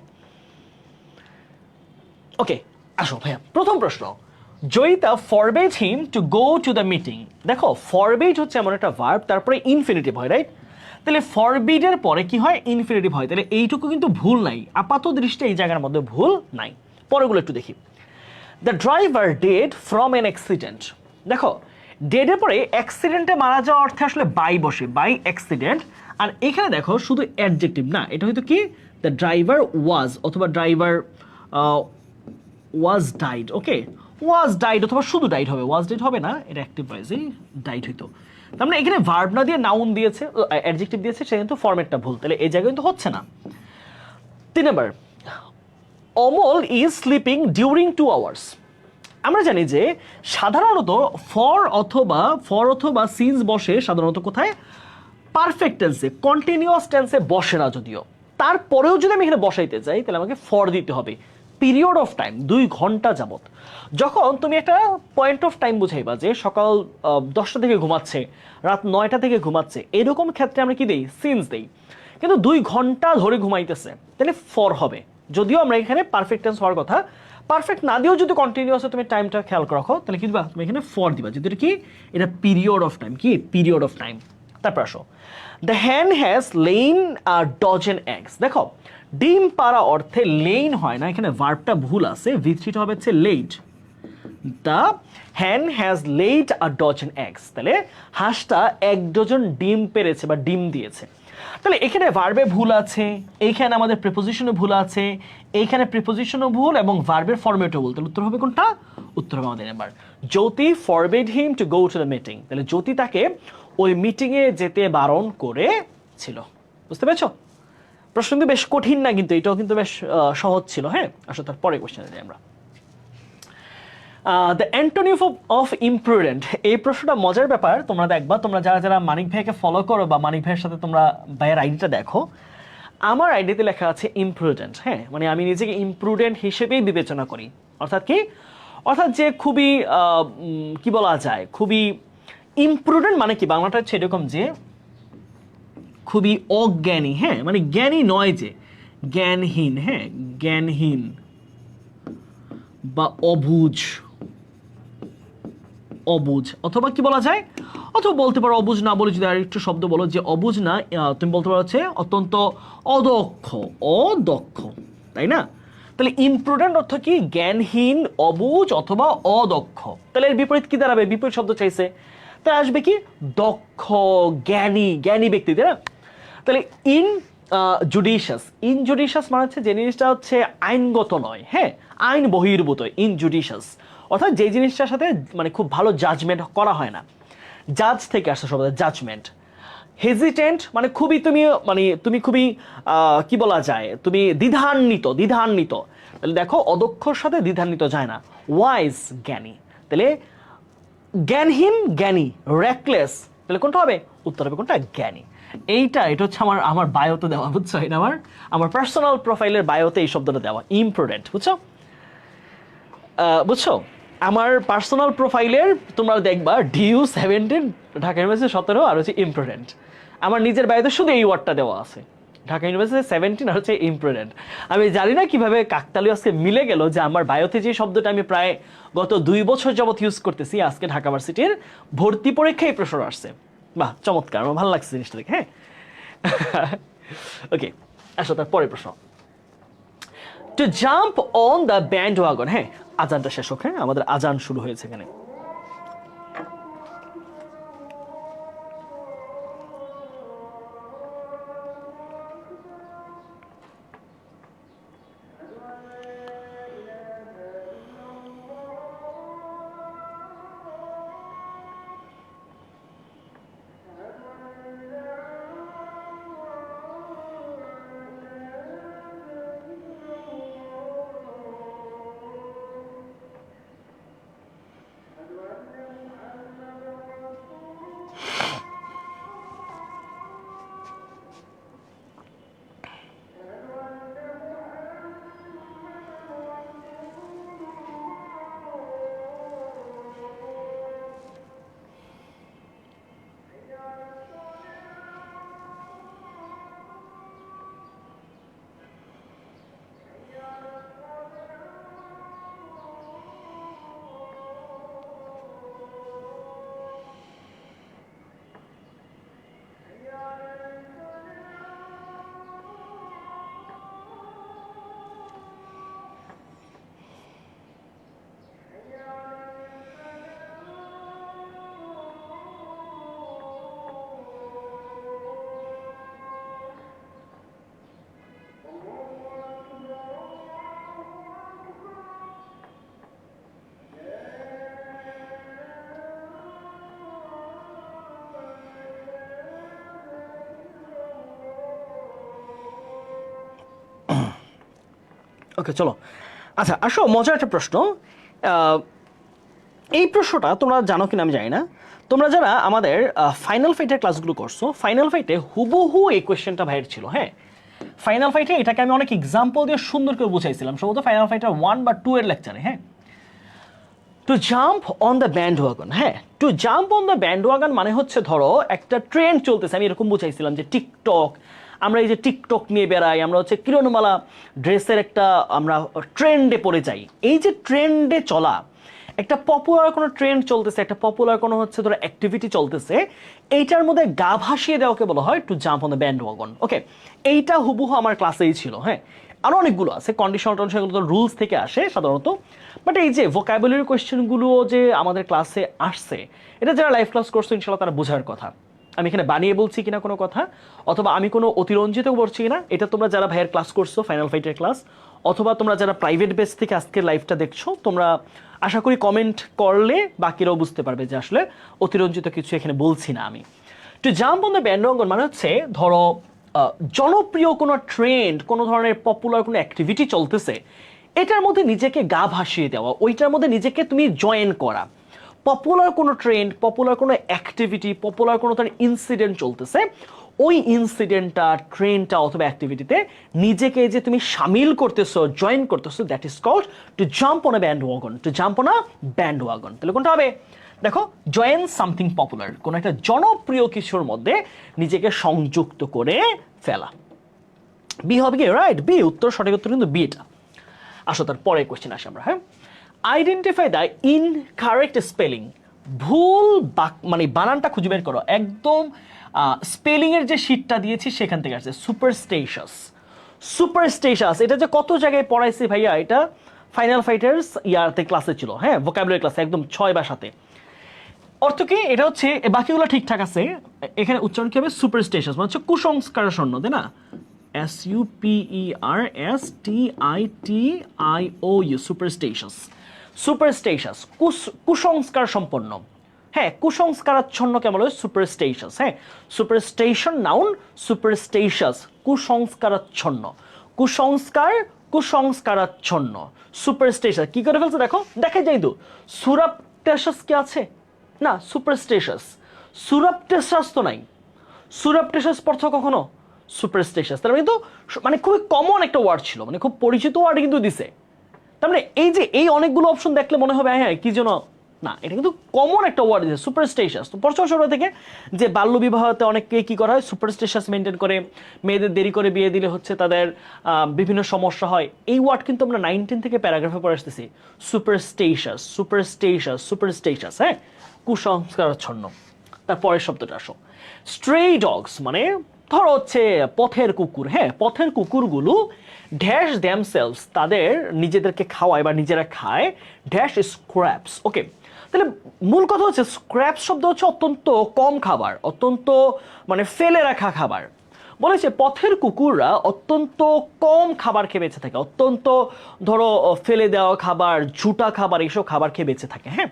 ওকে আসো ভাইয়া, প্রথম প্রশ্ন, Joyita forbade him to go to the meeting. দেখো ফরবেড হচ্ছে এমন একটা ভার্ব, তারপরে ইনফিনিটিভ হয়, রাইট? তাহলে ফরবিডের পরে কি হয়? ইনফিনিটিভ হয়। তাহলে এইটুকু কিন্তু ভুল নাই, আপাত দৃষ্টি এই জায়গার মধ্যে ভুল নাই। পরেগুলো একটু দেখি। The driver dead from N accident. দেখো ডেডের পরে অ্যাক্সিডেন্টে মারা যাওয়া অর্থে আসলে বাই বসে, বাই অ্যাক্সিডেন্ট। আর এখানে দেখো শুধু অ্যাডজেক্টিভ না, এটা হয়তো কি দ্য ড্রাইভার ওয়াজ অথবা ড্রাইভার ওয়াজ ডাইড, ওকে, ওয়াজ ডাইড অথবা শুধু ডাইড হবে, ওয়াজ ডাইড হবে না, এটা অ্যাক্টিভ ভয়েসে ডাইড হইতো। তার মানে এখানে ভার্ব না দিয়ে নাউন দিয়েছে, অ্যাডজেক্টিভ দিয়েছে, সে কিন্তু ফরম্যাটটা ভুল, তাহলে এই জায়গায় কিন্তু হচ্ছে না। 3 number, Amal is sleeping during 2 hours. আমরা জানি যে সাধারণত ফর অথবা সিন্স বসে সাধারণত কোথায়, পারফেক্ট টেন্সে, কন্টিনিউয়াস টেন্সে বসে না যদিও, তারপরেও যদি আমি এখানে বসাইতে চাই তাহলে আমাকে ফর দিতে হবে। পিরিয়ড অফ টাইম 2 ঘন্টা যাবত। যখন তুমি একটা পয়েন্ট অফ টাইম বুঝাইবা যে সকাল 10টা থেকে ঘুমাচ্ছে, রাত 9টা থেকে ঘুমাচ্ছে, এরকম ক্ষেত্রে আমরা কি দেই, সিন্স দেই। কিন্তু 2 ঘন্টা ধরে ঘুমাইতেছে, তাহলে ফর হবে। যদিও আমরা এখানে পারফেক্ট টেন্স হওয়ার কথা, পারফেক্ট না দিয়েও যদি কন্টিনিউয়াসে তুমি টাইমটা খেয়াল রাখো তাহলে কি দিবা, তুমি এখানে ফর দিবা, যদি এটা কি, এটা পিরিয়ড অফ টাইম, কি পিরিয়ড অফ টাইম। তারপর আসো, the hen has lain a dozen eggs. দেখো ডিম পাড়া অর্থে লেইন হয় না, এখানে ভার্বটা ভুল আছে, ভিত্তিটা হবে হচ্ছে laid. The hen has laid a dozen eggs, তাহলে হাঁসটা 1 ডজন ডিম পেড়েছে বা ডিম দিয়েছে। তাহলে এখানে ভার্বে ভুল আছে, এইখানে আমাদের প্রিপোজিশনে ভুল আছে, এইখানে প্রিপোজিশনও ভুল এবং ভার্বের ফরম্যাটও ভুল। তাহলে উত্তর হবে কোনটা, উত্তর হবে আমাদের এবার Jyoti forbid him to go to the meeting. তাহলে জ্যোতি তাকে ওই মিটিংয়ে যেতে বারণ করেছিল। বুঝতে পেরেছো? প্রশ্ন কিন্তু বেশ কঠিন না, কিন্তু এটাও কিন্তু বেশ সহজ ছিল। হ্যাঁ, আসলে তার পরে কোশ্চেনে যাই আমরা। দ্য অ্যান্টোনিম অফ ইমপ্রুডেন্ট, এই প্রশ্নটা মজার ব্যাপার। তোমরা দেখবা, তোমরা যারা যারা মানিক ভাইকে ফলো করো বা মানিক ভাইয়ের সাথে তোমরা ভাইয়ের আইডিটা দেখো, আমার আইডিতে লেখা আছে ইমপ্রুডেন্ট। হ্যাঁ, মানে আমি নিজেকে ইমপ্রুডেন্ট হিসেবেই বিবেচনা করি। অর্থাৎ কি, অর্থাৎ যে খুবই কি বলা যায়, খুবই ইমপ্রুডেন্ট মানে কি, বাংলাটা হচ্ছে এরকম যে খুবই অজ্ঞানী। হ্যাঁ, মানে জ্ঞানী নয়, যে জ্ঞানহীন। হ্যাঁ, জ্ঞানহীন বা অবুঝ, অবুঝ অথবা কি বলা যায়, অথবা বলতে পারো অবুঝ না বলে যদি আরেকটু শব্দ বলো যে অবুঝ না, তুমি বলতে পারো হচ্ছে অত্যন্ত অদক্ষ, অদক্ষ, তাই না? তাহলে ইমপ্রুডেন্ট অর্থ কি, জ্ঞানহীন, অবুঝ অথবা অদক্ষ। তাহলে এর বিপরীত কি দাঁড়াবে, বিপরীত শব্দ চাইছে, তাহলে আসবে কি, দক্ষ, জ্ঞানী, জ্ঞানী ব্যক্তি, তাই না? তাহলে জুডিশিয়াস, ইনজুডিশিয়াস মানে হচ্ছে যে জিনিসটা হচ্ছে আইনগত নয়। হ্যাঁ, আইন বহির্ভূত, ইনজুডিশিয়াস অর্থাৎ যে জিনিসটার সাথে মানে খুব ভালো জাজমেন্ট করা হয় না। জাজ থেকে আসছে শব্দ জাজমেন্ট। হেজিটেন্ট মানে খুবই তুমি খুবই কি বলা যায়, তুমি দ্বিধান্বিত, দ্বিধান্বিত। তাহলে দেখো অদক্ষর সাথে দ্বিধান্বিত যায় না। ওয়াইজ, জ্ঞানী। তাহলে জ্ঞানহীন, জ্ঞানী, রেকলেস, তাহলে কোনটা হবে, উত্তর হবে কোনটা, জ্ঞানী। এটা হচ্ছে আমার বায়োতে দেওয়া, বুঝছো? এটা আমার পার্সোনাল প্রোফাইলের বায়োতে এই শব্দটা দেওয়া, ইমপ্রুডেন্ট। বুঝছো? আমার পার্সোনাল প্রোফাইলের তোমরা দেখবা DU17, ঢাকা ইউনিভার্সিটি 17, আর হচ্ছে ইমপ্রুডেন্ট। আমার নিজের বায়োতে শুধু এই ওয়ার্ডটা দেওয়া আছে, ঢাকা ইউনিভার্সিটি 17 আর হচ্ছে ইমপ্রুডেন্ট। আমি জানি না কিভাবে কাকতালীয় আজকে মিলে গেল যে আমার বায়োতে যে শব্দটা আমি প্রায় গত 2 বছর যাবত ইউজ করতেছি, আজকে ঢাকা ভার্সিটির ভর্তি পরীক্ষায় এই প্রশ্ন আসছে। বাহ, চমৎকার, আমার ভালো লাগছে জিনিসটা দেখে। হ্যাঁ, ওকে, আসো তার পরের প্রশ্ন। Two jump on the bandwagon. হ্যাঁ, আজানটা শেষ হোক। হ্যাঁ, আমাদের আজান শুরু হয়েছে এখানে। ওকে চলো, আচ্ছা আসো মজার একটা প্রশ্ন। আহ, এই প্রশ্নটা তোমরা জানো কিনা আমি জানি না। তোমরা যারা আমাদের ফাইনাল ফাইটের ক্লাসগুলো করছো, ফাইনাল ফাইটে হুবহু এই কোয়েশ্চেনটা ভাইয়ের ছিল। হ্যাঁ, ফাইনাল ফাইটে এটাকে আমি অনেক এক্সাম্পল দিয়ে সুন্দর করে বুঝাইছিলাম, সম্ভবত ফাইনাল ফাইটার 1 বা 2 এর লেকচারে। হ্যাঁ, to jump on the bandwagon. হ্যাঁ, to jump on the bandwagon মানে হচ্ছে ধরো একটা ট্রেন্ড চলতেছে, আমি এরকম বুঝাইছিলাম যে টিকটক, আমরা এই যে টিকটক নিয়ে বেড়াই, আমরা হচ্ছে কিরণমালা ড্রেসের একটা আমরা ট্রেন্ডে পড়ে যাই। এই যে ট্রেন্ডে চলা, একটা পপুলার কোনো ট্রেন্ড চলতেছে, একটা পপুলার কোনো হচ্ছে ধরো অ্যাক্টিভিটি চলতেছে, এইটার মধ্যে গা ভাসিয়ে দেওয়াকে বলা হয় to jump on the bandwagon. Okay, এইটা হুবহু আমার ক্লাসেই ছিল। হ্যাঁ, আরও অনেকগুলো আছে, কন্ডিশনাল টন্ডিশন, এগুলো তো রুলস থেকে আসে সাধারণত। বাট এই যে ভোকাবুলারি কোয়েশ্চেনগুলো যে আমাদের ক্লাসে আসছে, এটা যারা লাইভ ক্লাস করছে ইনশাল্লাহ তারা বোঝার কথা। আমি এখানে বানিয়ে বলছি কিনা কোনো কথা, অথবা আমি কোনো অতিরঞ্জিত বলছি কিনা, এটা তোমরা যারা ভাইয়ের ক্লাস করছো ফাইনাল ফাইটের ক্লাস, অথবা তোমরা যারা প্রাইভেট বেস থেকে আজকের লাইভটা দেখছো, তোমরা আশা করি কমেন্ট করলে বাকিরাও বুঝতে পারবে যে আসলে অতিরঞ্জিত কিছু এখানে বলছি না আমি। টু জাম্প অন দ্য ব্যান্ডওয়াগন মানে হচ্ছে ধরো জনপ্রিয় কোনো ট্রেন্ড, কোনো ধরনের পপুলার কোনো অ্যাক্টিভিটি চলতেছে, এটার মধ্যে নিজেকে গা ভাসিয়ে দেওয়া, ওইটার মধ্যে নিজেকে তুমি জয়েন করা। পপুলার কোনো ট্রেন্ড, পপুলার কোনো অ্যাক্টিভিটি, পপুলার কোনো ধরনের ইনসিডেন্ট চলতেছে, ওই ইনসিডেন্টটা, ট্রেন্ডটা অথবা অ্যাক্টিভিটিতে নিজেকে যে তুমি সামিল করতেছো, জয়েন করতেছো, that is called to jump on a bandwagon. To jump on a bandwagon, তাহলে কোনটা হবে? দেখো, জয়েন সামথিং পপুলার, কোনো একটা জনপ্রিয় কিছুর মধ্যে নিজেকে সংযুক্ত করে ফেলা। বি হবে কি? রাইট, বি উত্তর, সঠিক উত্তর কিন্তু বি এটা। আসো তার পরের কোয়েশ্চেন আসি আমরা। হ্যাঁ, আইডেন্টিফাই দ্য ইনকারেক্ট স্পেলিং। ভুল মানে বানানটা খুঁজে বের করো। একদম স্পেলিং এর যে শীটটা দিয়েছি সেখান থেকে আসছে। সুপারস্টেশাস, সুপারস্টেশাস, এটা যে কত জায়গায় পড়াইছি ভাইয়া, এটা ফাইনাল ফাইটার্স ইয়ারতে ক্লাসে ছিল। হ্যাঁ, ভোকাবুলারি ক্লাসে একদম 6 বা 7-এ। অর্থ কি? এটা হচ্ছে বাকিগুলো ঠিকঠাক আছে, এখানে উচ্চারণ কি হবে? সুপারস্টেশাস মানে হচ্ছে কুসংস্কারাচ্ছন্ন, তাই না? SUPERSTITIOU, সুপারস্টেশাস। সুপারস্টেশাস কুসংস্কার সম্পন্ন। হ্যাঁ, কুসংস্কারাচ্ছন্ন কেমন হয়? সুপারস্টেশাস। হ্যাঁ, সুপারস্টেশন নাউন, সুপারস্টেশাস কুসংস্কারাচ্ছন্ন। কুসংস্কার, কুসংস্কারাচ্ছন্ন, সুপারস্টেশাস। কি করে ফেলছে দেখো, দেখে যাই তো। সুরাপটেশাস কি আছে? না, সুপারস্টেশাস। সুরাপটেশাস তো নাই। সুরাপটেশাস পড়ছো কখনো? সুপারস্টেশাস তার মানে কিন্তু মানে খুবই কমন একটা ওয়ার্ড ছিল, মানে খুব পরিচিত ওয়ার্ড কিন্তু দিছে। তার মানে এই যে এই অনেকগুলো অপশন দেখলে মনে হবে হ্যাঁ কি যেন, না এটা কিন্তু কমন একটা ওয়ার্ড দিছে, সুপারস্টেশাস। তো পড়ছো ছোট থেকে যে বাল্য বিবাহতে অনেককে কি করা হয়? সুপারস্টেশাস মেনটেন করে, মেয়েদের দেরি করে বিয়ে দিলে হচ্ছে তাদের বিভিন্ন সমস্যা হয়। এই ওয়ার্ড কিন্তু আমরা 19 থেকে প্যারাগ্রাফে পড়ে আসতেছি। সুপারস্টেশাস, সুপারস্টেশাস, সুপারস্টেশাস। হ্যাঁ, কুসংস্কারাচ্ছন্ন। তারপরের শব্দটা আসো। স্ট্রে ডগস মানে ধরো হচ্ছে পথের কুকুর। হ্যাঁ, পথের কুকুরগুলো ড্যাশ দ্যামসেলস, তাদের নিজেদেরকে খাওয়ায় বা নিজেরা খায়, ড্যাশ স্ক্র্যাপস। ওকে, তাহলে মূল কথা হচ্ছে স্ক্র্যাপস শব্দ হচ্ছে অত্যন্ত কম খাবার, অত্যন্ত মানে ফেলে রাখা খাবার। বলেছে পথের কুকুররা অত্যন্ত কম খাবার খেয়ে বেঁচে থাকে, অত্যন্ত ধরো ফেলে দেওয়া খাবার, ঝুটা খাবার, এইসব খাবার খেয়ে বেঁচে থাকে। হ্যাঁ,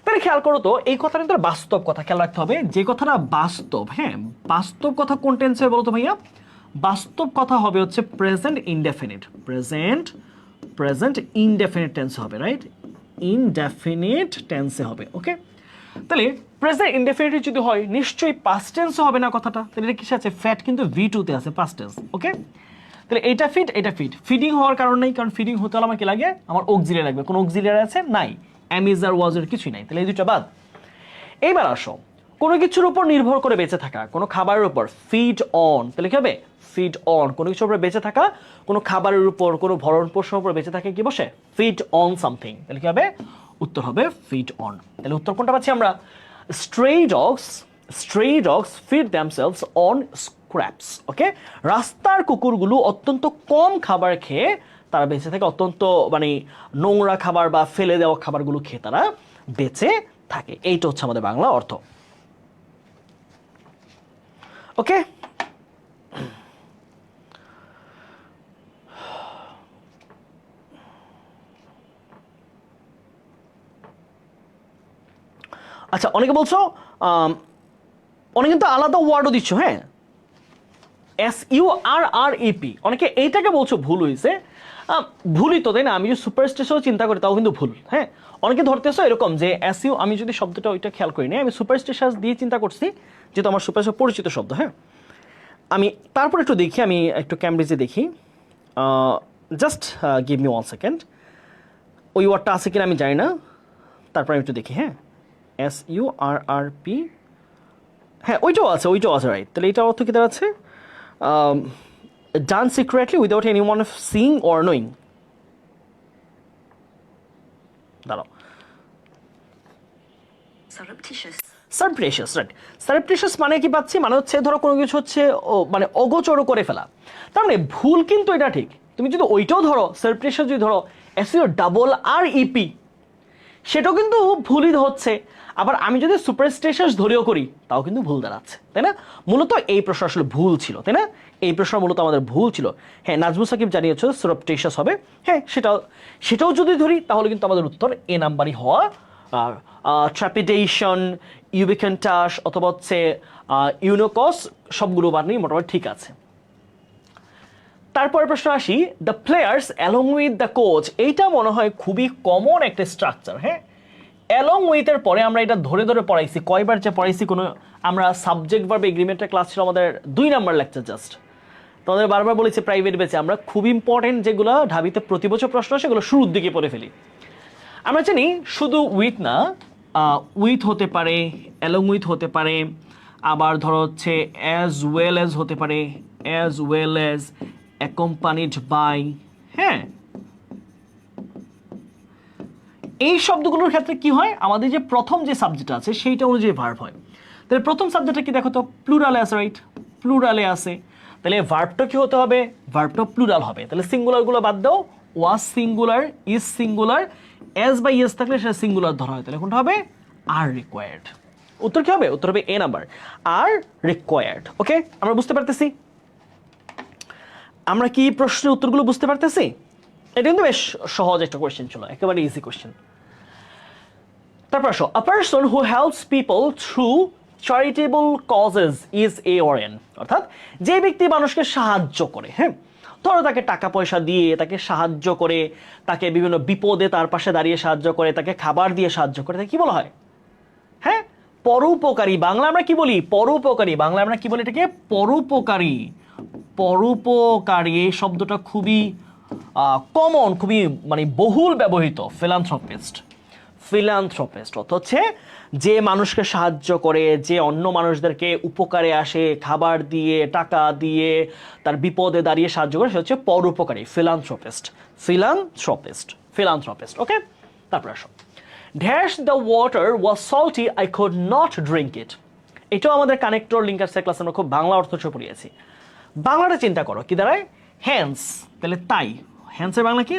তাহলে খেয়াল করো তো, এই কথাটা কিন্তু বাস্তব কথা, খেয়াল রাখতে হবে যে কথাটা বাস্তব। হ্যাঁ, বাস্তব কথা কোন টেন্সে বলো তো ভাইয়া? বাস্তব কথা হবে হচ্ছে প্রেজেন্ট ইনডেফিনিট। প্রেজেন্ট ইনডেফিনিট টেন্সে হবে, রাইট? ইনডেফিনিট টেন্সে হবে। ওকে, তাহলে প্রেজেন্ট ইনডেফিনিট যদি হয় নিশ্চয়ই পাস্ট টেন্সে হবে না কথাটা। তাহলে এটা কিসে আছে? ফ্যাট কিন্তু V2 তে আছে, পাস্ট টেন্স। ওকে, তাহলে এটা ফিট, এটা ফিট। ফিডিং হওয়ার কারণ নেই, কারণ ফিডিং হতে হলে আমার কি লাগে? আমার অক্সিলিয়ারি লাগবে। কোনো অক্সিলিয়ারি আছে? নাই। অ্যামিজার ওয়াজের কিছুই নাই, তাহলে এই দুটো বাদ। এইবার আসো, কোনো কিছুর উপর নির্ভর করে বেঁচে থাকা, কোনো খাবারের উপর, ফিড অন। তাহলে কি হবে? Feed on. কোনো কিছুর উপর বেঁচে থাকা, কোনো খাবারের উপর, কোনো ভরণ পোষণের উপর বেঁচে থাকে কি বসে? Feed on something. তাহলে কি হবে? উত্তর হবে ফিড অন। তাহলে উত্তর কোনটা পাচ্ছি আমরা? স্ট্রে dogs feed damsels on scraps. ওকে, রাস্তার কুকুরগুলো অত্যন্ত কম খাবার খেয়ে তারা বেঁচে থাকে, অত্যন্ত মানে নোংরা খাবার বা ফেলে দেওয়া খাবারগুলো খেয়ে তারা বেঁচে থাকে। এইটা হচ্ছে আমাদের বাংলা অর্থ। ওকে, আচ্ছা অনেকে বলছো অনেকে কিন্তু আলাদা ওয়ার্ডও দিচ্ছ। হ্যাঁ, SURREP, অনেকে এইটাকে বলছো ভুল হয়েছে। ভুলই তো, তাই না? আমি যদি সুপারস্টিশিয়াস চিন্তা করি তাও কিন্তু ভুল। হ্যাঁ, অনেকে ধরতেছো এরকম যে SU, আমি যদি শব্দটা ওইটা খেয়াল করি না, আমি সুপারস্টিশিয়াস দিয়ে চিন্তা করছি, যেহেতু আমার সুপারস্টিশিয়াস পরিচিত শব্দ। হ্যাঁ, আমি তারপর একটু দেখি, আমি একটু ক্যামব্রিজে দেখি, জাস্ট গিভ মি 1 সেকেন্ড। ওই ওয়ার্ডটা আছে কিনা আমি জানি না, তারপর আমি একটু দেখি। হ্যাঁ, SURRP, হ্যাঁ ওইটাও আছে রাইট। তাহলে এটা অর্থ কী দাঁড়াচ্ছে? Done secretly without anyone seeing or knowing. দাঁড়াও, সারপ্রেশিয়াস, রাইট। সারপ্রেশিয়াস মানে কি পাচ্ছি? মানে হচ্ছে ধরো কোনো কিছু হচ্ছে মানে অগোচর করে ফেলা। তার মানে ভুল কিন্তু এটা ঠিক। তুমি যদি ওইটাও ধরো, সারপ্রেশিয়াস যদি ধরো SURREP, সেটাও কিন্তু ভুলই হচ্ছে। আবার আমি যদি সুপারস্টিশিয়াস ধরেও করি তাও কিন্তু ভুল দাঁড়াচ্ছে, তাই না? মূলত এই প্রশ্ন আসলে ভুল ছিল, তাই না? এই প্রশ্ন মূলত আমাদের ভুল ছিল। হ্যাঁ, নাজমুল সাকিব জানিয়েছে সুপারস্টিশিয়াস হবে। হ্যাঁ, সেটাও যদি ধরি তাহলে কিন্তু আমাদের উত্তর এ নাম্বারই হওয়া। ট্র্যাপিডেশন, ইউবিকেন্টাস অথবা হচ্ছে ইউনোকস, সবগুলো বানিয়ে মোটামুটি ঠিক আছে। তারপরে প্রশ্ন আসি, the players along with the coach. এইটা মনে হয় খুবই কমন একটা স্ট্রাকচার। হ্যাঁ, অ্যালং উইথের পরে আমরা এটা ধরে ধরে পড়াইছি, কয়বার যে পড়াইছি কোনো, আমরা সাবজেক্ট ভার্ব এগ্রিমেন্টের ক্লাস ছিল আমাদের 2 নাম্বার লেকচার জাস্ট। তোমাদের বারবার বলেছি প্রাইভেট ব্যাচে আমরা খুব ইম্পর্টেন্ট যেগুলো ঢাবিতে প্রতি বছর প্রশ্ন সেগুলো শুরুর দিকে পড়ে ফেলি। আমরা জানি শুধু উইথ না, উইথ হতে পারে, অ্যালং উইথ হতে পারে, আবার ধরো হচ্ছে অ্যাজ ওয়েল অ্যাজ হতে পারে, as well as, accompanied by. হ্যাঁ, এই শব্দগুলোর ক্ষেত্রে কি হয়, আমাদের যে প্রথম যে সাবজেক্ট আছে সেইটা অনুযায়ী ভার্ব হয়। তাহলে প্রথম সাবজেক্টটা কি দেখো তো, প্লুরালে আছে, রাইট? প্লুরালে আছে, তাহলে ভার্বটা কি হতে হবে? ভার্বটা প্লুরাল হবে। তাহলে সিঙ্গুলারগুলো বাদ দাও, ওয়াজ সিঙ্গুলার, ইজ সিঙ্গুলার, এস বা ইয়েস থাকলে সেটা সিঙ্গুলার ধরা হয়। তাহলে কোনটা হবে? আর রিকোয়ার্ড। উত্তর কি হবে? উত্তর হবে এ নাম্বার, আর রিকোয়ার্ড। ওকে, আমরা বুঝতে পারতেছি? আমরা কি প্রশ্নের উত্তরগুলো বুঝতে পারতেছি? এটা কিন্তু বেশ সহজ একটা কোয়েশ্চেন ছিল, একেবারে ইজি কোয়েশ্চেন। তারপর আসো, আ person who helps people through charitable causes is a or N. অর্থাৎ যে ব্যক্তি মানুষকে সাহায্য করে, হ্যাঁ, ধরো তাকে টাকা পয়সা দিয়ে, তাকে সাহায্য করে, তাকে বিভিন্ন বিপদে তার পাশে দাঁড়িয়ে সাহায্য করে, তাকে খাবার দিয়ে সাহায্য করে, তাকে কি বলা হয়? হ্যাঁ, পরোপকারী। বাংলা আমরা কি বলি? পরোপকারী। বাংলা আমরা কি বলি এটাকে? পরোপকারী। পরোপকারী এই শব্দটা খুবই কমন, খুবই মানে বহুল ব্যবহৃত। ফিলান্থ্রপিস্ট, ফিলান্থ্রপিস্ট অর্থ হচ্ছে যে মানুষকে সাহায্য করে, যে অন্য মানুষদেরকে উপকারে আসে, খাবার দিয়ে, টাকা দিয়ে, তার বিপদে দাঁড়িয়ে সাহায্য করে, সে হচ্ছে পরোপকারী, ফিলান্থ্রপিস্ট। Philanthropist, philanthropist. ওকে, তারপর আসো, dash the water was salty I could not drink it. এটাও আমাদের কানেক্টর লিঙ্কার্সের ক্লাসে আমরা খুব বাংলা অর্থ পড়িয়েছি। বাংলাটা চিন্তা করো, কি দাঁড়ায়? হ্যান্স, তাহলে তাই। হ্যান্সের বাংলা কি?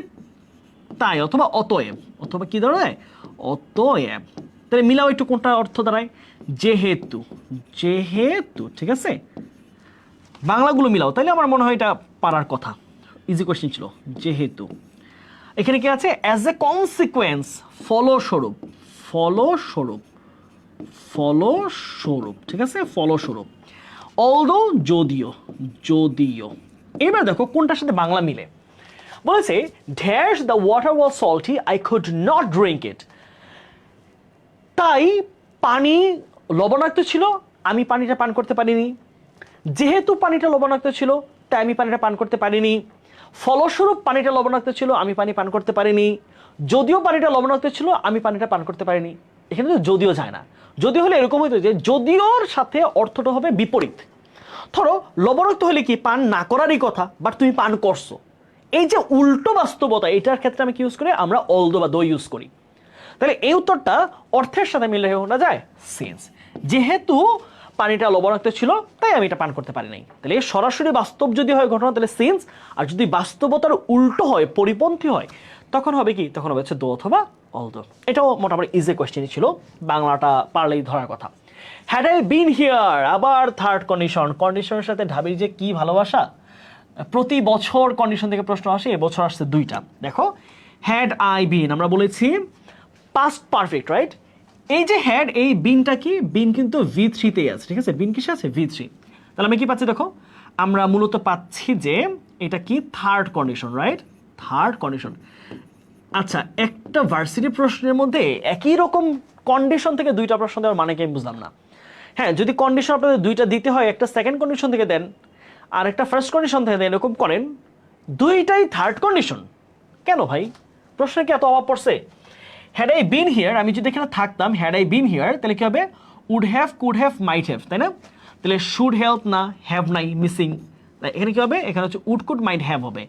তাই, অথবা অতএব, অথবা কি দাঁড়ায়? অতএব। তাহলে মিলাও একটু, কোনটা অর্থ দাঁড়ায়? যেহেতু, যেহেতু। ঠিক আছে, বাংলাগুলো মিলাও, তাইলে আমার মনে হয় এটা পারার কথা। ইজি কোয়েশ্চেন ছিল। যেহেতু, এখানে কি আছে? অ্যাজ এ কনসিকুয়েন্স, ফলস্বরূপ, ফলস্বরূপ, ফলস্বরূপ। ঠিক আছে, ফলস্বরূপ। অলদো, যদিও, যদিও। এবার দেখো কোনটার সাথে বাংলা মিলে। বলেছে dash the water was salty I could not drink ইট। তাই পানি লবণাক্ত ছিল, আমি পানিটা পান করতে পারিনি। যেহেতু পানিটা লবণাক্ত ছিল তাই আমি পানিটা পান করতে পারিনি। ফলস্বরূপ পানিটা লবণাক্ত ছিল, আমি পানি পান করতে পারিনি। যদিও পানিটা লবণাক্ত ছিল, আমি পানিটা পান করতে পারিনি। এখানে তো যদিও যায় না। যদিও হলে এরকম হইতো যে যদিওর সাথে অর্থটা হবে বিপরীত। ধরো লবণাক্ত হলে কি পান না করারই কথা, বাট তুমি পান করছো। এই যে উল্টো বাস্তবতা, এটার ক্ষেত্রে আমি কি ইউজ করি? আমরা অলদো বা দো ইউজ করি। তাহলে এই উত্তরটা অর্থের সাথে মিলে না যায় সেন্স। যেহেতু পানিটা লবণাক্ত ছিল তাই আমি এটা পান করতে পারি নাই। তাহলে সরাসরি বাস্তব যদি হয় ঘটনা তাহলে সেন্স, আর যদি বাস্তবতার উল্টো হয়, পরিপন্থী হয়, তখন হবে কি? তখন হবে হচ্ছে দো অথবা অলদো। এটাও মোটামুটি ইজি কোয়েশ্চেনই ছিল, বাংলাটা পারলেই ধরার কথা। হ্যাড আই বিন হিয়ার, আবার থার্ড কন্ডিশন। কন্ডিশনের সাথে ঢাবির যে কি ভালোবাসা। প্রতি বছর কন্ডিশন থেকে প্রশ্ন আসে, এবছর আসছে 2টা। দেখো, হ্যাড আই বিন, আমরা বলেছি পাস্ট পারফেক্ট, রাইট? এই যে হ্যাড, এই বিনটা কি? বিন কিন্তু V3 তেই আছে। ঠিক আছে, বিন কিসে আছে? V3। তাহলে আমি কি পাচ্ছি দেখো, আমরা মূলত পাচ্ছি যে এটা কি third condition, right? Third condition. আচ্ছা, একটা ভার্সিটি প্রশ্নের মধ্যে একই রকম কন্ডিশন থেকে দুইটা প্রশ্ন দেওয়ার মানে কি আমি বুঝলাম না। হ্যাঁ, যদি কন্ডিশন আপনাদের দুইটা দিতে হয়, একটা সেকেন্ড কন্ডিশন থেকে দেন আর একটা ফার্স্ট কন্ডিশন থেকে দেন, এরকম করেন, দুইটাই থার্ড কন্ডিশন কেন ভাই? প্রশ্নে কি এত অভাব পড়ছে? হ্যাড আই বিন হিয়ার, আমি যদি এখানে থাকতাম, হ্যাড আই বিন হিয়ার, তাহলে কি হবে? Would have, could have, might have, তাই না? তাহলে শুড হেল্প না, হ্যাভ নাই, মিসিং। এখানে কি হবে? এখানে হচ্ছে উড, কুড, মাইট, হ্যাভ হবে।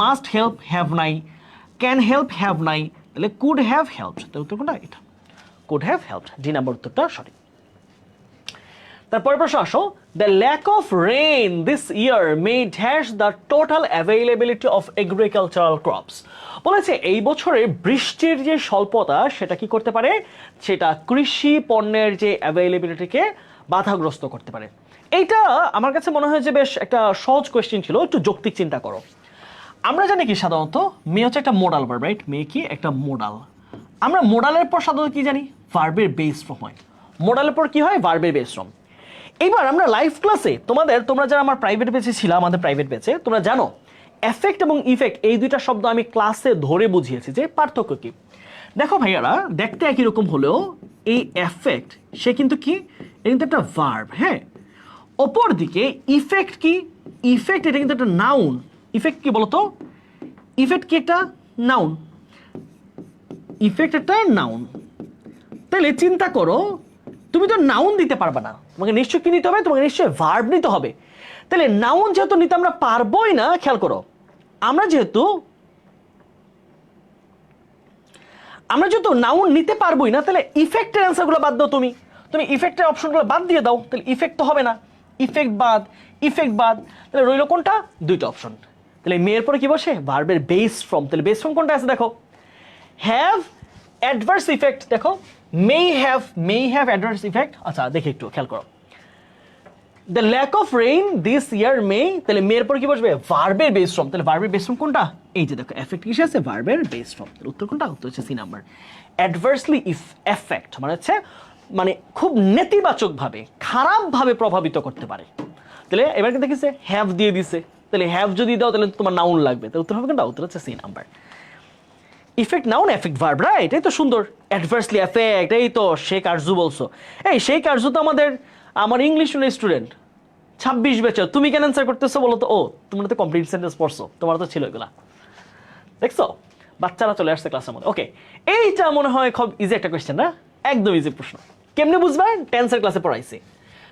মাস্ট হেল্প, হ্যাভ নাই। ক্যান হেল্প, হ্যাভ নাই। তাহলে কুড হ্যাভ হেল্পড, তাহলে উত্তর কোনটা? এটা could have helped, D number উত্তরটা সঠিক। তারপরে প্রশ্ন আসো, the lack of rain this year may dash the total availability of agricultural crops. বলেছে এই বছরে বৃষ্টির যে স্বল্পতা সেটা কি করতে পারে? সেটা কৃষি পণ্যের যে অ্যাভেইলেবিলিটিকে বাধাগ্রস্ত করতে পারে। এইটা আমার কাছে মনে হয় যে বেশ একটা সহজ কোয়েশ্চেন ছিল, একটু যৌক্তিক চিন্তা করো। আমরা জানি কি সাধারণত মে হচ্ছে একটা মোডাল ভার্ব, রাইট? মে কি একটা মোডাল। আমরা মোডালের পর সাধারণত কি জানি? ভার্বের বেস ফর্ম হয়। মোডালের পর কি হয়? ভার্বের বেস ফর্ম। এইবার আমরা লাইভ ক্লাসে তোমরা যারা আমার প্রাইভেট ব্যাচে ছিল, আমাদের প্রাইভেট ব্যাচে, তোমরা জানো এফেক্ট এবং ইফেক্ট এই দুইটা শব্দ আমি ক্লাসে ধরে বুঝিয়েছি যে পার্থক্য কি। দেখো ভাইয়ারা, দেখতে একই রকম হলেও এই এফেক্ট সে কিন্তু কি, এটা কিন্তু একটা ভার্ব, হ্যাঁ। অপর দিকে ইফেক্ট কি? ইফেক্ট এটা কিন্তু একটা নাউন। ইফেক্ট কি বলতো? ইফেক্ট কি একটা নাউন। ইফেক্ট একটা নাউন। তাহলে চিন্তা করো, তুমি তো নাউন দিতে পারবে না, তোমাকে নিশ্চয় কি নিতে হবে? তোমাকে নিশ্চয় ভার্ব নিতে হবে। তাহলে নাউন যেহেতু নিতে আমরা পারবোই না, খেয়াল করো, আমরা যেহেতু নাউন নিতে পারবোই না, তাহলে ইফেক্টের অ্যান্সারগুলো বাদ দাও। তুমি ইফেক্টের অপশনগুলো বাদ দিয়ে দাও, তাহলে ইফেক্ট তো হবে না। ইফেক্ট বাদ, ইফেক্ট বাদ, তাহলে রইল কোনটা? দুইটা অপশন। তাহলে মেয়ের পরে কি বসে? ভার্বের বেস ফর্ম। তাহলে বেস ফর্ম কোনটা আছে দেখো? হ্যাভ অ্যাডভার্স ইফেক্ট, দেখো may have adverse effect। আচ্ছা দেখি একটু খেয়াল করো, the lack of rain this year may, তাহলে মেয়ের পর কি বসবে? ভার্বের বেস ফর্ম। তাহলে ভার্বের বেস ফর্ম কোনটা? এই যে দেখো, এফেক্ট কিসে আছে? ভার্বের বেস ফর্ম। তাহলে উত্তর কোনটা? উত্তর হচ্ছে সি নাম্বার। অ্যাডভার্সলি এফেক্ট মানে হচ্ছে মানে খুব নেতিবাচক ভাবে, খারাপ ভাবে প্রভাবিত করতে পারে। তাহলে এবার কিন্তু দেখেছে হ্যাভ দিয়ে দিছে, তাহলে হ্যাভ যদি দাও তাহলে তোমার নাউন লাগবে, তাহলে উত্তর হবে কোনটা? উত্তর হচ্ছে C number. Effect noun, effect verb, right? এই তো সুন্দর। অ্যাডভার্সলি এফেক্ট, এই তো শেখ আরজু বলছো। এই শেখ আরজু তো আমার ইংলিশ স্টুডেন্ট, 26 ব্যাচের। তুমি কেন অ্যান্সার করতেছো বলো তো? ও তোমরা তো কমপ্লিট সেন্টেন্স পড়ছো, তোমার তো ছিল এগুলা, দেখছো? বাচ্চারা চলে আসছে ক্লাসের মধ্যে। ওকে, এইটা মনে হয় খুব ইজি একটা কোয়েশ্চেন না? একদম ইজি প্রশ্ন। কেমনে বুঝবা? টেন্সের ক্লাসে পড়াইছি।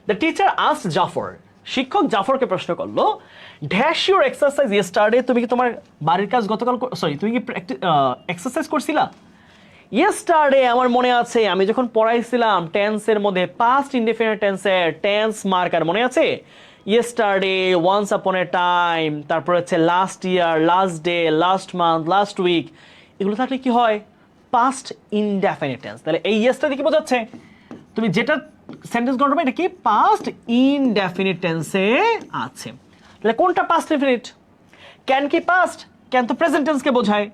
দ্য টিচার আস্কড জাফর, শিক্ষক জাফরকে প্রশ্ন করলো, ড্যাশ ইউর এক্সারসাইজ ইয়েস্টারডে, তুমি কি তোমার বাড়ির কাজ গতকাল, সরি তুমি কি এক্সারসাইজ করছিলা? ইয়েস্টারডে আমার মনে আছে, আমি যখন পড়াইছিলাম টেন্সের মধ্যে পাস্ট ইনডেফিনিট টেন্সের টেন্স মার্কার মনে আছে? Yesterday, once upon a time, তারপর হচ্ছে last year, last day, last month, last week, এগুলো থাকলে কি হয়? Past indefinite tense. তাহলে এই ইয়েস্টারডে কি বোঝাচ্ছে? তুমি যেটা সেন্টেন্স গঠন হবে এটা কি? পাস্ট ইনডেফিনিট টেন্সে আছে। তাহলে কোনটা পাস্ট ইনডেফিনিট? ক্যান কি পাস্ট? ক্যান তো প্রেজেন্ট টেন্সকে বোঝায়।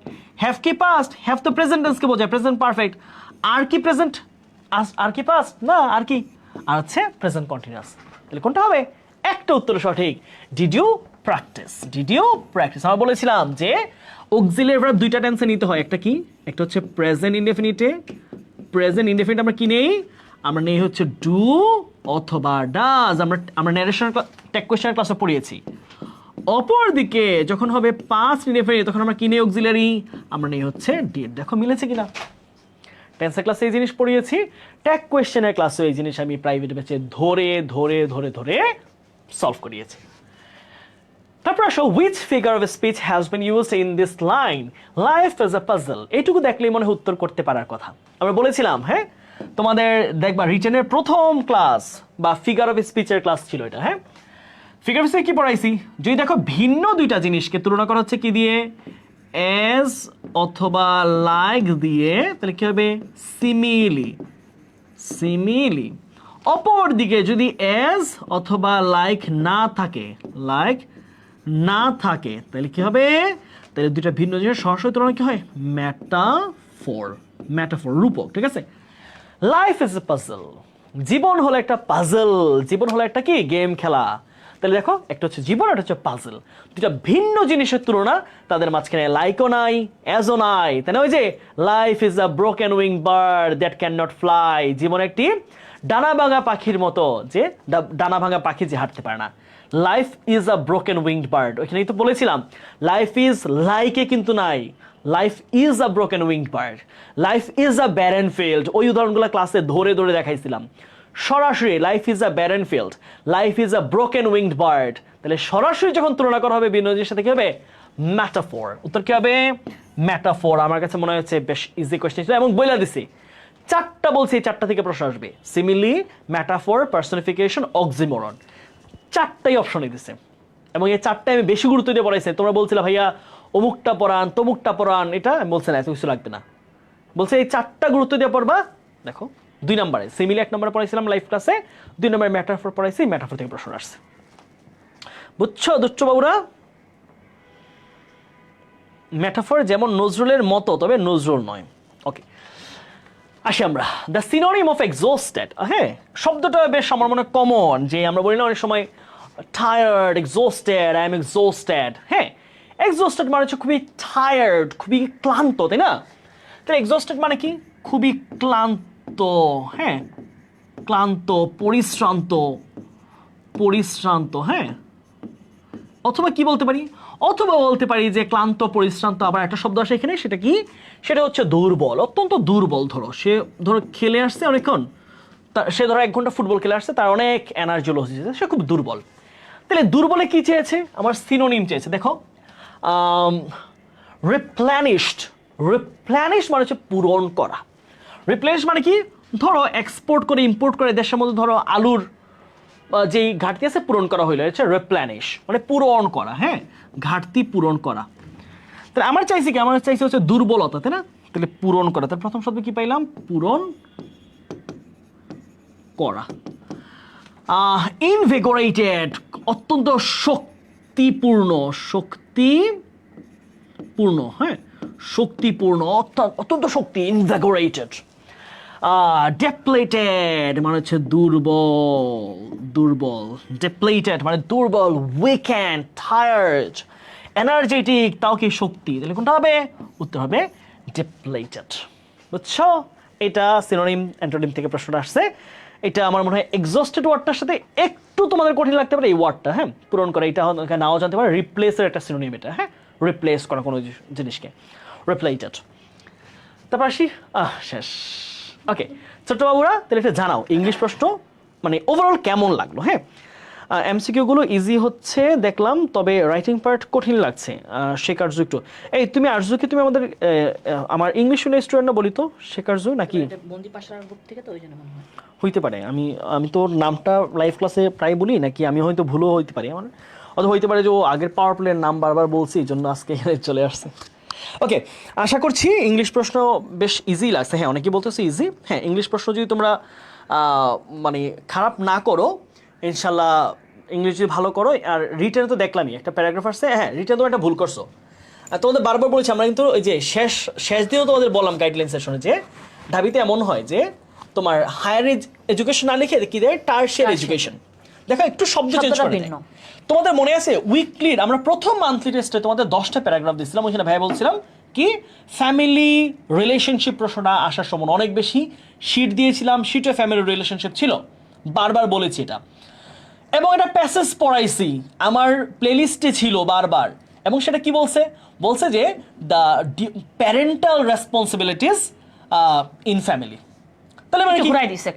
হ্যাভ কি পাস্ট? হ্যাভ তো প্রেজেন্ট টেন্সকে বোঝায়, প্রেজেন্ট পারফেক্ট। আর কি প্রেজেন্ট? আর কি পাস্ট? না, আর কি? আর হচ্ছে প্রেজেন্ট কন্টিনিউয়াস। তাহলে কোনটা হবে? একটা উত্তর সঠিক। Did you practise? Did you practise? আমরা বলেছিলাম যে অক্সিলিয়ারি ভার্ব দুইটা টেন্সে নিতে হয়। একটা কি? একটা হচ্ছে প্রেজেন্ট ইনডেফিনিটে। প্রেজেন্ট ইনডেফিনিট আমরা কি নেই? আমরা নেই হচ্ছে ডু অথবা ডাজ। আমরা ন্যারেশন টেক কোয়েশ্চেন ক্লাসে পড়িয়েছি। অপরদিকে যখন হবে পাস্ট ইনডেফিনিট তখন আমরা কি নেই? অক্সিলারি, আমরা নেই হচ্ছে ডিড। দেখো মিলেছে কিনা? টেন্সের ক্লাসে এই জিনিস পড়িয়েছি, টেক কোয়েশ্চেনের ক্লাসে এই জিনিস আমি প্রাইভেট ব্যাচে ধরে ধরে ধরে ধরে সলভ করিয়েছি। তারপর আসো, which figure of speech has been used in this line? Life is a puzzle. এইটুকু দেখলেই মনে হয় উত্তর করতে পারার কথা। আমরা বলেছিলাম, হ্যাঁ তোমাদের দেখবা রিটেনের প্রথম ক্লাস বা ফিগার অফ স্পিচের ক্লাস ছিল এটা, হ্যাঁ। ফিগার অফ স্পিচ কি পড়াইছি? যদি দেখো ভিন্ন দুইটা জিনিসকে তুলনা করা হচ্ছে কি দিয়ে? এজ অথবা লাইক দিয়ে, তাহলে কি হবে? সিমিলি। সিমিলি। অপর দিকে যদি এজ অথবা লাইক না থাকে, লাইক না থাকে, তাহলে কি হবে? তাহলে দুইটা ভিন্ন জিনিস সরাসরি তুলনা কি হয়? ম্যাটাফোর। ম্যাটাফোর, রূপক, ঠিক আছে? লাইফ ইজ এ পাজল, জীবন হলো একটা পাজল, জীবন হলো একটা কি? গেম খেলা। তাহলে দেখো একটা হচ্ছে জীবন, একটা হচ্ছে পাজল, দুটা ভিন্ন জিনিসের তুলনা, তাদের মাঝখানে লাইকও নাই, অ্যাজও নাই, তাই না? ওই যে life is a broken wing bird that can not fly, জীবন একটি ডানা ভাঙা পাখির মতো, যে ডানা ভাঙা পাখি যে হাঁটতে পারে না। Life is a broken winked bird, ওইখানেই তো বলেছিলাম লাইফ ইজ লাইকে কিন্তু নাই, life is a broken winked bird, life is a barren field, ওই উদাহরণগুলো ক্লাসে ধরে ধরে দেখাইছিলাম। সরাসরি life is a barren field, life is a broken winked bird, তাহলে সরাসরি যখন তুলনা করা হবে ভিন্ন জিনিসের সাথে কি হবে? ম্যাটাফোর। উত্তর কি হবে? ম্যাটাফোর। আমার কাছে মনে হচ্ছে বেশ ইজি কোয়েশ্চেন ছিল এবং বইলা দিছি চারটা, বলছি এই চারটা থেকে প্রশ্ন আসবে, সিমিলি, ম্যাটাফোর, পার্সনিফিকেশন, অক্সিমোরন, চারটাই অপশনই দিছে এবং এই চারটায় আমি বেশি গুরুত্ব দিয়ে পড়াইছি। তোমরা বলছিলে ভাইয়া অমুকটা পড়ান তমুকটা পড়ান, এটা আমি বলছি না, এত কিছু লাগবে না, বলছে এই চারটা গুরুত্ব দিয়ে পড়বা। দেখো 2 নম্বরে সিমিলি 1 নম্বরে পড়াইছিলাম লাইফ ক্লাসে, 2 নম্বরে ম্যাটাফোর পড়াইছি, ম্যাটাফোর থেকে প্রশ্ন আসছে। বুঝছো দুচ্ছ বাবুরা? ম্যাটাফোর যেমন নজরুলের মতো, তবে নজরুল নয়। ওকে, আসি আমরা দ্য সিনোনিম অফ এক্সস্টেড। হ্যাঁ, শব্দটা বেশ আমার মনে কমন, যে আমরা বলি না অনেক সময় tired, exhausted, I am exhausted. হ্যাঁ, এক্সস্টেড মানে হচ্ছে খুবই টায়ার্ড, খুবই ক্লান্ত, তাই না? তাহলে এক্সস্টেড মানে কি? খুবই ক্লান্ত। হ্যাঁ, ক্লান্ত, পরিশ্রান্ত, পরিশ্রান্ত। হ্যাঁ, অথবা কি বলতে পারি? অথবা বলতে পারি যে ক্লান্ত, পরিশ্রান্ত। আবার একটা শব্দ আসে এখানে, সেটা কি? সেটা হচ্ছে দুর্বল, অত্যন্ত দুর্বল। ধরো খেলে আসছে অনেকক্ষণ, সে ধরো 1 ঘন্টা ফুটবল খেলে আসছে, তার অনেক এনার্জি লস হয়েছে, সে খুব দুর্বল। তাহলে দুর্বলে কি চেয়েছে? আমার সিনোনিম চেয়েছে। দেখো রিপ্লেনিশড। রিপ্লেনিশ মানে হচ্ছে পূরণ করা। রিপ্লেনিশ মানে কি? ধরো এক্সপোর্ট করে ইম্পোর্ট করে দেশের মধ্যে ধরো আলুর যেই ঘাটতি আছে পূরণ করা হইলো, হচ্ছে রিপ্লেনিশ, মানে পূরণ করা। হ্যাঁ, ঘাটতি পূরণ করা। তাহলে আমার চাইছি কি? আমার চাইছে হচ্ছে দুর্বলতা, তাই না? তাহলে পূরণ করা, তাহলে প্রথম শব্দ কি পাইলাম? পূরণ করা। ইনভিগোরেটেড, অত্যন্ত শক্তিপূর্ণ, শক্তিপূর্ণ। হ্যাঁ, শক্তিপূর্ণ, অত্যন্ত শক্তি, ইনভিগোরেটেড। ডেপ্লেটেড মানে হচ্ছে দুর্বল, দুর্বল। ডেপ্লেটেড মানে দুর্বল, উইকেন্ড, টায়ার্ড। এনার্জেটিক, তাও কি শক্তি। তাহলে কোনটা হবে? উত্তর হবে ডেপ্লেটেড। বুঝছো? এটা সিনোনিম অ্যান্টোনিম থেকে প্রশ্নটা আসছে। এটা আমার মনে হয় এক্সস্টেড ওয়ার্ডটার সাথে একটু তোমাদের কঠিন লাগতে পারে এই ওয়ার্ডটা। হ্যাঁ, পূরণ করা, এটা নাও জানতে পারে। রিপ্লেসের একটা সিনোনিম এটা। হ্যাঁ, রিপ্লেস করা কোনো জিনিসকে, রিপ্লেটেড। তারপর আসি, শেষ। ওকে ছোট্ট বাবুরা, তাহলে এটা জানাও ইংলিশ প্রশ্ন মানে ওভারঅল কেমন লাগলো। হ্যাঁ, এমসিকিউগুলো ইজি হচ্ছে দেখলাম, তবে রাইটিং পার্ট কঠিন লাগছে। শেখ আরজু একটু, এই তুমি আরজুকে তুমি আমাদের আমার ইংলিশ স্টুডেন্ট না বলি তো, শেখ আরজু নাকি? হইতে পারে, আমি তো নামটা লাইভ ক্লাসে প্রায় বলি, নাকি আমি হয়তো ভুলও হইতে পারি আমার, অথবা হইতে পারে যে ও আগের পাওয়ার প্লের নাম বারবার বলছি, এই জন্য আজকে এখানে চলে আসছে। ওকে, আশা করছি ইংলিশ প্রশ্ন বেশ ইজি লাগছে। হ্যাঁ, অনেকেই বলতেছে ইজি। হ্যাঁ, ইংলিশ প্রশ্ন যদি তোমরা মানে খারাপ না করো, ইনশাল্লাহ ইংলিশ যদি ভালো করো। আর রিটেনে তো দেখলামই একটা প্যারাগ্রাফ আসছে। হ্যাঁ, রিটেনে তো একটা ভুল করছো, তোমাদের বারবার বলছি আমরা, কিন্তু ওই যে শেষ দিনেও তোমাদের বললাম গাইডলাইন সেশনে, যে ঢাবিতে এমন হয় যে তোমার হায়ার এডুকেশন না লিখে কি দেয়, টার্সিয়ারি এডুকেশন। দেখো একটু শব্দ চেঞ্জ করে দেয়। তোমাদের মনে আছে উইকলির আমরা প্রথম মান্থলি টেস্টে তোমাদের 10টা প্যারাগ্রাফ দিয়েছিলাম, ওইখানে ভাই বলছিলাম কি ফ্যামিলি রিলেশনশিপ প্রশ্নটা আসার সময় অনেক বেশি শিট দিয়েছিলাম, শিটে ফ্যামিলি রিলেশনশিপ ছিল, বারবার বলেছি এটা। এবং এটা প্যাসেজ পড়াইছি, আমার প্লেলিস্টে ছিল বারবার। এবং সেটা কি বলছে? বলছে যে the parental responsibilities in family. তাহলে মানে কি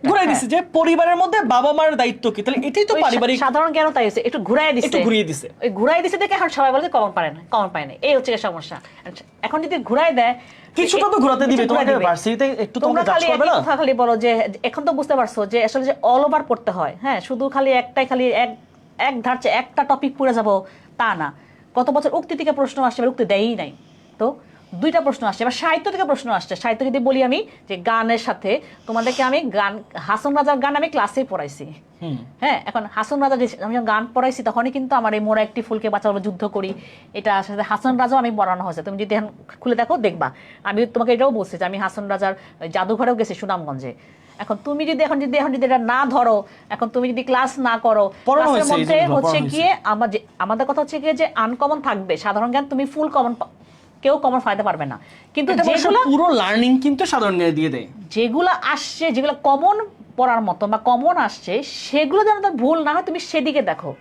ঘুরাই দিছে যে পরিবারের মধ্যে বাবা মার দায়িত্ব কি, তাহলে এটাই তো পারিবারিক সাধারণ জ্ঞান। তাই হচ্ছে একটু ঘুরাই দিছে, একটু ঘুরিয়ে দিছে। ওই ঘুরাই দিছে দেখে এখন সবাই বলে কমন পারে না, কমন পায় না, এই হচ্ছে সমস্যা। এখন যদি ঘুরাই দেয়, কিছুটা তো ঘুরাতে দিবে, তোমাকে ভার্সিটিতে একটু তোমরা জাজ করবে না। কথা খালি বলো যে এখন তো বুঝতে পারছো যে আসলে যে অল ওভার পড়তে হয়। হ্যাঁ, শুধু খালি একটাই, খালি এক ধারছে একটা টপিক পড়ে যাব তা না। কত বছর উক্তি থেকে প্রশ্ন আসছে, উক্তি দেয়ই নাই। তো 2টা প্রশ্ন আসছে। এবার সাহিত্য থেকে প্রশ্ন আসছে। সাহিত্য যদি বলি আমি যে গানের সাথে তোমাদেরকে আমি গান, হাসন রাজার গান আমি ক্লাসেই পড়াইছি। হ্যাঁ, এখন হাসন রাজা আমি যখন গান পড়াইছি তখনই কিন্তু আমার এই মোরা একটি ফুলকে বাঁচাবো যুদ্ধ করি, এটা আসলে হাসন রাজাও আমি পড়ানো হয়েছে। তুমি যদি এখন খুলে দেখো দেখবা, আমি তোমাকে এটাও বলছি যে আমি হাসন রাজার জাদুঘরেও গেছি সুনামগঞ্জে। এখন তুমি যদি এখন যদি এটা না ধরো, এখন তুমি যদি ক্লাস না করো, ক্লাসের মধ্যে হচ্ছে গিয়ে আমাদের কথা হচ্ছে গিয়ে যে আনকমন থাকবে, সাধারণ জ্ঞান তুমি ফুল কমন কেউ কমন ফাইতে পারবে না, কিন্তু যেগুলো পুরো লার্নিং কিন্তু সাধারণ জ্ঞানে দিয়ে দেয়, যেগুলো আসছে যেগুলো কমন পড়ার মতো বা কমন আসছে সেগুলো যেন তার ভুল না হয় তুমি সেদিকে দেখো।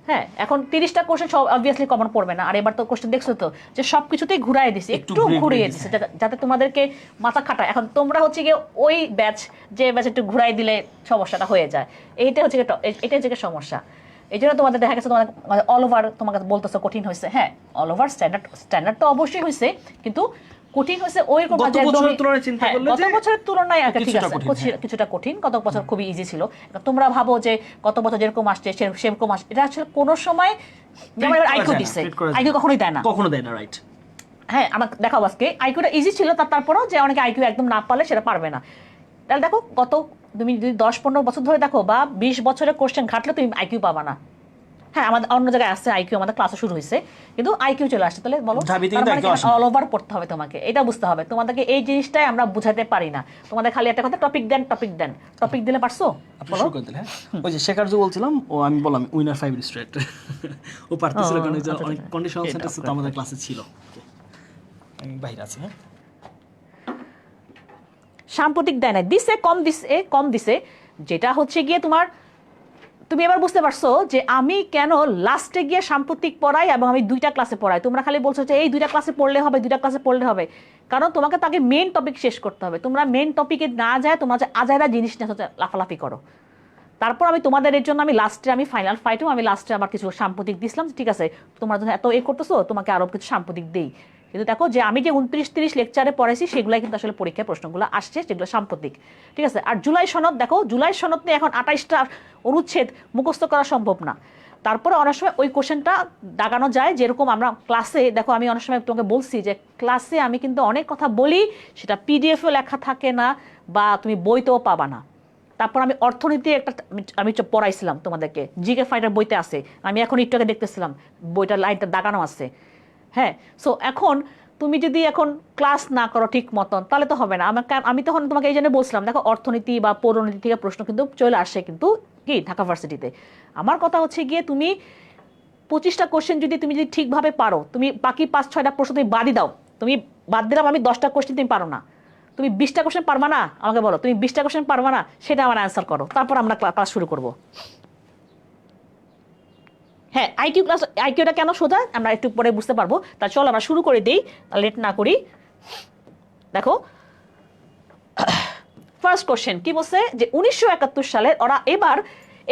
হ্যাঁ, এখন 30টা কোশ্চেন সব অবভিয়াসলি কমন পড়বে না। আর এবার তো কোশ্চেন দেখছো তো যে সবকিছুতেই ঘুরাই দিছি, একটু ঘুরিয়ে দিছে যাতে তোমাদেরকে মাথা খাটায়। এখন তোমরা হচ্ছে গিয়ে ওই ব্যাচ যে ব্যাচ একটু ঘুরাই দিলে সমস্যাটা হয়ে যায়, এটা হচ্ছে সমস্যা। এই জন্য তোমাদের দেখা গেছে তোমাদের অল ওভার তোমাকে বলতেছো কঠিন হয়েছে। হ্যাঁ, অল ওভার স্ট্যান্ডার্ড তো অবশ্যই হয়েছে, কিন্তু কঠিন হয়েছে ওইরকম গত বছরের তুলনায় ঠিক আছে, কিছুটা কঠিন। গত বছর খুবই ইজি ছিল। তোমরা ভাবো যে গত বছর যেরকম আসছে সেরকম আসছে, এটা আসলে কোনো সময় যেমন আইকিউ দিচ্ছে, আইকিউ কখনোই দেয় না, রাইট। হ্যাঁ, আমার দেখাও আজকে আইকিউটা ইজি ছিল, তারপরেও যে অনেকে আইকিউ একদম না পারলে সেটা পারবে না। তাহলে দেখো তুমি যদি 10-15 বছর ধরে দেখো বা 20 বছরের কোশ্চেন ঘাটলে তুমি আইকিউ পাবা না। হ্যাঁ, আমাদের অন্য জায়গায় আসছে আইকিউ, আমাদের ক্লাসে শুরু হয়েছে, কিন্তু আইকিউ চলে আসছে। তাহলে বলো অল ওভার পড়তে হবে তোমাকে, এটা বুঝতে হবে। তোমাদেরকে এই জিনিসটাই আমরা বুঝাতে পারি না। তোমাদের খালি একটা কথা, টপিক দিলে পারছো? ওই যে শেখার যে বলছিলাম, আমি বললাম উইনার 5 স্ট্রেট ও পারতেছিল, কারণ অনেক কন্ডিশনাল সেন্টেন্স তো আমাদের ক্লাসে ছিল। আমি বাইরে আছি। হ্যাঁ, সাম্প্রতিক দেয় না, কম দিছে, যেটা হচ্ছে গিয়ে তুমি এবার বুঝতে পারছো যে আমি কেন লাস্টে গিয়ে সাম্প্রতিক পড়াই এবং আমি 2টা ক্লাসে পড়াই। তোমরা খালি বলছো যে এই 2টা ক্লাসে পড়লে হবে, কারণ তোমাকে তাকে মেইন টপিক শেষ করতে হবে। তোমরা মেইন টপিকে না যায় তোমরা যে আজাইরা জিনিস নিয়ে লাফালাফি করো। তারপর আমি তোমাদের এর জন্য আমি ফাইনাল ফাইটেও আমি লাস্টে আবার কিছু সাম্প্রতিক দিছিলাম, ঠিক আছে তোমরা যখন এত করতেছো তোমাকে আরো কিছু সাম্প্রতিক দেই। কিন্তু দেখো যে আমি যে 29-30 লেকচারে পড়াইছি সেগুলাই কিন্তু আসলে পরীক্ষায় প্রশ্নগুলো আসছে, যেগুলো সাম্প্রতিক, ঠিক আছে। আর জুলাই সনদ দেখো, জুলাই সনদ নিয়ে এখন 28টা অনুচ্ছেদ মুখস্থ করা সম্ভব না। তারপরে অনেক সময় ওই কোশ্চেনটা দাগানো যায়, যেরকম আমরা ক্লাসে দেখো, আমি অনেক সময় তোমাকে বলছি যে ক্লাসে আমি কিন্তু অনেক কথা বলি, সেটা পিডিএফও লেখা থাকে না বা তুমি বইতেও পাবা না। তারপর আমি অর্থনীতি আমি পড়াইছিলাম তোমাদেরকে, জিকে ফাইটার বইতে আছে, আমি এখন একটু আগে দেখতেছিলাম বইটা লাইনটা দাগানো আছে। হ্যাঁ, সো এখন তুমি যদি এখন ক্লাস না করো ঠিক মতন তাহলে তো হবে না। আমি তখন তোমাকে এই জন্য বলছিলাম, দেখো অর্থনীতি বা পৌরনীতি থেকে প্রশ্ন কিন্তু চলে আসে কিন্তু কি ঢাকা ভার্সিটিতে। আমার কথা হচ্ছে গিয়ে তুমি 25টা কোশ্চেন যদি তুমি ঠিকভাবে পারো, তুমি বাকি 5-6টা প্রশ্ন তুমি বাদই দাও, তুমি বাদ দিলাম আমি 10টা কোশ্চেন তুমি পারো না, তুমি 20টা কোশ্চেন পারবা না, আমাকে বলো তুমি 20টা কোশ্চেন পারবা না, সেটা আমার অ্যান্সার করো, তারপর আমরা ক্লাস শুরু করবো। হ্যাঁ, আইকিউটা কেন সোজা আমরা একটু পরে বুঝতে পারবো। তা চল আমরা শুরু করে দিই, লেট না করি। দেখো ফার্স্ট কোশ্চেন কি বলছে যে 1971 সালের ওরা এবার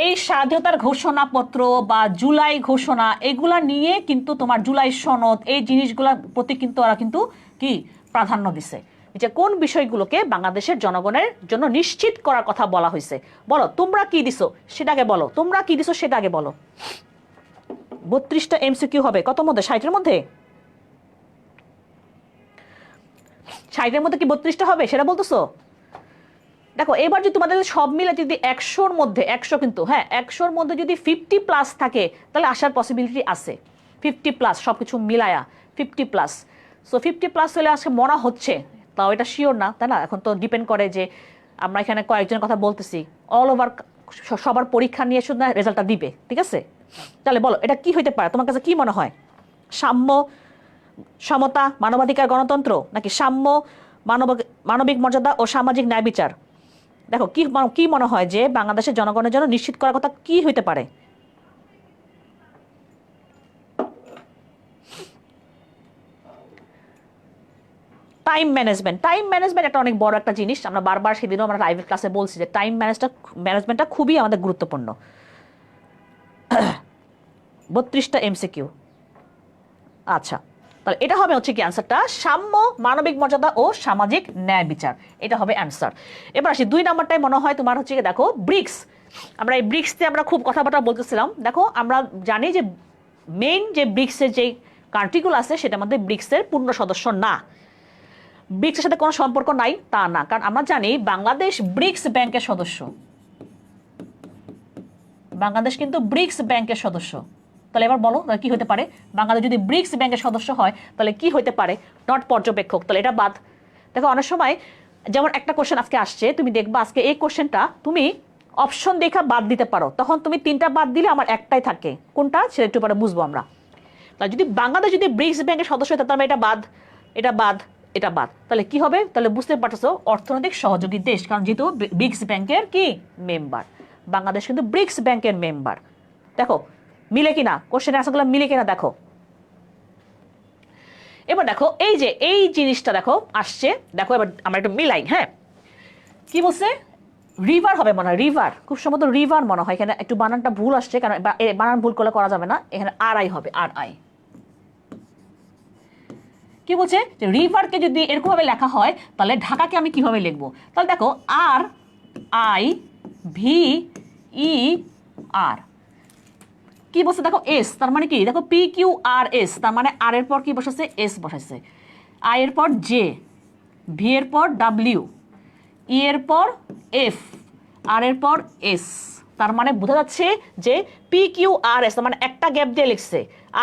এই স্বাধীনতার ঘোষণাপত্র বা জুলাই ঘোষণা এগুলা নিয়ে কিন্তু তোমার জুলাই সনদ এই জিনিসগুলোর প্রতি কিন্তু ওরা কিন্তু কি প্রাধান্য দিছে, যে কোন বিষয়গুলোকে বাংলাদেশের জনগণের জন্য নিশ্চিত করার কথা বলা হয়েছে। বলো তোমরা কি দিছো সেটাকে বলো, 32টা এমসিকিউ হবে, কত মধ্যে 60-এর মধ্যে? 60-এর মধ্যে কি 32টা হবে সেটা বলতেছো? দেখো এবার যদি তোমাদের সব মিলে যদি 100-র মধ্যে 100 কিন্তু হ্যাঁ 100-র মধ্যে যদি 50+ থাকে তাহলে আসার পসিবিলিটি আছে। 50+ সবকিছু মিলায়া 50+, সো 50+ হলে আজকে মনে হচ্ছে, তাও এটা শিওর না, তাই না? এখন তো ডিপেন্ড করে যে আমরা এখানে কয়েকজনের কথা বলতেছি, অল ওভার সবার পরীক্ষা নিয়ে শুধু না রেজাল্টটা দিবে, ঠিক আছে? তাহলে বলো এটা কি হইতে পারে, তোমার কাছে কি মনে হয়? সাম্য, সমতা, মানবাধিকার, গণতন্ত্র, নাকি সাম্য, মানবিক মর্যাদা ও সামাজিক ন্যায় বিচার? দেখো কি মনে হয় যে বাংলাদেশের জনগণের জন্য নিশ্চিত করার কথা কি হইতে পারে? টাইম ম্যানেজমেন্ট একটা অনেক বড় একটা জিনিস। আমরা বারবার সেদিনও আমরা লাইভ ক্লাসে বলছি যে টাইম ম্যানেজমেন্টটা খুবই আমাদের গুরুত্বপূর্ণ। 32টা এমসিকিউ। আচ্ছা, তাহলে এটা হবে হচ্ছে কি অ্যান্সারটা, সাম্য, মানবিক মর্যাদা ও সামাজিক ন্যায় বিচার, এটা হবে অ্যান্সার। এবার আসি 2 নাম্বারটাই মনে হয় তোমার হচ্ছে দেখো ব্রিক্স। আমরা এই ব্রিক্স দিয়ে আমরা খুব কথাবার্তা বলতেছিলাম। দেখো আমরা জানি যে মেইন যে ব্রিক্সের যে কান্ট্রিগুলো আছে সেটার মধ্যে ব্রিক্সের পূর্ণ সদস্য না। ব্রিক্সের সাথে কোনো সম্পর্ক নাই তা না, কারণ আমরা জানি বাংলাদেশ ব্রিক্স ব্যাংকের সদস্য। বাংলাদেশ কিন্তু ব্রিক্স ব্যাংকের সদস্য। তাহলে এবার বলো কি হতে পারে, বাংলাদেশ যদি ব্রিক্স ব্যাংকের সদস্য হয় তাহলে কি হতে পারে, নট পর্যবেক্ষক, তাহলে এটা বাদ। দেখো অনেক সময় যেমন একটা কোশ্চেন আজকে আসছে, তুমি দেখবা আজকে এই কোশ্চেনটা তুমি অপশন দেখা বাদ দিতে পারো, তখন তুমি 3টা বাদ দিলে আমার একটাই থাকে, কোনটা সেটা একটু পরে বুঝবো আমরা। তাহলে যদি বাংলাদেশ যদি ব্রিক্স ব্যাংকের সদস্য হয় তাহলে এটা বাদ, এটা বাদ, এটা বাদ, তাহলে কি হবে, তাহলে বুঝতে পারছো অর্থনৈতিক সহযোগী দেশ, কারণ যেহেতু ব্রিক্স ব্যাংকের কি মেম্বার, বাংলাদেশ কিন্তু ব্রিক্স ব্যাংকের মেম্বার। দেখো মিলে কিনা, কোশ্চেনের আনসারগুলো মিলে কিনা দেখো। এবার দেখো এই যে এই জিনিসটা দেখো আসছে, দেখো এবার আমরা একটু মিলাই। হ্যাঁ কি বলছে, রিভার হবে মনে হয়, রিভার, খুব সম্ভবত রিভার মনে হয়, এখানে একটু বানানটা ভুল আসছে, কারণ বানান ভুল করলে করা যাবে না, এখানে RI হবে, RI। কি বলছে যে রিভারকে যদি এরকম ভাবে লেখা হয় তাহলে ঢাকাকে আমি কিভাবে লিখবো, তাহলে দেখো RIVER, কি বলছে দেখো এস, তার মানে কি দেখো PQRS, তার মানে আর এর পর কি বসাচ্ছে, এস বসাইছে, আই এর পর জে, ভি এর পর ডাব্লিউ, ই এর পর এফ, আর এর পর এস, তার মানে বোঝা যাচ্ছে যে PQRS তার মানে একটা গ্যাপ দিয়ে লিখছে,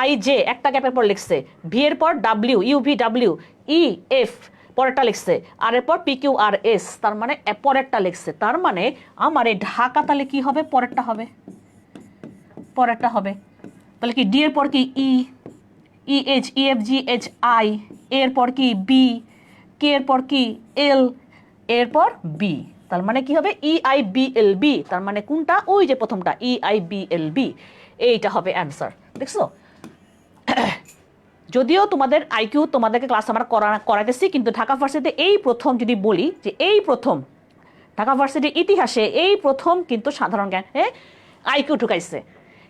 IJ একটা গ্যাপের পর লিখছে, ভি এর পর ডাব্লিউ, UVW, EF পরেরটা লিখছে, আর এর পর PQRS তার মানে পরেরটা লিখছে, তার মানে আমার এই ঢাকা তাহলে কি হবে, পরেরটা হবে, পরেরটা হবে। তাহলে কি ডি এর পর কি EH EFGH I, এর পর কি বি, কে এর পর কি এল, এর পর বি, তার মানে কি হবে EIBLB, তার মানে কোনটা, ওই যে প্রথমটা EIBLB, এইটা হবে অ্যান্সার। দেখছো যদিও তোমাদের IQ তোমাদেরকে ক্লাস আমরা করাইতেছি, কিন্তু ঢাকা ভার্সিটিতে এই প্রথম যদি বলি যে এই প্রথম ঢাকা ভার্সিটির ইতিহাসে এই প্রথম কিন্তু সাধারণ জ্ঞান IQ ঢুকাইছে।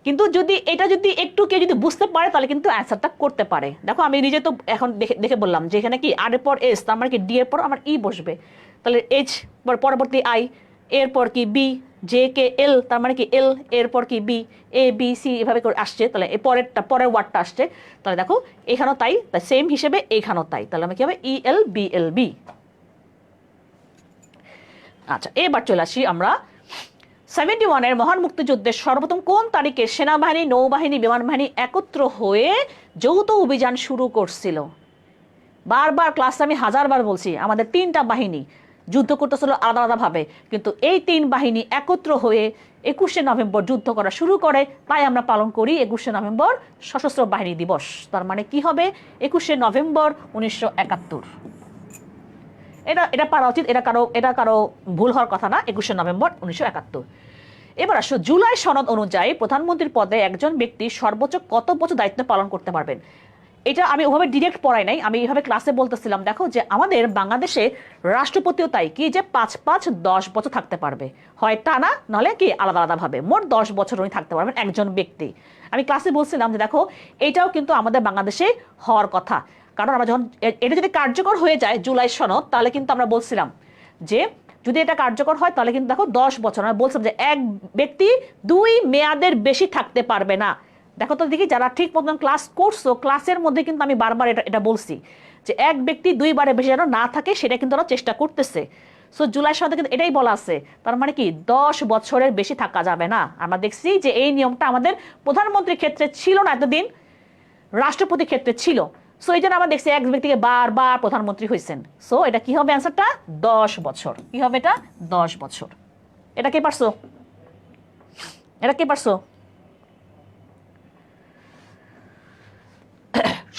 কিন্তু যদি এটা যদি একটু কেউ যদি বুঝতে পারে তাহলে কিন্তু অ্যান্সারটা করতে পারে। দেখো আমি নিজে তো এখন দেখে বললাম যে এখানে কি আর এর পর এস, তার মানে কি ডি এর পর আমার ই বসবে, তাহলে এইচ পরবর্তী আই, এর পর কি বি, জে কে এল, তার মানে কি এল, এর পর কি বি, এ বি সি এভাবে করে আসছে, তাহলে এই পরের ওয়ার্ডটা আসছে, তাহলে দেখো এখানেও তাই, সেম হিসেবে এইখানেও তাই, তাহলে আমার কি হবে ELBLB। আচ্ছা এবার চলে আসি আমরা 71-এর মহান মুক্তিযুদ্ধের সর্বপ্রথম কোন তারিখে সেনাবাহিনী, নৌবাহিনী, বিমান বাহিনী একত্র হয়ে যৌথ অভিযান শুরু করছিল? বারবার ক্লাসে আমি হাজারবার বলছি আমাদের 3টা বাহিনী যুদ্ধ করতেছিল আলাদা আলাদাভাবে, কিন্তু এই 3 বাহিনী একত্র হয়ে 21শে নভেম্বর যুদ্ধ করা শুরু করে, তাই আমরা পালন করি 21শে নভেম্বর সশস্ত্র বাহিনী দিবস। তার মানে কি হবে 21শে নভেম্বর 1971। এটা পারা উচিত, এটা কারো ভুল হওয়ার কথা না, 21শে নভেম্বর 1971। এবার আসো জুলাই সনদ অনুযায়ী প্রধানমন্ত্রীর পদে একজন ব্যক্তি সর্বোচ্চ কত বছর দায়িত্ব পালন করতে পারবেন? এটা আমি ওভাবে ডিরেক্ট পড়াই নাই, আমি এইভাবে ক্লাসে বলতেছিলাম। দেখো যে আমাদের বাংলাদেশে রাষ্ট্রপতিও তাই কি যে 5-5-10 বছর থাকতে পারবে, হয় টানা নাহলে কি আলাদা আলাদাভাবে, মোট 10 বছর উনি থাকতে পারবেন একজন ব্যক্তি। আমি ক্লাসে বলছিলাম যে দেখো এটাও কিন্তু আমাদের বাংলাদেশে হওয়ার কথা, কারণ আমরা যখন এটা যদি কার্যকর হয়ে যায় জুলাই সনদ, তাহলে কিন্তু আমরা বলছিলাম যে যদি এটা কার্যকর হয় তাহলে কিন্তু দেখো 10 বছর, আমরা বলছিলাম যে এক ব্যক্তি 2 মেয়াদের বেশি থাকতে পারবে না। দেখো তো দেখি যারা ঠিক মতন ক্লাস করছো, ক্লাসের মধ্যে কিন্তু আমি বারবার এটা বলছি যে এক ব্যক্তি 2 বারের বেশি যেন না থাকে, সেটা কিন্তু ওরা চেষ্টা করতেছে। সো জুলাই সনদে কিন্তু এটাই বলা আছে, তার মানে কি 10 বছরের বেশি থাকা যাবে না। আমরা দেখছি যে এই নিয়মটা আমাদের প্রধানমন্ত্রীর ক্ষেত্রে ছিল না এতদিন, রাষ্ট্রপতির ক্ষেত্রে ছিল। সো এই জন্য আমরা দেখছি এক ব্যক্তিকে বারবার প্রধানমন্ত্রী হয়েছেন। সো এটা কি হবে অ্যান্সারটা 10 বছর। কি হবে এটা 10 বছর। এটা কে পারছো, এটা কে পারছো?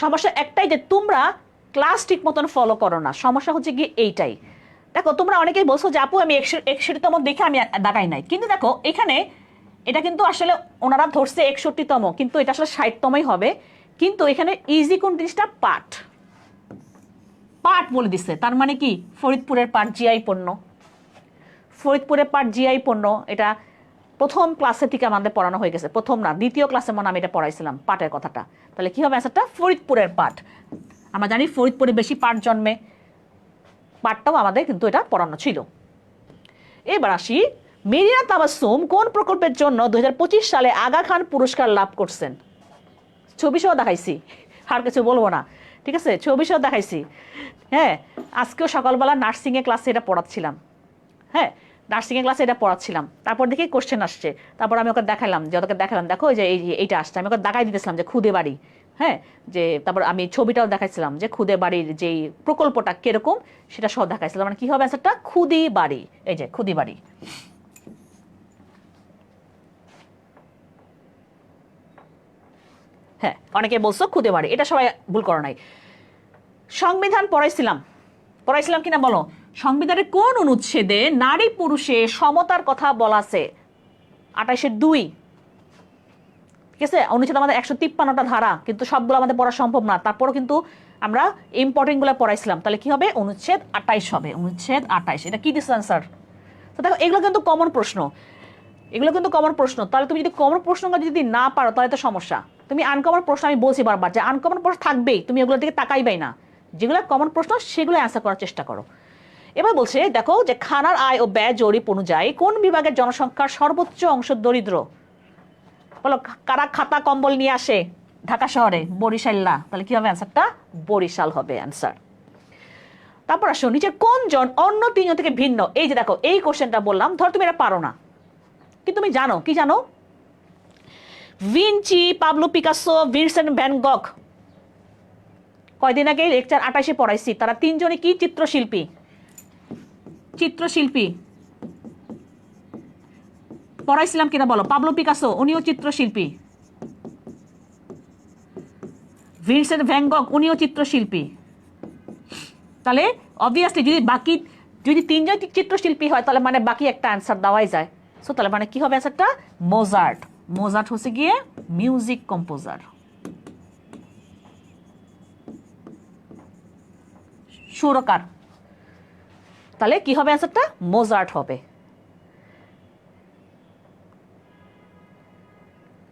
সমস্যা একটাই যে তোমরা ক্লাস ঠিক মতন ফলো করো না, সমস্যা হচ্ছে কি এইটাই। দেখো তোমরা অনেকেই বলছো যে আপু আমি 61তম দেখে আমি দাগাই নাই, কিন্তু দেখো এখানে এটা কিন্তু আসলে ওনারা ধরছে 61তম, কিন্তু এটা আসলে 60তমই হবে। কিন্তু এখানে ইজি কোন জিনিসটা, পাট বলে দিচ্ছে, তার মানে কি ফরিদপুরের পাট জিআই পণ্য, ফরিদপুরের পাট জিআই পণ্য। এটা প্রথম ক্লাসে থেকে আমাদের পড়ানো হয়ে গেছে, প্রথম না দ্বিতীয় ক্লাসে মনে আমি এটা পড়াইছিলাম পাটের কথাটা। তাহলে কি হবে অ্যান্সারটা ফরিদপুরের পাট। আমরা জানি ফরিদপুরে বেশি পাট জন্মে, পাটটাও আমাদের কিন্তু এটা পড়ানো ছিল। এবার আসি মেরিনা তাবাসসুম কোন প্রকল্পের জন্য 2025 সালে আগা খান পুরস্কার লাভ করছেন? ছবি সহ দেখাইছি, আর কিছু বলবো না, ঠিক আছে? ছবি সহ দেখাইছি। হ্যাঁ, আজকেও সকালবেলা নার্সিংয়ে ক্লাসে এটা পড়াচ্ছিলাম। হ্যাঁ, নার্সিংয়ে ক্লাসে এটা পড়াচ্ছিলাম, তারপর দেখি কোশ্চেন আসছে, তারপর আমি ওকে দেখালাম, যে ওকে দেখালাম দেখো যে এইটা আসছে, আমি ওকে দেখাই দিতেছিলাম যে খুদে বাড়ি। হ্যাঁ, যে তারপর আমি ছবিটাও দেখাইছিলাম যে খুদে বাড়ির যেই প্রকল্পটা কিরকম সেটা সব দেখাইছিলাম। মানে কি হবে অ্যান্সারটা? খুদি বাড়ি। এই যে খুদি বাড়ি। হ্যাঁ, অনেকে বলছো খুদে বাড়ি, এটা সবাই ভুল করো নাই। সংবিধান পড়াইছিলাম কিনা বলো? সংবিধানের কোন অনুচ্ছেদে নারী পুরুষে সমতার কথা বলা আছে? 28-2। ঠিক আছে, অনুচ্ছেদ আমাদের 153টা ধারা, কিন্তু সবগুলো আমাদের পড়া সম্ভব না, তারপরও কিন্তু আমরা ইম্পর্টেন্ট গুলো পড়াইছিলাম। তাহলে কি হবে? অনুচ্ছেদ 28 হবে, অনুচ্ছেদ 28। এটা কি দিস আনসার? তো দেখো এগুলো কিন্তু কমন প্রশ্ন, তাহলে তুমি যদি কমন প্রশ্নগুলো যদি না পারো তাহলে তো সমস্যা। তুমি আনকমন প্রশ্ন, আমি বলছি বারবার যে আনকমন প্রশ্ন থাকবেই, তুমি ওগুলোর দিকে তাকাইবাই না। যেগুলো কমন প্রশ্ন সেগুলো অ্যান্সার করার চেষ্টা করো। এবার বলছে দেখো যে খানার আয় ও ব্যয় জরিপ অনুযায়ী কোন বিভাগের জনসংখ্যার সর্বোচ্চ অংশ দরিদ্র? বলো, কারা খাতা কম্বল নিয়ে আসে ঢাকা শহরে? বরিশাল না, তাহলে কি হবে অ্যান্সারটা? বরিশাল হবে অ্যান্সার। তারপর আসো, নিচের কোন জন অন্য তিনজন থেকে ভিন্ন? এই যে দেখো এই কোশ্চেনটা বললাম, ধর তুমি এটা পারো না, কিন্তু তুমি জানো, কি জানো? Vinci, Pablo Picasso, Vincent van Gogh, কয়দিন আগে লেকচার 28-এ পড়াইছি, তারা তিনজনই কি চিত্রশিল্পী? পড়াইছিলাম কিনা বলো? পাবলো পিকাসো উনিও চিত্রশিল্পী, ভিনসেন্ট ভ্যান গগ উনিও চিত্রশিল্পী। তাহলে অবভিয়াসলি যদি তিনজন চিত্রশিল্পী হয় তাহলে মানে বাকি একটা অ্যান্সার দেওয়াই যায়। সো তাহলে মানে কি হবে অ্যান্সারটা? মোজার্ট হচ্ছে গিয়ে মিউজিক কম্পোজার, সুরকার। তাহলে কি হবে অ্যান্সারটা? মোজার্ট হবে।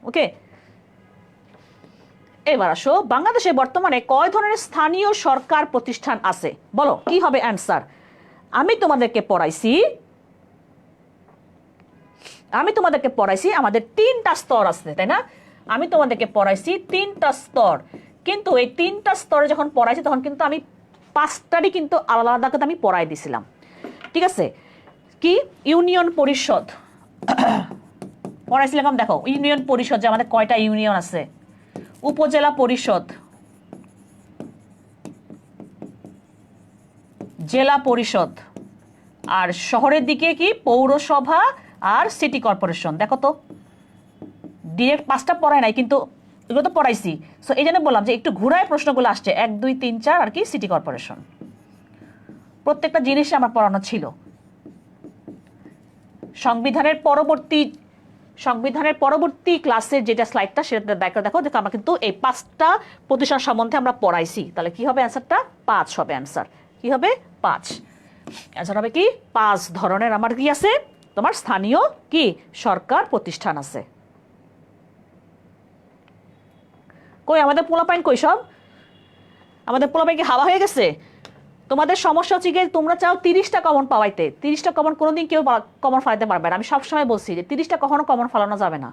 ওকে, এবার আসো, বাংলাদেশে বর্তমানে কয় ধরনের স্থানীয় সরকার প্রতিষ্ঠান আছে? বলো কি হবে অ্যান্সার? আমি তোমাদেরকে পড়াইছি আমাদের 3টা স্তর আছে, তাই না? আমি তোমাদেরকে পড়াইছি 3টা স্তর, কিন্তু এই 3টা স্তরে যখন পড়াইছি তখন কিন্তু আমি 5টারই কিন্তু আলাদা আলাদা করে আমি পড়াই দিছিলাম। ঠিক আছে, কি ইউনিয়ন পরিষদ পড়াইছিলাম। দেখো ইউনিয়ন পরিষদ যে আমাদের কয়টা ইউনিয়ন আছে, উপজেলা পরিষদ, জেলা পরিষদ, আর শহরের দিকে কি পৌরসভা আর সিটি কর্পোরেশন। দেখো তো ডিরেক্ট 5টা পড়ায় নাই, কিন্তু এগুলো তো পড়াইছি। সো এই জন্য বললাম যে একটু ঘুরায় প্রশ্নগুলো আসছে, 1, 2, 3, 4 আর কি সিটি কর্পোরেশন। প্রত্যেকটা জিনিস আমার পড়ানো ছিল। সংবিধানের পরবর্তী ক্লাসের যেটা স্লাইডটা সেটা দেখো যে আমরা কিন্তু এই 5টা প্রতিষ্ঠান সম্বন্ধে আমরা পড়াইছি। তাহলে কি হবে অ্যান্সারটা? 5 হবে অ্যান্সার। কি হবে? 5 অ্যান্সার হবে কি? 5 ধরনের আমার কি আছে? তোমার স্থানীয় কি সরকার প্রতিষ্ঠান আছে। কই আমাদের পোলাপাইন কই সব? আমাদের পোলাপাইন কি হাওয়া হয়ে গেছে? তোমাদের সমস্যা হচ্ছে গিয়ে তোমরা চাও 30টা কমন পাওয়াইতে। 30টা কমন কোনোদিন কেউ কমন ফলাইতে পারবে না। আমি সবসময় বলছি যে 30টা কখনো কমন ফলানো যাবে না।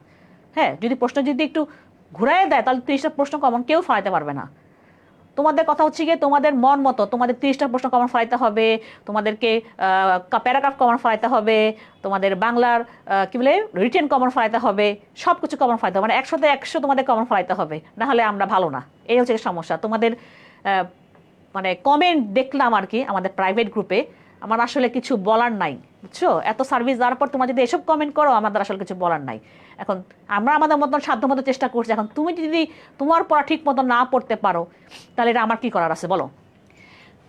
হ্যাঁ, যদি প্রশ্ন যদি একটু ঘুরাই দেয় তাহলে 30টা প্রশ্ন কমন কেউ ফলাইতে পারবে না। তোমাদের কথা হচ্ছে গিয়ে তোমাদের মন মতো তোমাদের 30টা প্রশ্ন কমন ফলাইতে হবে, তোমাদেরকে প্যারাগ্রাফ কমন ফলাইতে হবে, তোমাদের বাংলার কি বলে রিটেন কমন ফলাইতে হবে, সব কিছু কমন ফলাইতে হবে, মানে 100তে 100 তোমাদের কমন ফলাইতে হবে, না হলে আমরা ভালো না। এই হচ্ছে সমস্যা। তোমাদের মানে কমেন্ট দেখলাম আর কি আমাদের প্রাইভেট গ্রুপে, আমার আসলে কিছু বলার নাই, বুঝছো? এত সার্ভিস দেওয়ার পর তোমার যদি এসব কমেন্ট করো আমাদের আসলে কিছু বলার নাই। এখন আমরা আমাদের মতন সাধ্যমতো চেষ্টা করছি। এখন তুমি যদি তোমার পড়া ঠিক মতো না পড়তে পারো তাহলে এটা আমার কি করার আছে বলো?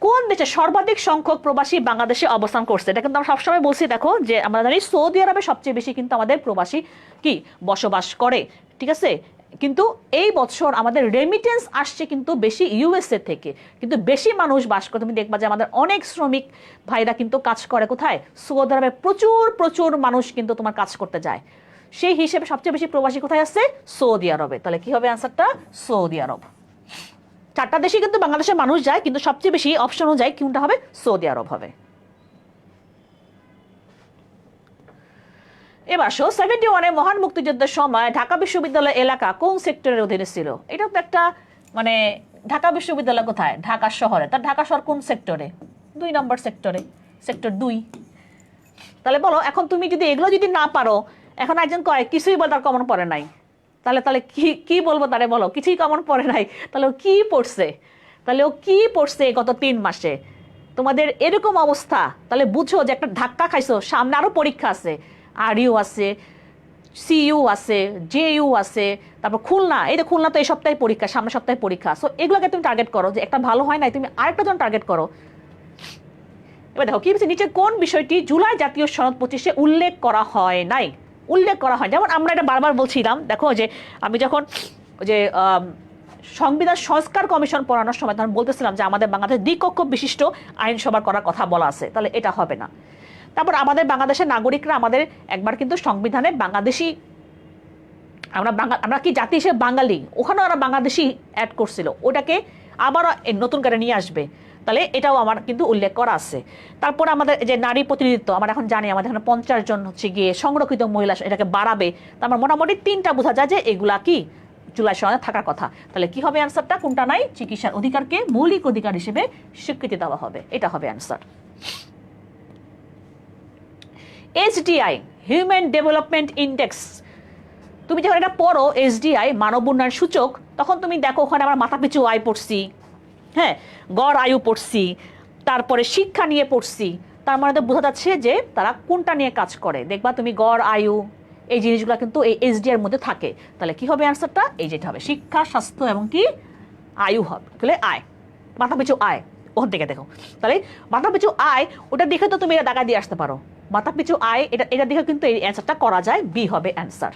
কোন দেশে সর্বাধিক সংখ্যক প্রবাসী বাংলাদেশে অবস্থান করছে? এটা কিন্তু আমরা সবসময় বলছি, দেখো যে আমরা জানি সৌদি আরবে সবচেয়ে বেশি কিন্তু আমাদের প্রবাসী কি বসবাস করে, ঠিক আছে? কিন্তু এই বছর আমাদের রেমিটেন্স আসছে কিন্তু বেশি ইউএসএ থেকে, কিন্তু বেশি মানুষ বাস করে। তুমি দেখবা যে আমাদের অনেক শ্রমিক ভাইরা কিন্তু কাজ করে কোথায়? সৌদি আরবে প্রচুর প্রচুর মানুষ কিন্তু তোমার কাজ করতে যায়। সেই হিসেবে সবচেয়ে বেশি প্রবাসী কোথায় আছে? সৌদি আরবে। তাহলে কি হবে অ্যান্সারটা? সৌদি আরব। 4টা দেশে কিন্তু বাংলাদেশের মানুষ যায়, কিন্তু সবচেয়ে বেশি অপশন অনুযায়ী কোনটা হবে? সৌদি আরব হবে। এবার 71-এ মহান মুক্তিযুদ্ধের সময় ঢাকা বিশ্ববিদ্যালয় এলাকা কোন সেক্টরের অধীনে ছিল? এটা তো একটা মানে ঢাকা বিশ্ববিদ্যালয় কোথায়? ঢাকা শহরে। তার ঢাকা শহর কোন সেক্টরে? 2 নম্বর সেক্টরে, সেক্টর 2। তাহলে বলো এখন তুমি যদি এগুলো যদি না পারো, এখন একজন কয় কিছুই বল তার কমন পড়ে নাই, তাহলে তাহলে কি বলবো তারে? বলো কিছুই কমন পড়ে নাই, তাহলে ও কি পড়ছে? তাহলে ও কি পড়ছে গত 3 মাসে? তোমাদের এরকম অবস্থা, তাহলে বুঝো যে একটা ধাক্কা খাইছো, সামনে আরো পরীক্ষা আছে, RU আছে, CU আছে, JU আছে, তারপর খুলনা, এই যে খুলনা তো এই সপ্তাহে পরীক্ষা, সামনের সপ্তাহে পরীক্ষা। সো এগুলোকে তুমি টার্গেট করো, যে একটা ভালো হয় নাই তুমি আরেকটা জন টার্গেট করো। এবার দেখো কি বলছে নিচে, কোন বিষয়টি জুলাই জাতীয় সনদ 25-এ উল্লেখ করা হয় নাই? উল্লেখ করা হয়, যেমন আমরা এটা বারবার বলছিলাম, দেখো যে আমি যখন যে সংবিধান সংস্কার কমিশন পড়ানোর সময় তখন বলতেছিলাম যে আমাদের বাংলাদেশ দ্বিকক্ষ বিশিষ্ট আইনসভা করার কথা বলা আছে, তাহলে এটা হবে না। তারপর আমাদের বাংলাদেশের নাগরিকরা আমাদের একবার কিন্তু সংবিধানে বাংলাদেশি, আমরা কি জাতি হিসেবে বাঙালি, ওখানেও ওরা বাংলাদেশি অ্যাড করছিল, ওটাকে আবারও নতুন করে নিয়ে আসবে, তাহলে এটাও আমার কিন্তু উল্লেখ করা আছে। তারপর আমাদের যে নারী প্রতিনিধিত্ব, আমরা এখন জানি আমাদের এখানে 50 জন হচ্ছে গিয়ে সংরক্ষিত মহিলা, এটাকে বাড়াবে। তারপর মোটামুটি 3টা বোঝা যায় যে এগুলা কি জুলাই সনদে থাকার কথা। তাহলে কি হবে অ্যান্সারটা? কোনটা নাই? চিকিৎসার অধিকারকে মৌলিক অধিকার হিসেবে স্বীকৃতি দেওয়া হবে, এটা হবে answer. HDI, human development index, তুমি যখন এটা পড়ো HDI মানব উন্নয়ন সূচক, তখন তুমি দেখো ওখানে আমরা মাথাপিছু আয় পড়ছি, হ্যাঁ, গড় আয়ু পড়ছি, তারপরে শিক্ষা নিয়ে পড়ছি। তার মানে তো বোঝা যাচ্ছে যে তারা কোনটা নিয়ে কাজ করে। দেখবা তুমি গড় আয়ু এই জিনিসগুলো কিন্তু এই HDI এর মধ্যে থাকে। তাহলে কি হবে অ্যান্সারটা? এই যেটা হবে শিক্ষা, স্বাস্থ্য এবং কি আয়ু হবে, তাহলে আয়, মাথাপিছু আয়, ওখান থেকে দেখো। তাহলে মাথাপিছু আয় ওটা দেখে তো তুমি এটা টাকা দিয়ে আসতে পারো, মাথাপিছু আয় এটা দেখে কিন্তু এই অ্যান্সারটা করা যায়, বি হবে অ্যান্সার।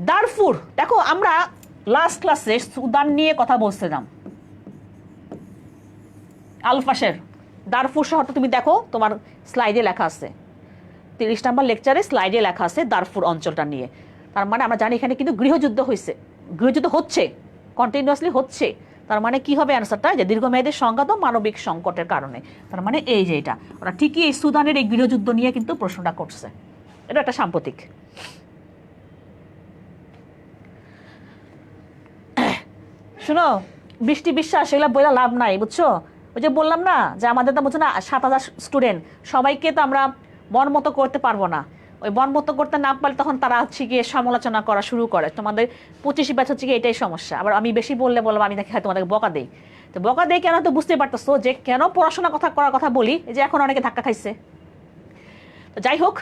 দারফুর, দেখো আমরা লাস্ট ক্লাসে সুদান নিয়ে কথা বলছিলাম, আলফাশের দারফুর শহরটা তুমি দেখো তোমার স্লাইডে লেখা আছে, 30 নম্বর লেকচারে স্লাইডে লেখা আছে দারফুর অঞ্চলটা নিয়ে। তার মানে আমরা জানি এখানে কিন্তু গৃহযুদ্ধ হচ্ছে, কন্টিনিউয়াসলি হচ্ছে। তার মানে কি হবে অ্যান্সারটা? যে দীর্ঘমেয়াদী সংঘাত ও মানবিক সংকটের কারণে। তার মানে এই যে এটা ওরা ঠিকই এই সুদানের এই গৃহযুদ্ধ নিয়ে কিন্তু প্রশ্নটা করছে, এটা একটা সাম্প্রতিক। শোনো, বৃষ্টি বিশ্বাস এগুলো বইলা লাভ নাই, বুঝছো? ওই যে বললাম না যে আমাদের তো বুঝছো না 7000 স্টুডেন্ট, সবাইকে তো আমরা মন মতো করতে পারবো না। ওই মন মতো করতে না পারলে তখন তারা হচ্ছে গিয়ে সমালোচনা করা শুরু করে। তোমাদের 25 ব্যাচ হচ্ছে গিয়ে এটাই সমস্যা। আবার আমি বেশি বললে বলবো আমি দেখি তোমাদের বকা দেই, তো বকা দেই কেন তো বুঝতে পারতেছো যে কেন পড়াশোনা করার কথা বলি, এই যে এখন অনেকে ধাক্কা খাইছে। তো যাই হোক,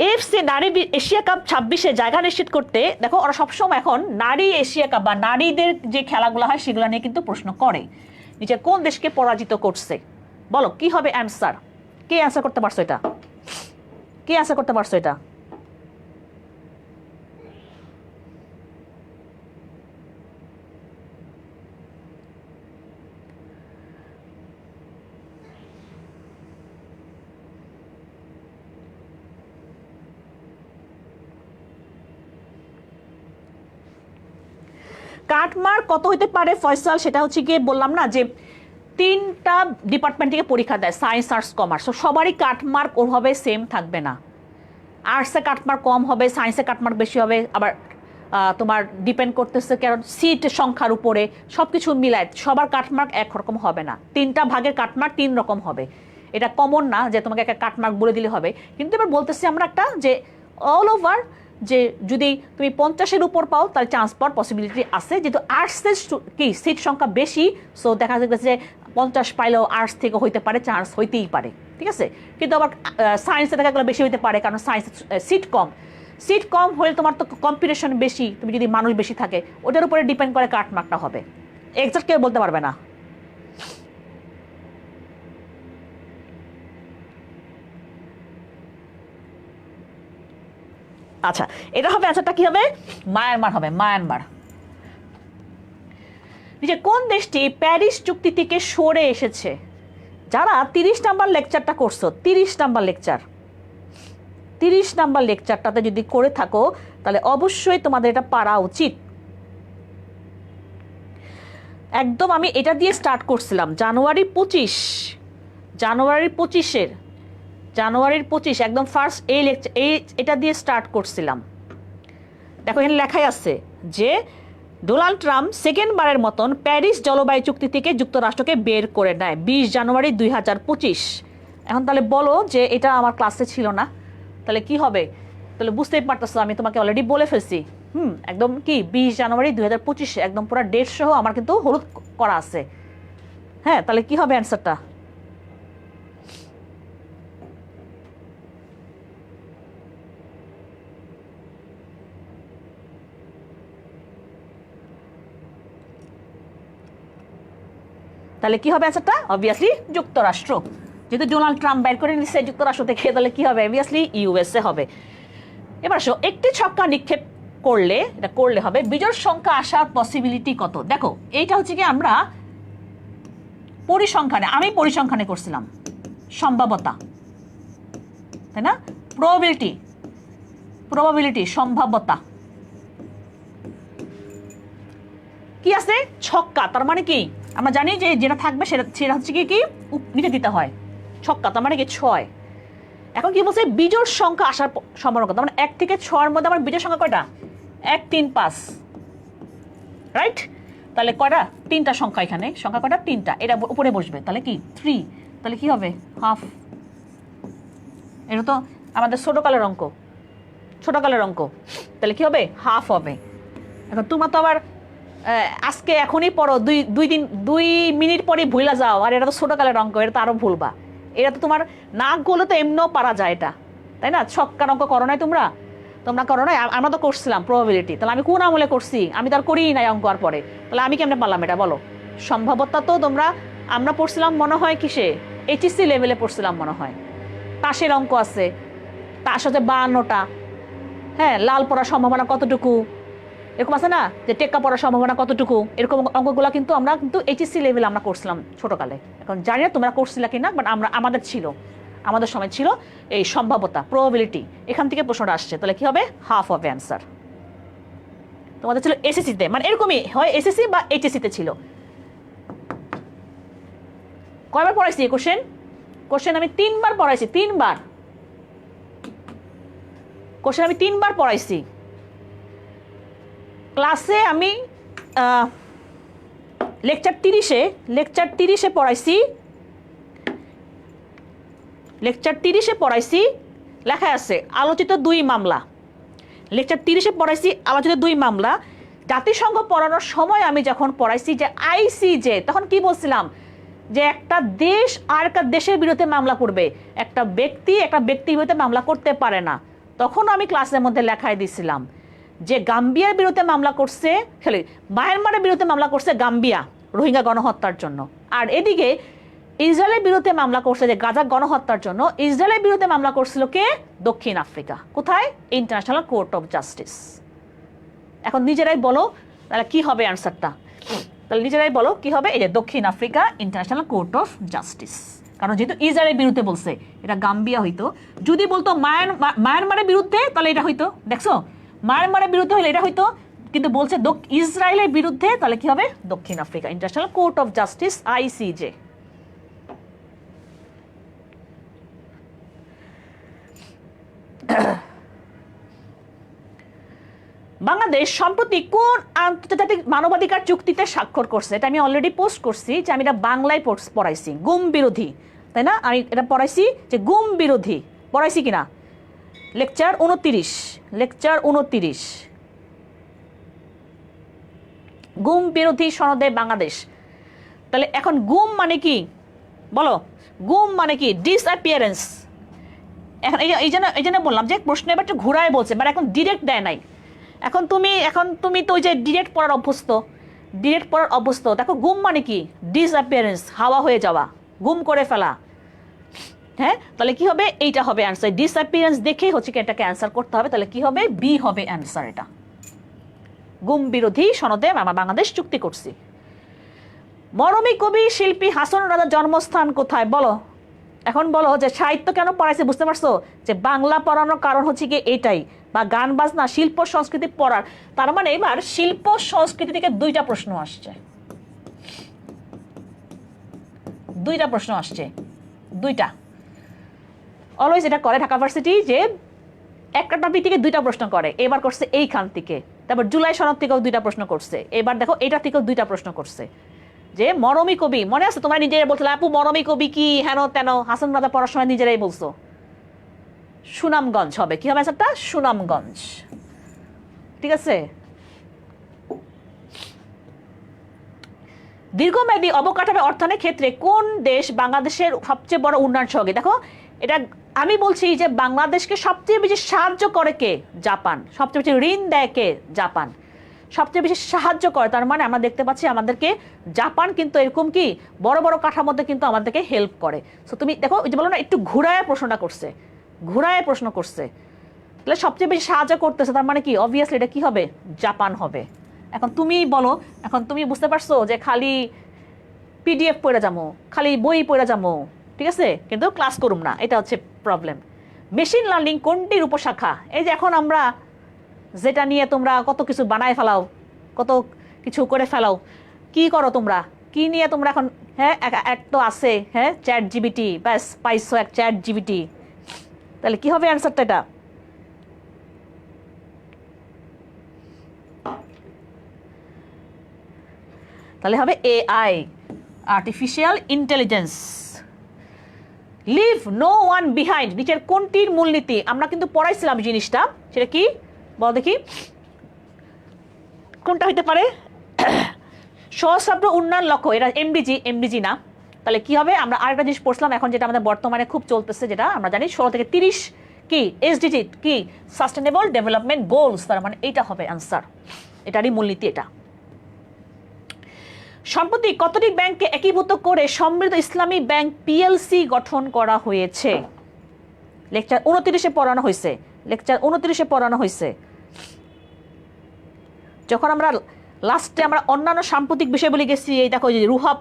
AFC নারী এশিয়া কাপ 26-এ জায়গা নিশ্চিত করতে দেখো ওরা সবসময় এখন নারী এশিয়া কাপ বা নারীদের যে খেলাগুলো হয় সেগুলো নিয়ে কিন্তু প্রশ্ন করে, নিচে কোন দেশকে পরাজিত করছে। বলো কি হবে অ্যান্সার? কে অ্যান্সার করতে পারছো এটা? কে অ্যান্সার করতে পারছো এটা? কাটমার্ক কত হইতে পারে ফয়সাল? সেটা হচ্ছে গিয়ে বললাম না যে 3টা ডিপার্টমেন্ট থেকে পরীক্ষা দেয়, সায়েন্স, আর্টস, কমার্স। তো সবারই কাটমার্ক ওভাবে সেম থাকবে না, আর্টসে কাটমার্ক কম হবে, সায়েন্সে কাটমার্ক বেশি হবে। আবার তোমার ডিপেন্ড করতেছে কারণ সিট সংখ্যার উপরে, সব কিছু মিলায় সবার কাটমার্ক একরকম হবে না। 3টা ভাগের কাটমার্ক 3 রকম হবে, এটা কমন না যে তোমাকে একটা কাটমার্ক বলে দিলে হবে। কিন্তু এবার বলতেছি আমরা একটা যে অল ওভার, যে যদি তুমি 50-এর উপর পাও তাহলে চান্স পাওয়ার পসিবিলিটি আছে, যেহেতু আর্টসের কি সিট সংখ্যা বেশি। সো দেখা যাচ্ছে যে 50 পাইলেও আর্টস থেকে হইতে পারে, চান্স হইতেই পারে, ঠিক আছে। কিন্তু আবার সায়েন্সে দেখা গেলে বেশি হইতে পারে, কারণ সায়েন্স সিট কম হলে তোমার তো কম্পিটিশন বেশি, তুমি যদি মানুষ বেশি থাকে ওটার উপরে ডিপেন্ড করে কাটমার্কটা হবে, এক্সাক্ট কেউ বলতে পারবে না। আচ্ছা, এটা হবে আচ্ছা কি হবে? মায়ানমার হবে, মায়ানমার। নিচে কোন দেশটি প্যারিস চুক্তি থেকে সরে এসেছে? যারা 30 নাম্বার লেকচারটা করছো, 30 নাম্বার লেকচারটাতে যদি করে থাকো তাহলে অবশ্যই তোমাদের এটা পারা উচিত। একদম আমি এটা দিয়ে স্টার্ট করছিলাম জানুয়ারির 25 একদম ফার্স্ট এটা দিয়ে স্টার্ট করছিলাম। দেখো এখানে লেখাই আছে যে ডোনাল্ড ট্রাম্প সেকেন্ডবারের মতন প্যারিস জলবায়ু চুক্তি থেকে যুক্তরাষ্ট্রকে বের করে নেয় 20 জানুয়ারি 2025। এখন তাহলে বলো যে এটা আমার ক্লাসে ছিল না, তাহলে কি হবে? তাহলে বুঝতেই পারতেছো আমি তোমাকে অলরেডি বলে ফেলছি। একদম কি 20 জানুয়ারি 2025 একদম পুরো ডেট সহ আমার কিন্তু হলুদ করা আছে। হ্যাঁ, তাহলে কি হবে অ্যান্সারটা? তাহলে কি হবে অ্যান্সারটা? অবভিয়াসলি যুক্তরাষ্ট্র, যেহেতু ডোনাল্ড ট্রাম্প বের করে নিচ্ছে যুক্তরাষ্ট্র থেকে, তাহলে কি হবে? অবভিয়াসলি ইউএসএ হবে। এবার আসো, একটি ছক্কা নিক্ষেপ করলে, এটা করলে হবে, বিজোড় সংখ্যা আসার পসিবিলিটি কত? দেখো এইটা হচ্ছে কি আমরা পরিসংখ্যানে, আমি পরিসংখ্যানে করছিলাম সম্ভাব্যতা, তাই না? প্রবাবিলিটি সম্ভাব্যতা কি আছে? ছক্কা, তার মানে কি আমরা জানি যে যেটা থাকবে সেটা হচ্ছে কি নিচে দিতে হয়। ছক্কা তার মানে কি 6। এখন কি বলছে? বিজোড় সংখ্যা আসার সম্ভাবনা কত? মানে 1 থেকে 6-এর মধ্যে আমার বিজোড় সংখ্যা কয়টা? 1, 3, 5, রাইট? তাহলে কয়টা? 3টা সংখ্যা, এখানে সংখ্যা কয়টা? 3টা। এটা উপরে বসবে, তাহলে কি 3। তাহলে কি হবে? হাফ। এটা তো আমাদের ছোটকালের অঙ্ক, তাহলে কি হবে? হাফ হবে। এখন তোমরা তো আবার আজকে এখনই পড়ো, 2 মিনিট পরে ভুলা যাও, আর এটা তো ছোটকালের অঙ্ক, এটা তো আরো ভুলবা। এটা তো তোমার না গলে তো এমনিও পারা যায় এটা, তাই না? ছক্কার অঙ্ক করো নাই তোমরা করো নাই? আমরা তো করছিলাম প্রবাবিলিটি। তাহলে আমি কোন আমলে করছি? আমি তো আর করিই নাই অঙ্ক আর পরে, তাহলে আমি কেমনে পারলাম এটা বলো? সম্ভাব্যতা তো আমরা পড়ছিলাম মনে হয় কিসে, এইচএসসি লেভেলে পড়ছিলাম মনে হয়। তাসের অঙ্ক আছে, তাস হচ্ছে 52টা। হ্যাঁ, লাল পড়ার সম্ভাবনা কতটুকু, এরকম আছে না, যে টেক্কা পড়ার সম্ভাবনা কতটুকু, এরকম অঙ্কগুলো কিন্তু আমরা এইচএসসি লেভেলে আমরা করছিলাম ছোটকালে। এখন জানি না তোমরা করছিলা কিনা, বাট আমাদের সময় ছিল এই সম্ভাব্যতা, প্রবাবিলিটি। এখান থেকে প্রশ্নটা আসছে, তাহলে কি হবে? হাফ হবে অ্যান্সার। তোমাদের ছিল এসএসসিতে, মানে এরকমই হয়, এসএসসি বা এইচএসসিতে ছিল। কয়বার পড়াইছি কোশ্চেন? আমি 3বার পড়াইছি, 3বার কোশ্চেন আমি 3বার পড়াইছি ক্লাসে। আমি লেকচার 30-এ পড়াইছি, লেখা আছে আলোচিত 2 মামলা। লেকচার 30-এ পড়াইছি আলোচিত 2 মামলা। জাতিসংঘ পড়ানোর সময় আমি যখন পড়াইছি যে আইসিজে, তখন কি বলছিলাম? যে একটা দেশ আর একটা দেশের বিরুদ্ধে মামলা করবে, একটা ব্যক্তির বিরুদ্ধে মামলা করতে পারে না। তখন আমি ক্লাসের মধ্যে লেখাই দিছিলাম যে গাম্বিয়ার বিরুদ্ধে মামলা করছে, মায়ানমারের বিরুদ্ধে মামলা করছে গাম্বিয়া রোহিঙ্গা গণহত্যার জন্য, আর এদিকে ইসরায়েলের বিরুদ্ধে মামলা করছে যে গাজা গণহত্যার জন্য। ইসরায়েলের বিরুদ্ধে মামলা করছিল কে? দক্ষিণ আফ্রিকা। কোথায়? International court of justice. এখন নিজেরাই বলো তাহলে কি হবে অ্যান্সারটা? তাহলে নিজেরাই বলো কি হবে? এই যে দক্ষিণ Africa international court of justice. কারণ যেহেতু ইসরায়েলের বিরুদ্ধে বলছে, এটা গাম্বিয়া হইতো। যদি বলতো মায়ানমারের বিরুদ্ধে, তাহলে এটা হইতো, দেখছো, মায়ানমারের বিরুদ্ধে হলে এটা হইতো, কিন্তু বলছে ইসরায়েলের বিরুদ্ধে, তাহলে কি হবে? দক্ষিণ Africa international court of justice, ICJ. Bangladesh সম্প্রতি কোন আন্তর্জাতিক মানবাধিকার চুক্তিতে স্বাক্ষর করছে? এটা আমি অলরেডি পোস্ট করছি, যে আমি এটা বাংলায় পড়াইছি, গুম বিরোধী, তাই না? আমি এটা পড়াইছি যে গুম বিরোধী, পড়াইছি কিনা? লেকচার 29 গুম বিরোধী সনদে বাংলাদেশ। তাহলে এখন গুম মানে কি বলো? গুম মানে কি? ডিসঅ্যাপিয়ারেন্স। এখন এই জন্য বললাম যে প্রশ্ন এবার একটু ঘুরায় বলছে, মানে এখন ডিরেক্ট দেয় নাই। এখন তুমি তো ওই যে ডিরেক্ট পড়ার অভ্যস্ত। দেখো গুম মানে কি? ডিসঅ্যাপিয়ারেন্স, হাওয়া হয়ে যাওয়া, গুম করে ফেলা। হ্যাঁ, তাহলে কি হবে? এইটা হবে অ্যান্সার। ডিসঅ্যাপিয়ারেন্স দেখেই হচ্ছে কি এটাকে অ্যান্সার করতে হবে। তাহলে কি হবে? বি হবে অ্যান্সার। এটা গুম বিরোধী সনদে আমরা বাংলাদেশ চুক্তি করছি। মরমী কবি শিল্পী হাসন রাজার জন্মস্থান কোথায়? বলো। এখন বলো যে সাহিত্য কেন পড়াইছে, বুঝতে পারছো? যে বাংলা পড়ানোর কারণ হচ্ছে কি এটাই, বা গান বাজনা, শিল্প সংস্কৃতি পড়ার। তার মানে এবার শিল্প সংস্কৃতি থেকে 2টা প্রশ্ন আসছে, 2টা অলওয়েজ এটা করে ঢাকা ভার্সিটি, যে একটা টপিক থেকে 2টা প্রশ্ন করে। এবার করছে এইখান থেকে, তারপর জুলাই সনদ থেকেও 2টা প্রশ্ন করছে, এবার দেখো এটা থেকেও 2টা প্রশ্ন করছে যে মরমী কবি, মনে আছে তোমরা নিজেরাই বলছিলে আপু মরমী কবি কি হেন তেন, হাসান রাজা পড়ার সময় নিজেরাই বলছো। সুনামগঞ্জ হবে, কি হবে অ্যান্সারটা? সুনামগঞ্জ। ঠিক আছে। দীর্ঘমেয়াদী অবকাঠামো অর্থায়নের ক্ষেত্রে কোন দেশ বাংলাদেশের সবচেয়ে বড় উন্নয়ন সহযোগী? দেখো এটা আমি বলছি যে বাংলাদেশকে সবচেয়ে বেশি সাহায্য করে কে? জাপান। সবচেয়ে বেশি ঋণ দেয় কে? জাপান। সবচেয়ে বেশি সাহায্য করে, তার মানে আমরা দেখতে পাচ্ছি আমাদেরকে জাপান কিন্তু এরকম কি বড় বড় কাঠামোতে কিন্তু আমাদেরকে হেল্প করে। সো তুমি দেখো ওই যে বলো না একটু ঘুরায় প্রশ্নটা করছে, ঘুরায় প্রশ্ন করছে, তাহলে সবচেয়ে বেশি সাহায্য করতেছে, তার মানে কি অবভিয়াসলি এটা কি হবে? জাপান হবে। এখন তুমি বলো, এখন তুমি বুঝতে পারছো যে খালি পিডিএফ পড়ে যাবো, খালি বই পড়ে যাবো, ঠিক আছে, কিন্তু ক্লাস করুম না, এটা হচ্ছে প্রবলেম। মেশিন লার্নিং কোনটির উপশাখা? এই যে এখন আমরা যেটা নিয়ে তোমরা কত কিছু বানায় ফেলাও, কত কিছু করে ফেলাও, কি করো তোমরা, কি নিয়ে তোমরা এখন? হ্যাঁ এক তো আছে, হ্যাঁ চ্যাট জিপিটি, ব্যাস পাইছো এক চ্যাট জিপিটি, তাহলে কি হবে অ্যান্সারটা? এটা তাহলে হবে AI, artificial intelligence. Leave no one behind নিচের কোনটির মূলনীতি? আমরা কিন্তু পড়াইছিলাম জিনিসটা, সেটা কি বল দেখি, কোনটা হইতে পারে? সহস্রাব্দ উন্নয়ন লক্ষ্য, এটা এমডিজি না, তাহলে কি হবে? আমরা আরেকটা জিনিস পড়ছিলাম এখন, যেটা আমাদের বর্তমানে খুব চলতেছে, যেটা আমরা জানি 16 থেকে 30 কি এসডিজি কি সাস্টেনেবল ডেভেলপমেন্ট গোলস, তার মানে এইটা হবে অ্যান্সার, এটারই মূলনীতি এটা। সম্প্রতি কতটি ব্যাংককে একীভূত করে সমৃদ্ধ ইসলামী ব্যাংক পিএলসি গঠন করা হয়েছে? লেকচার 29-এ পড়ানো হয়েছে, লেকচার 29-এ পড়ানো হয়েছে। যখন আমরা লাস্টে আমরা অন্যান্য সাম্প্রতিক বিষয়গুলি গেছি, এই দেখো যে রুহাব,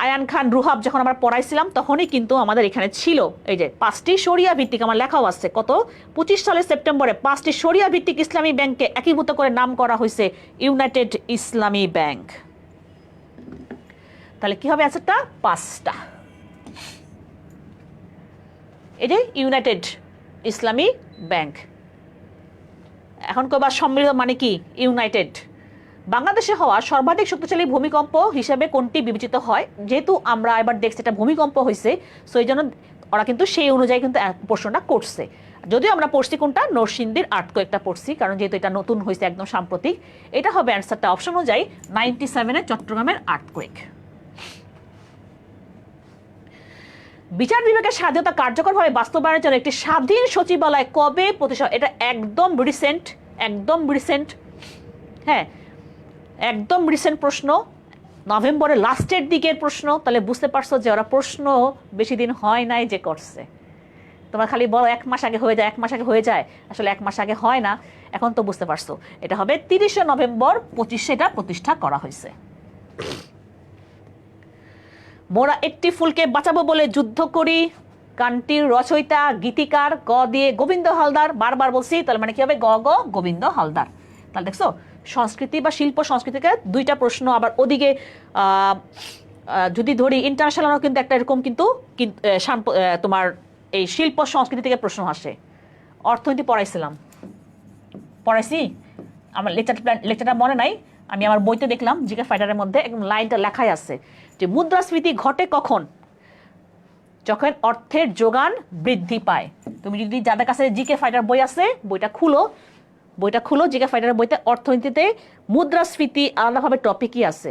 আয়ান খান রুহাব যখন আমরা পড়াইছিলাম তখনই কিন্তু আমাদের এখানে ছিল এই যে 5টি শরিয়া ভিত্তিক, আমার লেখাও আছে কত 25 সালের সেপ্টেম্বরে 5টি শরিয়া ভিত্তিক ইসলামী ব্যাংককে একীভূত করে নাম করা হয়েছে ইউনাইটেড ইসলামী ব্যাংক। তাহলে কি হবে অ্যান্সারটা? 5টা। এই যে ইউনাইটেড ইসলামী ব্যাংক। এখন কবার সমৃদ্ধ মানে কি? ইউনাইটেড। বাংলাদেশে হওয়া সর্বাধিক শক্তিশালী ভূমিকম্প হিসেবে কোনটি বিবেচিত হয়? যেহেতু আমরা এবার দেখছি এটা ভূমিকম্প হয়েছে, সো এই জন্য ওরা কিন্তু সেই অনুযায়ী কিন্তু প্রশ্নটা করছে। যদিও আমরা পড়ছি কোনটা, নরসিংদীর আর্থকোয়েকটা পড়ছি, কারণ যেহেতু এটা নতুন হয়েছে একদম সাম্প্রতিক। এটা হবে অ্যান্সারটা অপশন অনুযায়ী 97-এ চট্টগ্রামের আর্থকোয়েক। বিচার বিভাগের স্বাধীনতা কার্যকরভাবে বাস্তবায়নের জন্য একটি স্বাধীন সচিবালয় কবে প্রতিষ্ঠা? এটা একদম রিসেন্ট, একদম রিসেন্ট, হ্যাঁ একদম রিসেন্ট প্রশ্ন, নভেম্বরের লাস্টের দিকের প্রশ্ন। তাহলে বুঝতে পারছো যে ওরা প্রশ্ন বেশি দিন হয় নাই যে করছে। তোমরা খালি বলো 1 মাস আগে হয়ে যায়, 1 মাস আগে হয়ে যায়, আসলে 1 মাস আগে হয় না। এখন তো বুঝতে পারছো এটা হবে 30শে নভেম্বর 25 এটা প্রতিষ্ঠা করা হয়েছে। মোরা একটি ফুলকে বাঁচাবো বলে যুদ্ধ করি, গানটির রচয়িতা গীতিকার গ দিয়ে গোবিন্দ হালদার, বারবার বলছি, তাহলে মানে কি হবে? গ গ গোবিন্দ হালদার। তাহলে দেখছো সংস্কৃতি বা শিল্প সংস্কৃতিকে 2টা প্রশ্ন। আবার ওদিকে যদি ধরি ইন্টারন্যাশনালও কিন্তু একটা এরকম কিন্তু তোমার এই শিল্প সংস্কৃতি থেকে প্রশ্ন আসে। অর্থনীতি পড়াইছি, আমার লেকচারটা মনে নাই, আমি আমার বইতে দেখলাম জিকে ফাইটারের মধ্যে একদম লাইনটা লেখাই আছে যে মুদ্রাস্ফীতি ঘটে কখন? যখন অর্থের যোগান বৃদ্ধি পায়। তুমি যদি যাদের কাছে জিকে ফাইটার বই আছে বইটা খুলো, জিকে ফাইটারের বইতে অর্থনীতিতে মুদ্রাস্ফীতি আলাদাভাবে টপিকই আছে।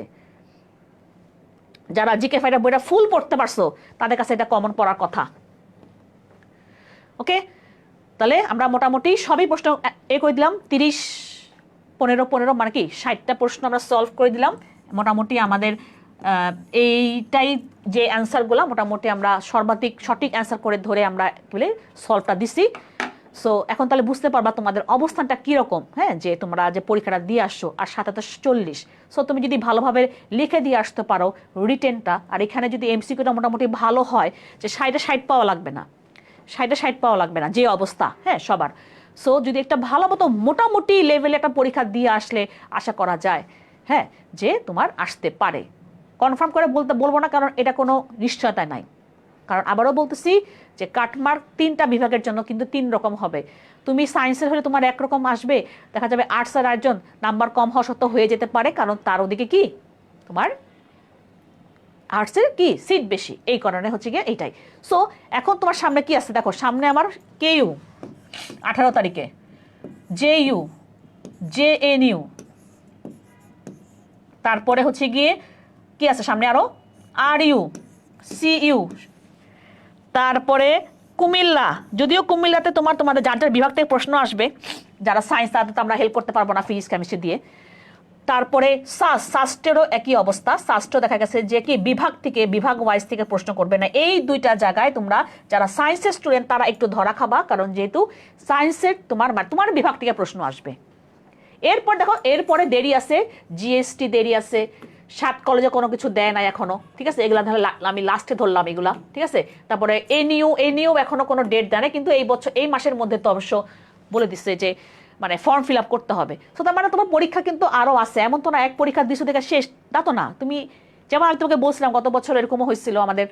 যারা জিকে ফাইটার বইটা ফুল পড়তে পারছো তাদের কাছে এটা কমন পড়ার কথা। ওকে, তাহলে আমরা মোটামুটি সবই প্রশ্ন করে দিলাম। 30-15 মানে কি 60টা প্রশ্ন আমরা সলভ করে দিলাম। মোটামুটি আমাদের এইটাই যে অ্যান্সারগুলো মোটামুটি আমরা সর্বাধিক সঠিক অ্যান্সার করে ধরে আমরা বলে সলভটা দিছি। সো এখন তাহলে বুঝতে পারবা তোমাদের অবস্থানটা কীরকম, হ্যাঁ, যে তোমরা যে পরীক্ষাটা দিয়ে আসছো আর 4740। সো তুমি যদি ভালোভাবে লিখে দিয়ে আসতে পারো রিটেনটা, আর এখানে যদি এমসিকিউটা মোটামুটি ভালো হয়, যে 60 পাওয়া লাগবে না, 60 পাওয়া লাগবে না যে অবস্থা, হ্যাঁ সবার। সো যদি একটা ভালো মতো মোটামুটি লেভেলে একটা পরীক্ষা দিয়ে আসলে আশা করা যায়, হ্যাঁ, যে তোমার আসতে পারে। কনফার্ম করে বলবো না, কারণ এটা কোনো নিশ্চয়তা নাই। কারণ আবারও বলতেছি যে কাটমার্ক 3টা বিভাগের জন্য কিন্তু 3 রকম হবে। তুমি সায়েন্সের হলে তোমার একরকম আসবে, দেখা যাবে আর্টসের একজন নাম্বার কম হওয়া সত্ত্বেও হয়ে যেতে পারে, কারণ তার ওদিকে কি তোমার আর্টসের কি সিট বেশি, এই কারণে হচ্ছে গিয়ে এইটাই। সো এখন তোমার সামনে কি আছে দেখো, সামনে আমার কেইউ 18 তারিখে, জেইউ, জেএনইউ, তারপরে হচ্ছে গিয়ে কি আছে সামনে আরো আরইউ, সিইউ, তারপরে কুমিল্লা। যদিও কুমিল্লাতে তোমাদের যার যার বিভাগ থেকে প্রশ্ন আসবে, যারা সায়েন্স তাদের তো আমরা হেল্প করতে পারবো না ফিজিক্স কেমিস্ট্রি দিয়ে। তারপরে সাস্টেরও একই অবস্থা, সাস্টও দেখা গেছে যে কি বিভাগ থেকে বিভাগ ওয়াইজ থেকে প্রশ্ন করবে না। এই দুইটা জায়গায় তোমরা যারা সায়েন্সের স্টুডেন্ট তারা একটু ধরা খাবা, কারণ যেহেতু সায়েন্সের তোমার বিভাগ থেকে প্রশ্ন আসবে। এরপর দেখো এরপরে দেরি আছে, জিএসটি দেরি আছে, 7 কলেজে কোনো কিছু দেয় না এখনো, ঠিক আছে, এগুলা তাহলে আমি লাস্টে ধরলাম এগুলা, ঠিক আছে। তারপরে এনইউ এখনো কোনো ডেট দেয় না, কিন্তু এই মাসের মধ্যে তো অবশ্য বলে দিচ্ছে যে মানে ফর্ম ফিল আপ করতে হবে। তো তার মানে তোমার পরীক্ষা কিন্তু আরও আছে, এমন তো না এক পরীক্ষা দিছো থেকে শেষ, তা তো না। তুমি যেমন আমি তোমাকে বলছিলাম গত বছর এরকমও হয়েছিল আমাদের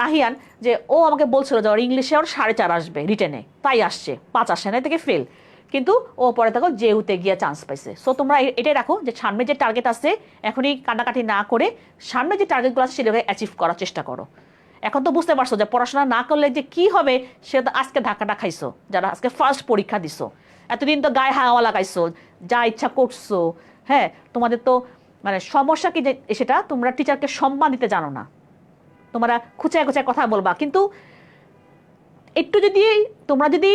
নাহিয়ান, যে ও আমাকে বলছিল যে ওর ইংলিশে ওর 4.5 আসবে রিটেনে, তাই আসছে 5 আসে না, থেকে ফেল, কিন্তু ও পরে দেখো জেউতে গিয়ে চান্স পাইছে। সো তোমরা এটাই রাখো যে সামনে যে টার্গেট আছে এখনই কান্নাকাটি না করে সামনে যে টার্গেটগুলো আছে সেগুলোকে অ্যাচিভ করার চেষ্টা করো। এখন তো বুঝতে পারছো যে পড়াশোনা না করলে যে কি হবে, সেটা তো আজকে ধাক্কাটা খাইছো যারা আজকে ফার্স্ট পরীক্ষা দিছো, এতদিন তো গায়ে হাওয়া লাগাইছো, যা ইচ্ছা করছো। হ্যাঁ, তোমাদের তো মানে সমস্যা কি যে সেটা তোমরা টিচারকে সম্মান দিতে জানো না, তোমরা খুচায় খুচায় কথা বলবা। কিন্তু একটু তোমরা যদি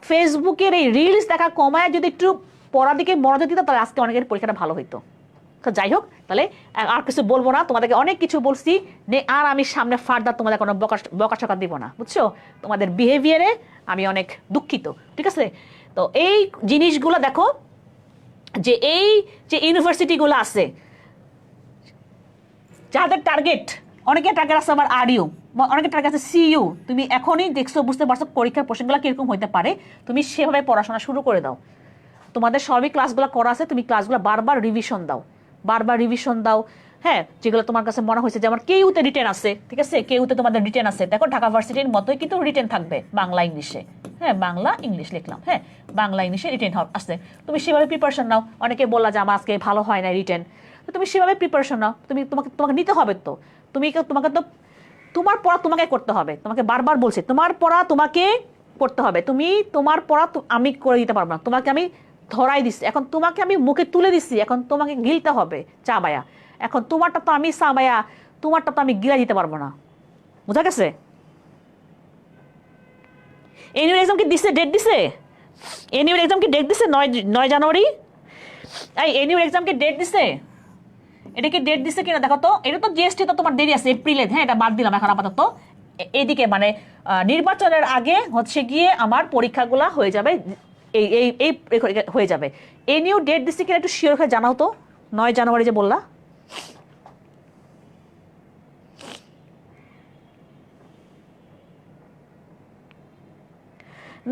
ফেসবুকের এই রিলস দেখা কমায় যদি একটু পড়ার দিকে মনোযোগ দিত, তাহলে আজকে অনেকের পরীক্ষাটা ভালো হইতো। তো যাই হোক, তাহলে আর কিছু বলবো না, তোমাদেরকে অনেক কিছু বলছি, আর আমি সামনে ফার্দার তোমাদের কোনো বকাশকা দিব না, বুঝছো। তোমাদের বিহেভিয়ারে আমি অনেক দুঃখিত, ঠিক আছে। তো এই জিনিসগুলো দেখো, যে এই যে ইউনিভার্সিটিগুলো আছে যাদের টার্গেট, অনেকের টার্গেট আছে আমার আরইউ, অনেকের টার্গেট আছে সিইউ। তুমি এখনই দেখছো, বুঝতে পারছো পরীক্ষার প্রশ্নগুলো কিরকম হইতে পারে, তুমি সেভাবে পড়াশোনা শুরু করে দাও। তোমাদের সবই ক্লাসগুলো করা আছে, তুমি ক্লাসগুলো বারবার রিভিশন দাও। হ্যাঁ, যেগুলো তোমার কাছে মনে হয়েছে যে আমার কেইউতে রিটেন আছে, ঠিক আছে, কেইউতে তোমাদের রিটেন আছে, দেখো ঢাকা ভার্সিটির মতোই কিন্তু রিটেন থাকবে বাংলা ইংলিশে। হ্যাঁ, বাংলা ইংলিশ লিখলাম, হ্যাঁ বাংলা ইংলিশে রিটেন আসছে, তুমি সেভাবে প্রিপারেশন নাও। অনেকে বললা যে আমার আজকে ভালো হয় না রিটেন, তো তুমি সেভাবে প্রিপারেশন নাও। তোমাকে নিতে হবে তো, তোমাকে তো তোমার পড়া তোমাকে করতে হবে। তোমাকে বারবার বলছি তোমার পড়া তোমাকে করতে হবে। তোমার পড়া আমি করে দিতে পারবো না, তোমাকে আমি ধরাই দিচ্ছি, এখন তোমাকে আমি মুখে তুলে দিচ্ছি, এখন তোমাকে গিলতে হবে চাবায়া। এখন তোমারটা তো আমি চাবায়া, তোমারটা তো আমি গিলা দিতে পারবো না, বুঝা গেছে। এনিউর এক্সাম কি দিছে, ডেট দিছে? এনিউর এক্সাম কি ডেট দিছে 9 জানুয়ারি? এই এনিউর এক্সাম কি ডেট দিছে? এটা কি ডেট দিছে কিনা দেখো তো। এটা তো জিএসটি তো তোমার দেরি আছে এপ্রিলে, হ্যাঁ এটা বাদ দিলাম এখন আপাতত। এইদিকে মানে নির্বাচনের আগে হচ্ছে গিয়ে আমার পরীক্ষাগুলা হয়ে যাবে, এই হয়ে যাবে। এনিউ ডেট দিছে কিনা একটু শিওর হয়ে জানাও তো, 9 জানুয়ারি যে বললা।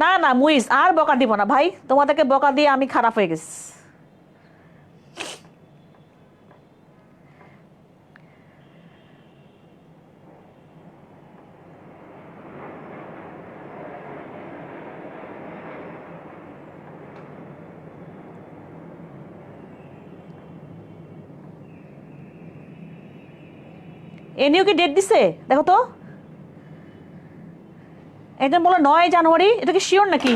না মুইজ আর বকা দিব না ভাই, তোমাদেরকে বকা দিয়ে আমি খারাপ হয়ে গেছি। এনিউ কি ডেট দিছে দেখো তো। একজন বলো 9 জানুয়ারি, এটা কি শিওর নাকি?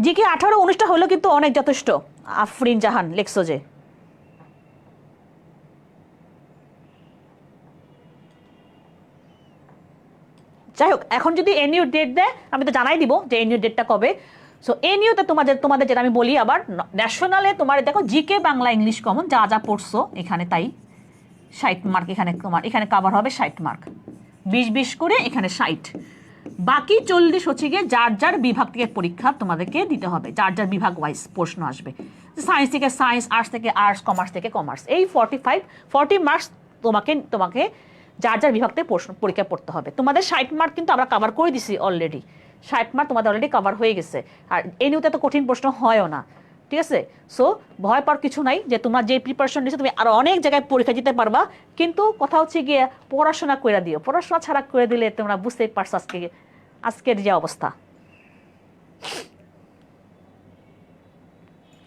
জি কি 18-19টা হলো কিন্তু অনেক যথেষ্ট। আফরিন জাহান লেখছো যে, যাই হোক এখন যদি এনিউ ডেট দেয় আমি তো জানাই দিব যে এনিউ ডেটটা কবে। সো এনিউতে তোমাদের যেটা আমি বলি, আবার ন্যাশনালে তোমার দেখো জিকে বাংলা ইংলিশ কমন যা যা পড়ছো এখানে, তাই 60 মার্ক এখানে কাভার হবে, 60 মার্ক 20 করে এখানে 60, বাকি 40 হচ্ছে গিয়ে যার যার বিভাগ থেকে পরীক্ষা তোমাদেরকে দিতে হবে, যার যার বিভাগ ওয়াইজ প্রশ্ন আসবে। সায়েন্স থেকে সায়েন্স, আর্টস থেকে আর্টস, কমার্স থেকে কমার্স, এই 40 মার্কস তোমাকে যার যার বিভাগ থেকে পরীক্ষা পড়তে হবে। তোমাদের 60 মার্ক কিন্তু আমরা কাভার করে দিছি অলরেডি, 60 মার্ক তোমাদের অলরেডি কাভার হয়ে গেছে। আর এনিউতে তো কঠিন প্রশ্ন হয়ও না, ঠিক আছে? সো ভয় পাওয়ার কিছু নাই, যে তোমরা যে প্রিপারেশন নিচ্ছ তুমি আরো অনেক জায়গায় পরীক্ষা দিতে পারবা, কিন্তু কথা হচ্ছে গিয়ে পড়াশোনা করে দিও। পড়াশোনা ছাড়া করে দিলে তোমরা বুঝতেই পারছো আজকের যে অবস্থা।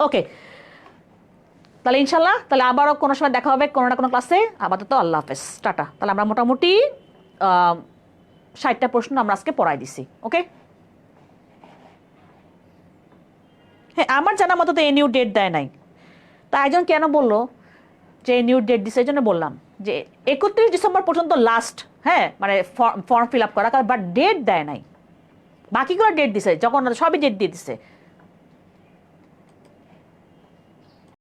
ওকে, তাহলে ইনশাল্লাহ তাহলে আবারও কোনো সময় দেখা হবে কোনো না কোনো ক্লাসে। আপাতত আল্লাহ হাফেজ, টাটা। তাহলে আমরা মোটামুটি 60টা প্রশ্ন আমরা আজকে পড়াই দিছি। ওকে, হ্যাঁ আমার জানা মতো তো এ নিউ ডেট দেয় নাই। তা একজন কেন বললো যে নিউ ডেট দিছে, এই জন্য বললাম যে 31 ডিসেম্বর পর্যন্ত লাস্ট, হ্যাঁ মানে ফর্ম ফিল আপ করা, বাট ডেট দেয় নাই। বাকিগুলো ডেট দিছে, যখন সবই ডেট দিয়ে দিছে।